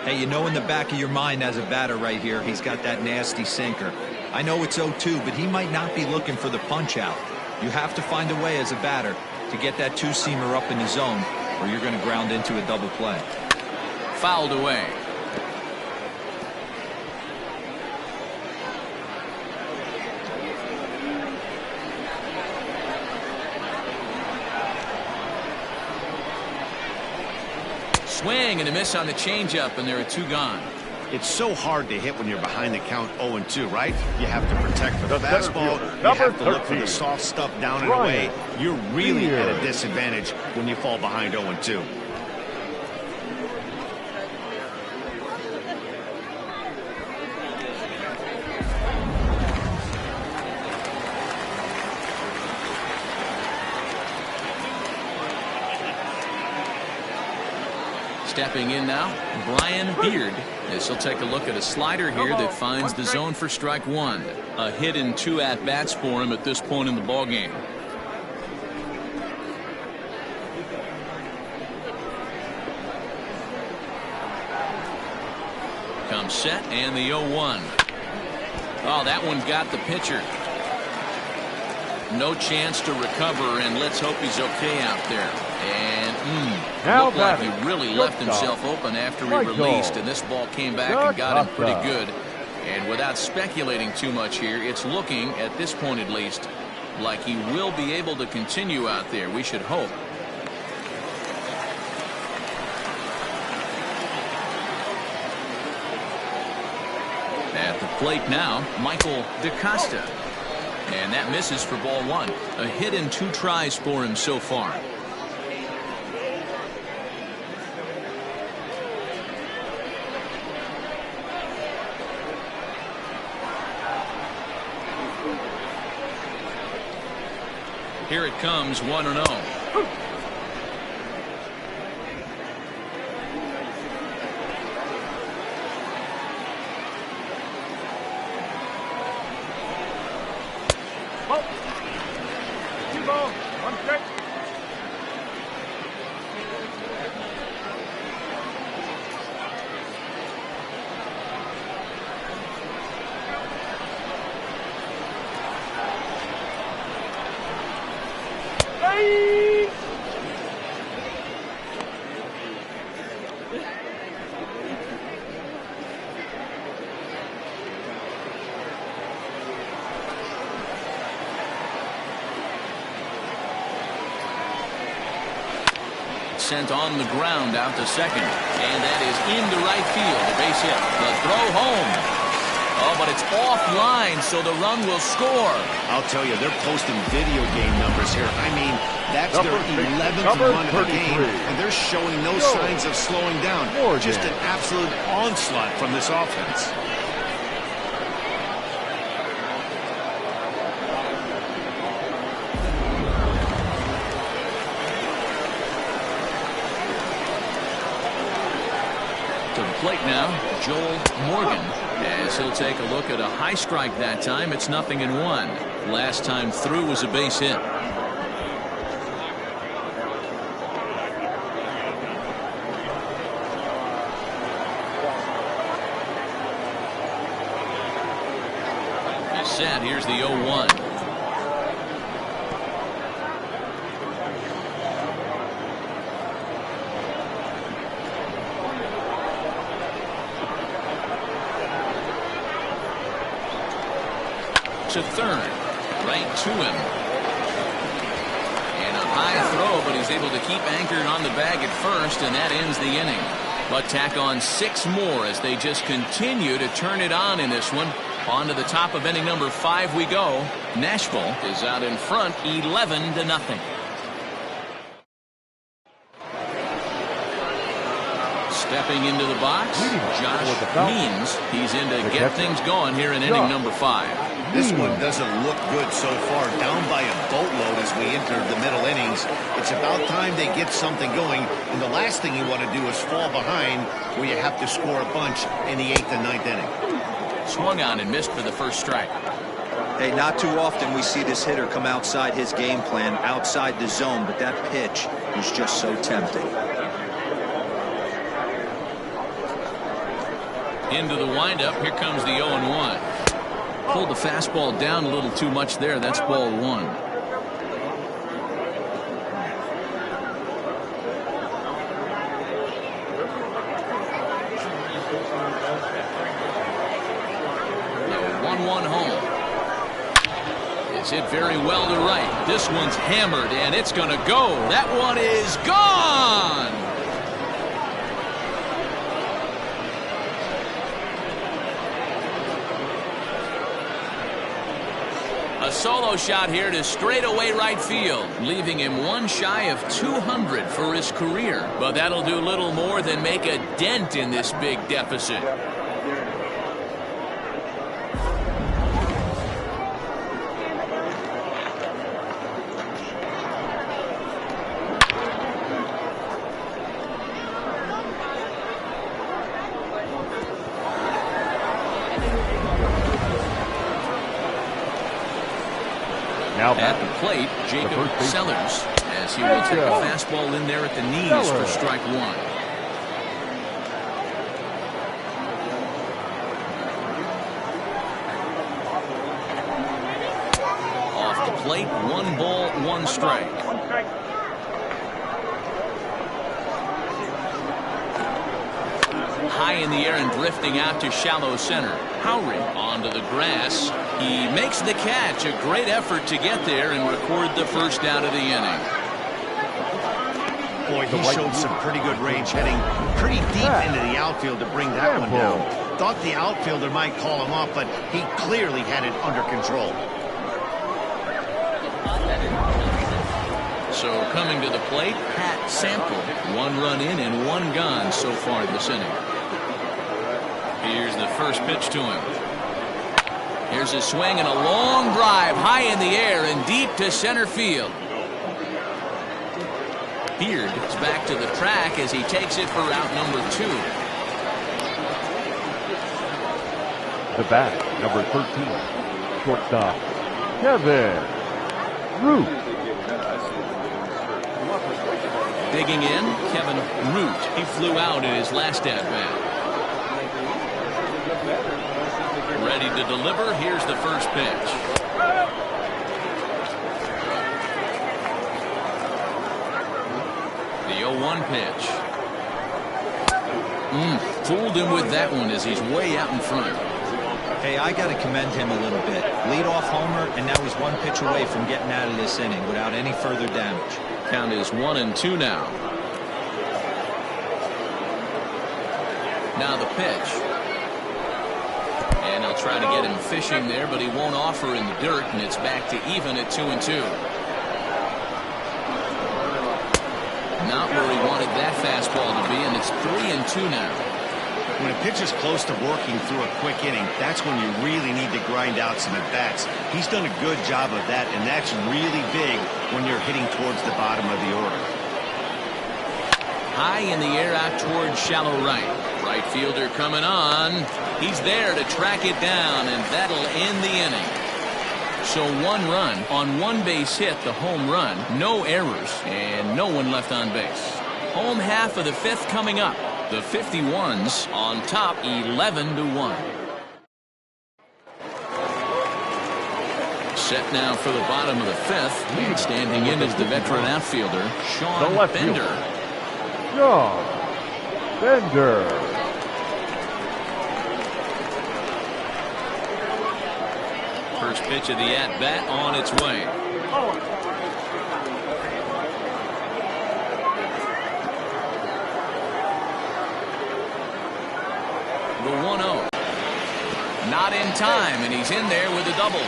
S3: Hey, you know in the back of your mind as a batter right here, he's got that nasty sinker. I know it's 0-2, but he might not be looking for the punch out. You have to find a way as a batter to get that 2-seamer up in the zone, or you're going to ground into a double play.
S1: Fouled away. Swing and a miss on the changeup, and there are 2 gone.
S2: It's so hard to hit when you're behind the count 0-2, right? You have to protect for the
S5: The
S2: fastball.
S5: center fielder,
S2: You have to
S5: number
S2: look for the
S5: 13,
S2: soft stuff down and
S5: Ryan
S2: away. You're really at a
S5: Spears.
S2: disadvantage when you fall behind 0-2.
S1: Stepping in now, Brian Beard, as he'll take a look at a slider here that finds the zone for strike one. A hit and 2 at-bats for him at this point in the ballgame. Comes set and the 0-1. Oh, that one got the pitcher. No chance to recover, and let's hope he's okay out there. And looked like he really left himself open after he released, and this ball came back and got him pretty good. And without speculating too much here, it's looking, at this point at least, like he will be able to continue out there. We should hope. At the plate now, Michael DaCosta. And that misses for ball one. A hit and 2 tries for him so far. Here it comes, 1-0. Sent on the ground out to second, and that is into right field. A base hit. The throw home. Oh, but it's offline, so the run will score.
S2: I'll tell you, they're posting video game numbers here. I mean, that's their 11th run of the game, and they're showing no signs of slowing down. Just an absolute onslaught from this offense.
S1: Plate now, Joel Morgan, as he'll take a look at a high strike that time. It's 0-1. Last time through was a base hit. He's set. Here's the 0-1. To third, right to him, and a high throw, but he's able to keep anchored on the bag at first, and that ends the inning. But tack on 6 more as they just continue to turn it on in this one. On to the top of inning number 5 we go. Nashville is out in front, 11-0. Stepping into the box, Josh Means. He's in to get things going here in inning number 5.
S2: This one doesn't look good so far. Down by a boatload as we enter the middle innings. It's about time they get something going. And the last thing you want to do is fall behind where you have to score a bunch in the 8th and 9th inning.
S1: Swung on and missed for the first strike.
S3: Hey, not too often we see this hitter come outside his game plan, outside the zone, but that pitch was just so tempting.
S1: Into the windup. Here comes the 0-1. Pulled the fastball down a little too much there. That's ball 1. The 1-1 home. It's hit very well to right. This one's hammered, and it's going to go. That one is gone. A solo shot here to straightaway right field, leaving him one shy of 200 for his career. But that'll do little more than make a dent in this big deficit.
S5: Now
S1: at the plate, Jacob Sellers, as he will take a fastball in there at the knees for strike one. Off the plate, 1 ball, 1 strike. High in the air and drifting out to shallow center. Howry onto the grass. He makes the catch. A great effort to get there and record the first out of the inning.
S2: Boy, he showed some pretty good range, heading pretty deep into the outfield to bring that one down. Thought the outfielder might call him off, but he clearly had it under control.
S1: So coming to the plate, Pat Sample. 1 run in and 1 gone so far this inning. Here's the first pitch to him. Here's a swing and a long drive high in the air and deep to center field. Beard is back to the track as he takes it for out number 2.
S5: The bat, number 13, shortstop, Kevin Root.
S1: Digging in, Kevin Root. He flew out in his last at-bat. Ready to deliver. Here's the first pitch. The 0-1 pitch. Fooled him with that one as he's way out in front.
S3: Hey, I got to commend him a little bit. Leadoff homer, and now he's 1 pitch away from getting out of this inning without any further damage.
S1: Count is 1-2 now. Now the pitch. And they'll try to get him fishing there, but he won't offer in the dirt, and it's back to even at 2-2. Not where he wanted that fastball to be, and it's 3-2 now.
S2: When a pitcher's close to working through a quick inning, that's when you really need to grind out some at-bats. He's done a good job of that, and that's really big when you're hitting towards the bottom of the order.
S1: High in the air out towards shallow right. Right fielder coming on. He's there to track it down, and that'll end the inning. So 1 run on 1 base hit, the home run. No errors, and no one left on base. Home half of the 5th coming up. The 51s on top 11-1. Set now for the bottom of the 5th. And standing in is the veteran outfielder, Sean Bender.
S5: Sean Bender.
S1: First pitch of the at-bat on its way. The 1-0. Not in time, and he's in there with a double.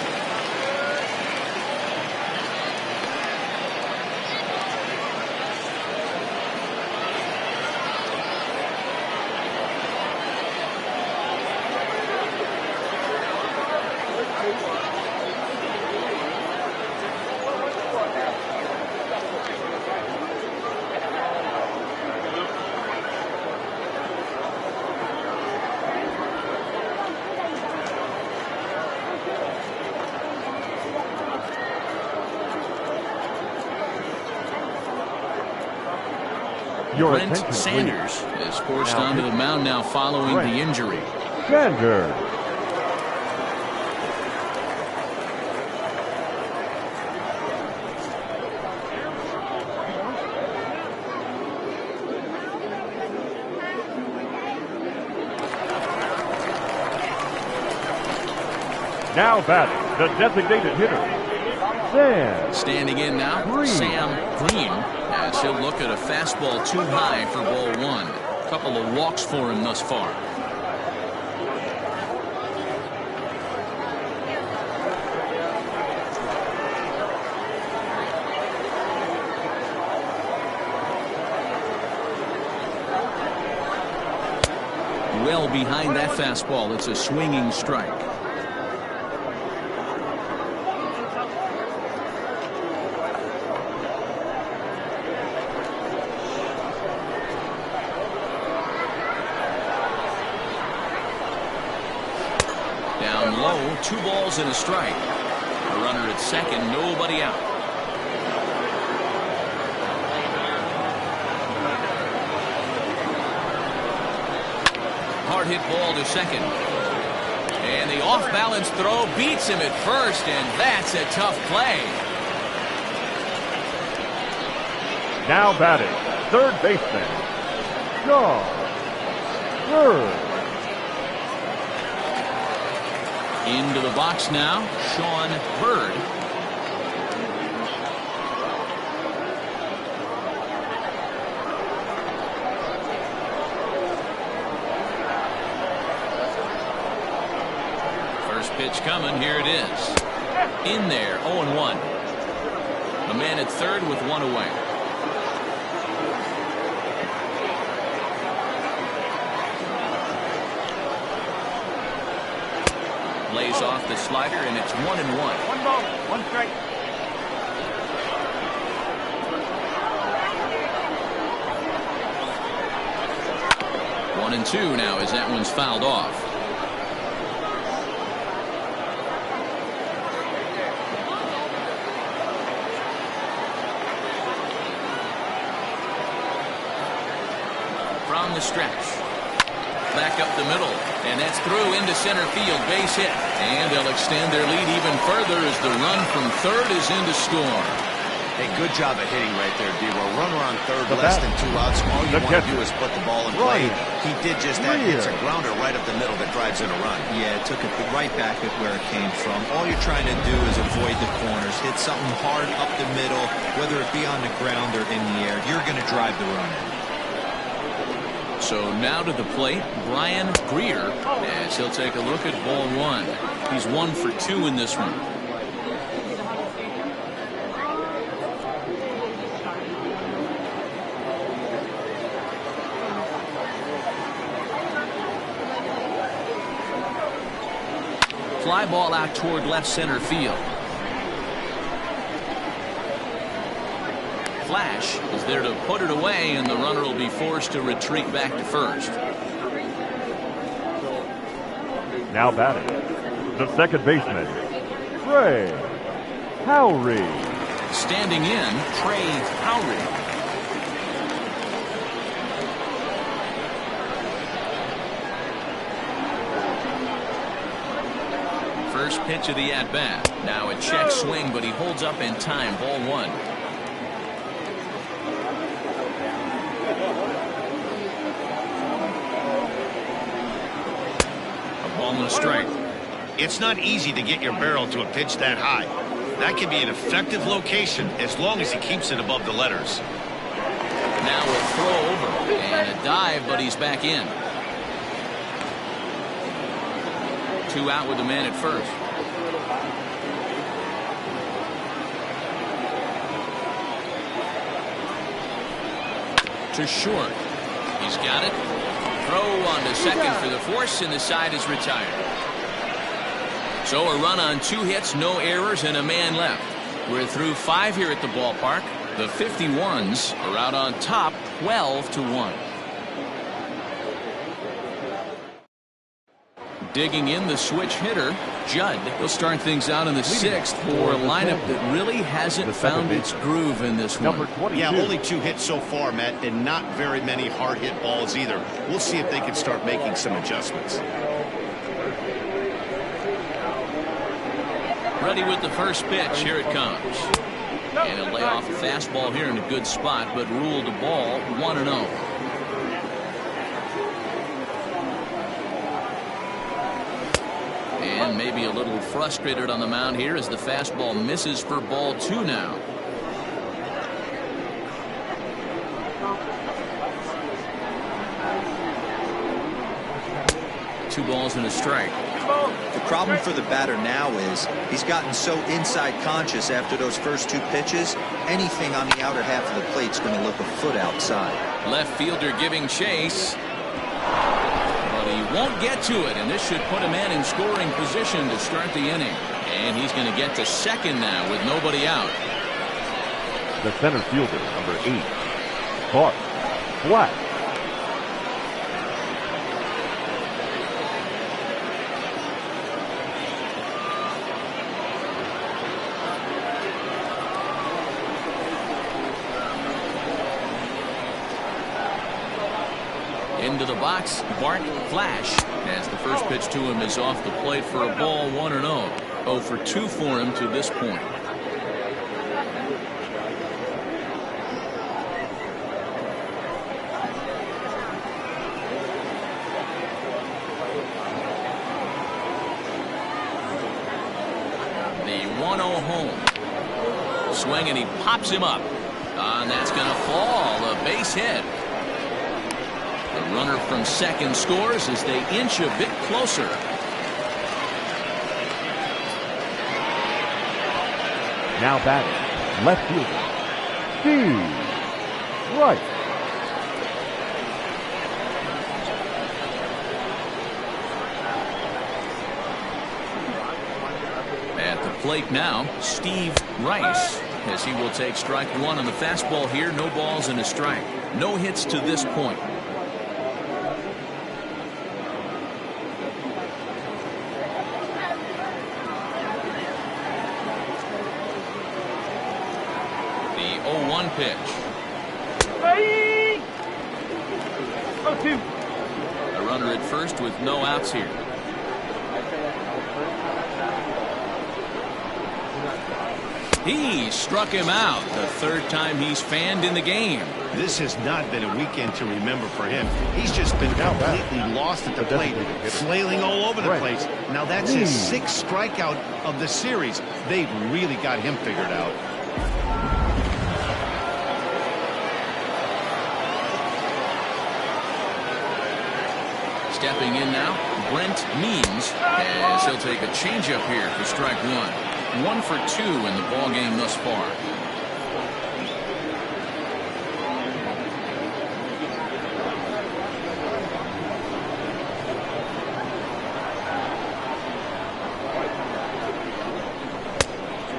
S1: Brent Sanders is forced onto the mound now following the injury.
S5: Sanders. Now batting, the designated hitter, Sam.
S1: Standing in now, Green. Sam Green, as he'll look at a fastball too high for ball 1. A couple of walks for him thus far. Well behind that fastball, it's a swinging strike. Down low, 2 balls and a strike. A runner at second, nobody out. Hard hit ball to second. And the off-balance throw beats him at first, and that's a tough play.
S5: Now batting, third baseman, John Hurd.
S1: Into the box now, Sean Hurd. First pitch coming, here it is. In there, 0-1. A man at third with one away. Lays off the slider, and it's 1-1.
S4: One ball, one strike.
S1: One and two now as that one's fouled off. From the stretch. Back up the middle, and that's through into center field, base hit, and they'll extend their lead even further as the run from third is in to score.
S2: Hey, good job of hitting right there, D-Row. Runner on third, less than 2 outs. All you want to do is put the ball in play. He did just that. It's a grounder right up the middle that drives in a run.
S3: Yeah, it took it right back at where it came from. All you're trying to do is avoid the corners, hit something hard up the middle, whether it be on the ground or in the air. You're going to drive the run in.
S1: So now to the plate, Brian Greer, as he'll take a look at ball one. He's 1 for 2 in this one. Fly ball out toward left center field. Flash is there to put it away, and the runner will be forced to retreat back to first.
S5: Now batting, the second baseman, Trey Howry.
S1: Standing in, Trey Howry. First pitch of the at-bat. Now a check swing, but he holds up in time. Ball one. On the strike.
S2: It's not easy to get your barrel to a pitch that high. That can be an effective location as long as he keeps it above the letters.
S1: Now a throw over and a dive, but he's back in. 2 out with the man at first. To short. He's got it. Throw on to second for the force, and the side is retired. So a run on 2 hits, no errors, and a man left. We're through 5 here at the ballpark. The 51s are out on top, 12-1. Digging in the switch hitter, Judd. He'll start things out in the 6th for a lineup that really hasn't found its groove in this one.
S2: Yeah, only 2 hits so far, Matt, and not very many hard hit balls either. We'll see if they can start making some adjustments.
S1: Ready with the first pitch. Here it comes. And he'll lay off a fastball here in a good spot, but ruled the ball 1-0. And maybe a little frustrated on the mound here as the fastball misses for ball 2 now. Two balls and a strike.
S3: The problem for the batter now is he's gotten so inside conscious after those first 2 pitches. Anything on the outer half of the plate is going to look a foot outside.
S1: Left fielder giving chase. But he won't get to it, and this should put a man in scoring position to start the inning. And he's going to get to second now with nobody out.
S5: The center fielder, number 8, Bart Black.
S1: Into the box, Bart Flash, as the first pitch to him is off the plate for a ball, 1-0. 0 for 2 for him to this point. The 1-0 home. Swing, and he pops him up. And that's going to fall. A base hit. The runner from second scores as they inch a bit closer.
S5: Now batting, left fielder, Steve Wright.
S1: At the plate now, Steve Rice, as he will take strike one on the fastball here. No balls and a strike. No hits to this point. The 0-1 pitch. A runner at first with no outs here. He struck him out, the third time he's fanned in the game.
S2: This has not been a weekend to remember for him. He's just been completely lost at the plate, flailing all over the place. Now that's his 6th strikeout of the series. They've really got him figured out.
S1: Stepping in now, Brent Means, as he'll take a changeup here for strike one. 1 for 2 in the ball game thus far.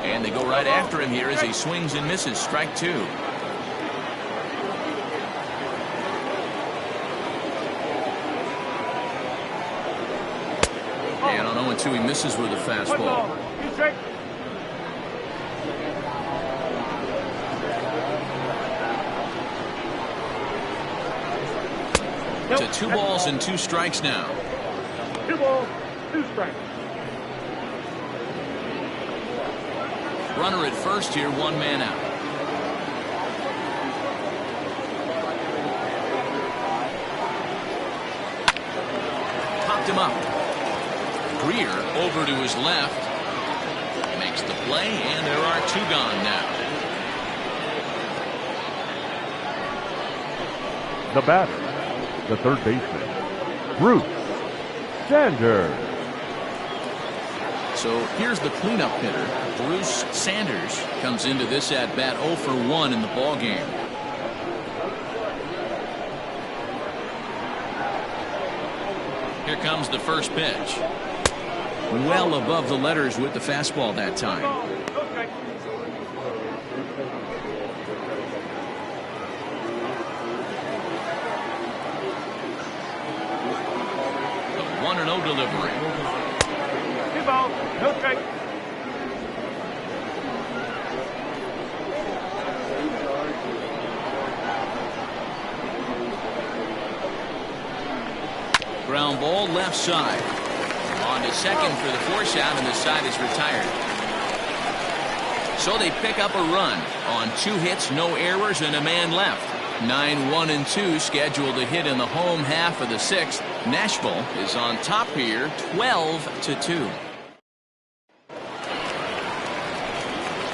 S1: And they go right after him here as he swings and misses. Strike 2. And on 0-2 he misses with a fastball. To 2 balls and 2 strikes now.
S4: 2 balls, 2 strikes.
S1: Runner at first here, 1 man out. Popped him up. Greer over to his left. Makes the play, and there are 2 gone now.
S5: The batter, the third baseman, Bruce Sanders.
S1: So here's the cleanup hitter. Bruce Sanders comes into this at bat 0 for 1 in the ball game. Here comes the first pitch. Well above the letters with the fastball that time. The 1-0 delivery.
S4: 2 balls, no strike.
S1: Ground ball left side. On to second for the force out, and the side is retired. So they pick up a run on 2 hits, no errors, and a man left. 9-1-2 scheduled to hit in the home half of the 6th. Nashville is on top here, 12-2.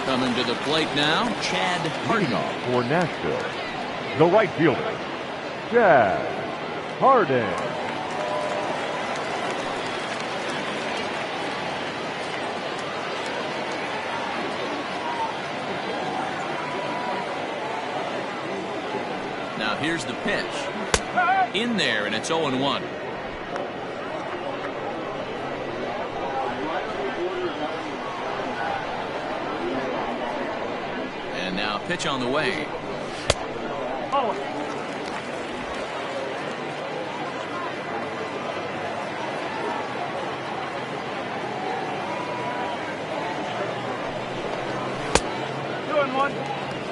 S1: Coming to the plate now, Chad Hardin.
S5: Leading off for Nashville, the right fielder, Chad Hardin.
S1: Now here's the pitch. In there, and it's 0-1. And now pitch on the way.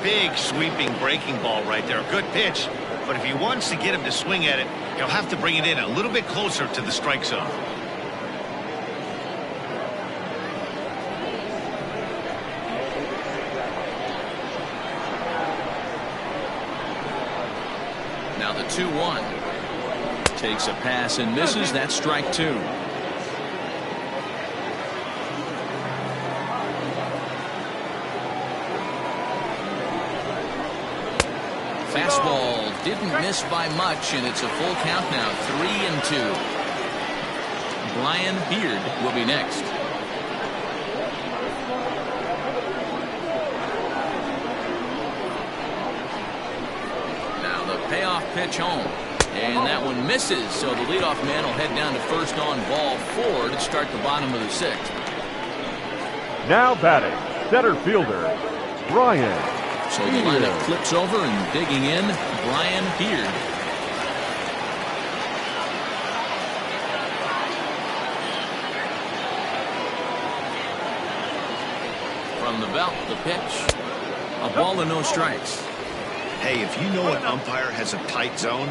S2: Big sweeping breaking ball right there. Good pitch. But if he wants to get him to swing at it, He'll have to bring it in a little bit closer to the strike zone.
S1: Now the 2-1. Takes a pass and misses. That's strike 2. Fastball didn't miss by much, and it's a full count now. 3-2. Brian Beard will be next. Now the payoff pitch home. And that one misses, so the leadoff man will head down to first on ball 4 to start the bottom of the 6th.
S5: Now batting, center fielder, Brian.
S1: So the lineup flips over and digging in, Brian Beard. From the belt, the pitch. A ball and no strikes.
S2: Hey, if you know an umpire has a tight zone,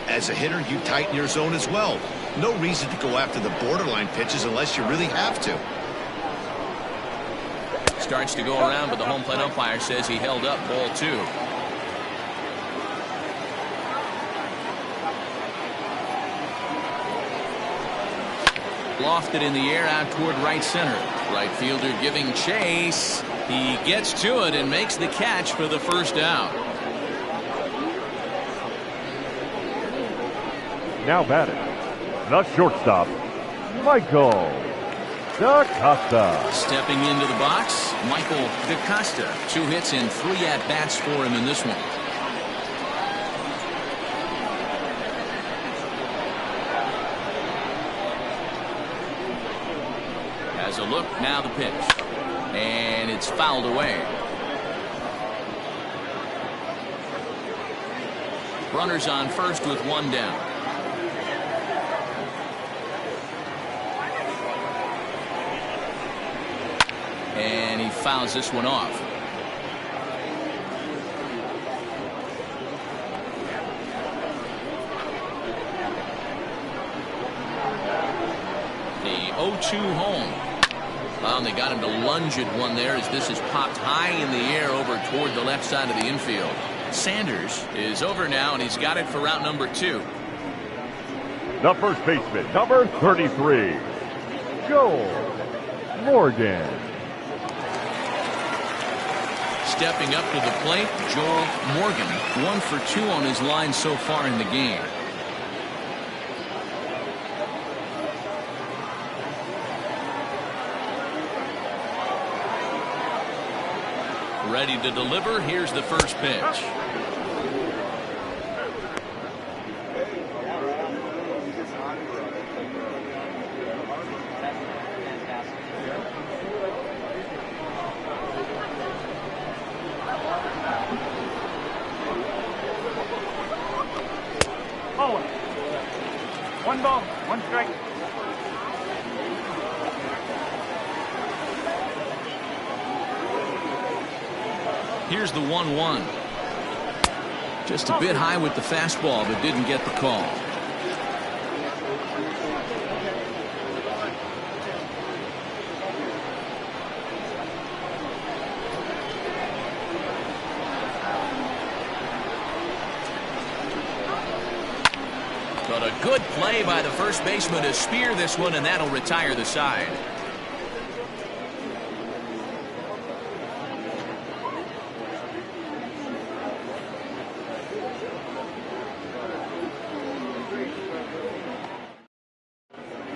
S2: as a hitter, you tighten your zone as well. No reason to go after the borderline pitches unless you really have to.
S1: Starts to go around, but the home plate umpire says he held up ball 2. Lofted in the air out toward right center. Right fielder giving chase. He gets to it and makes the catch for the first out.
S5: Now batting, the shortstop, Michael DaCosta.
S1: Stepping into the box, Michael DaCosta. 2 hits and 3 at-bats for him in this one. Has a look, now the pitch. And it's fouled away. Runners on first with 1 down. And he fouls this one off. The 0-2 home. Well, and they got him to lunge at one there as this is popped high in the air over toward the left side of the infield. Sanders is over now, and he's got it for route number 2.
S5: The first baseman, number 33, Joel Morgan.
S1: Stepping up to the plate, Joel Morgan. 1 for 2 on his line so far in the game. Ready to deliver. Here's the first pitch.
S4: Forward. 1 ball, 1 strike.
S1: Here's the 1-1. Just a bit high with the fastball, but didn't get the call. But a good play by the first baseman to spear this one, and that'll retire the side.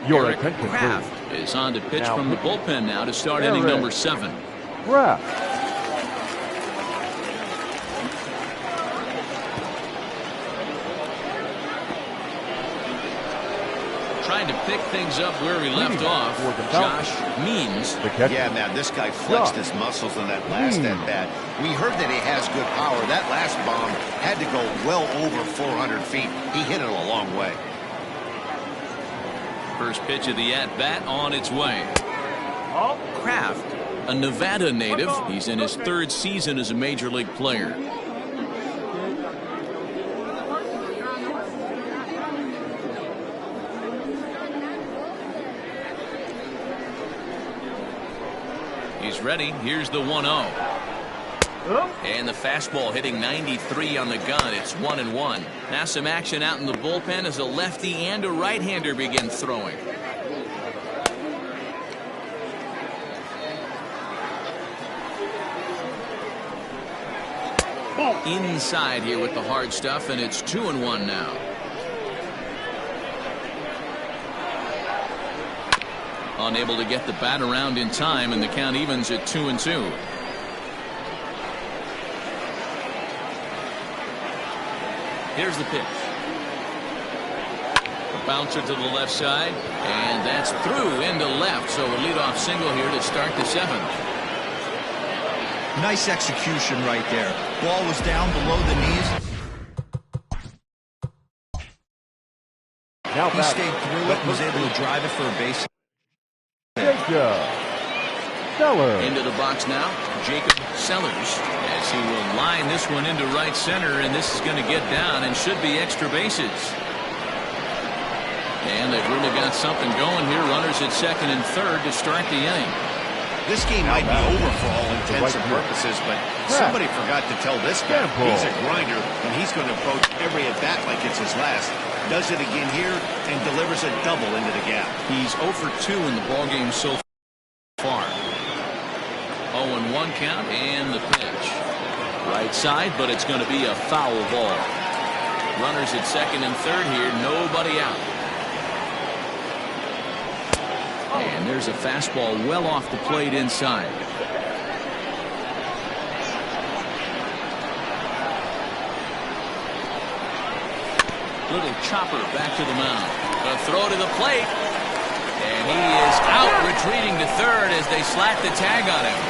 S5: Your
S1: Eric
S5: attention,
S1: Kraft
S5: please.
S1: is on to pitch
S5: Now,
S1: from the bullpen now to start
S5: Eric
S1: inning number 7.
S5: Kraft.
S1: Trying to pick things up where we left off. Josh Means.
S2: Yeah, man, this guy flexed his muscles on that last at-bat. We heard that he has good power. That last bomb had to go well over 400 feet. He hit it a long way.
S1: First pitch of the at-bat on its way. Kraft, a Nevada native. He's in his 3rd season as a major league player. He's ready. Here's the 1-0. And the fastball hitting 93 on the gun. It's 1-1. Now some action out in the bullpen as a lefty and a right-hander begin throwing. Inside here with the hard stuff, and it's 2-1 now. Unable to get the bat around in time, and the count evens at 2-2. Here's the pitch. A bouncer to the left side, and that's through into left. So a leadoff single here to start the 7th.
S3: Nice execution right there. Ball was down below the knees.
S5: Now
S3: he stayed through it, was able to drive it for a base.
S5: Jacob Sellers.
S1: Into the box now, Jacob Sellers, as he will line this one into right center, and this is going to get down and should be extra bases. And they've really got something going here. Runners at second and third to start the inning.
S2: This game might be over for all intents and purposes, but somebody forgot to tell this guy he's a grinder, and he's going to approach every at-bat like it's his last. Does it again here and delivers a double into the gap.
S1: He's 0 for 2 in the ballgame so far. 0-1 count and the pitch. Right side, but it's going to be a foul ball. Runners at second and third here, nobody out. And there's a fastball well off the plate inside. Little chopper back to the mound. A throw to the plate. And he is out, retreating to third as they slap the tag on him.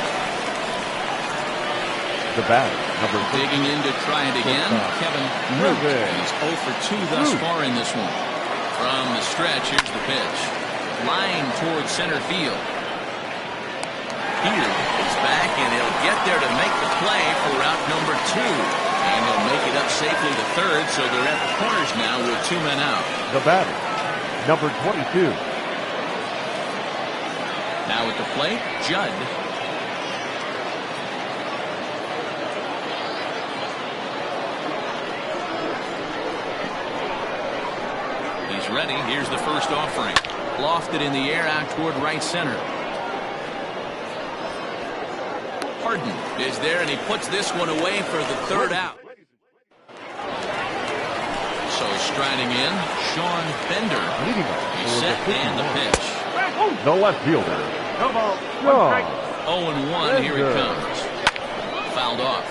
S5: The batter, number 6.
S1: Digging in to try it again, Kevin Root. He's 0 for 2 thus far in this one. From the stretch, here's the pitch. Line towards center field. Here is back, and he'll get there to make the play for route number 2. And he'll make it up safely to third, so they're at the corners now with 2 men out.
S5: The batter, number 22.
S1: Now at the plate, Judd. He's ready. Here's the first offering. Lofted in the air out toward right center. Harden is there, and he puts this one away for the third out. So striding in, Sean Bender. He's set and the pitch.
S5: The left fielder.
S4: No ball. 1 strike.
S1: 0-1. Here it comes. Fouled off.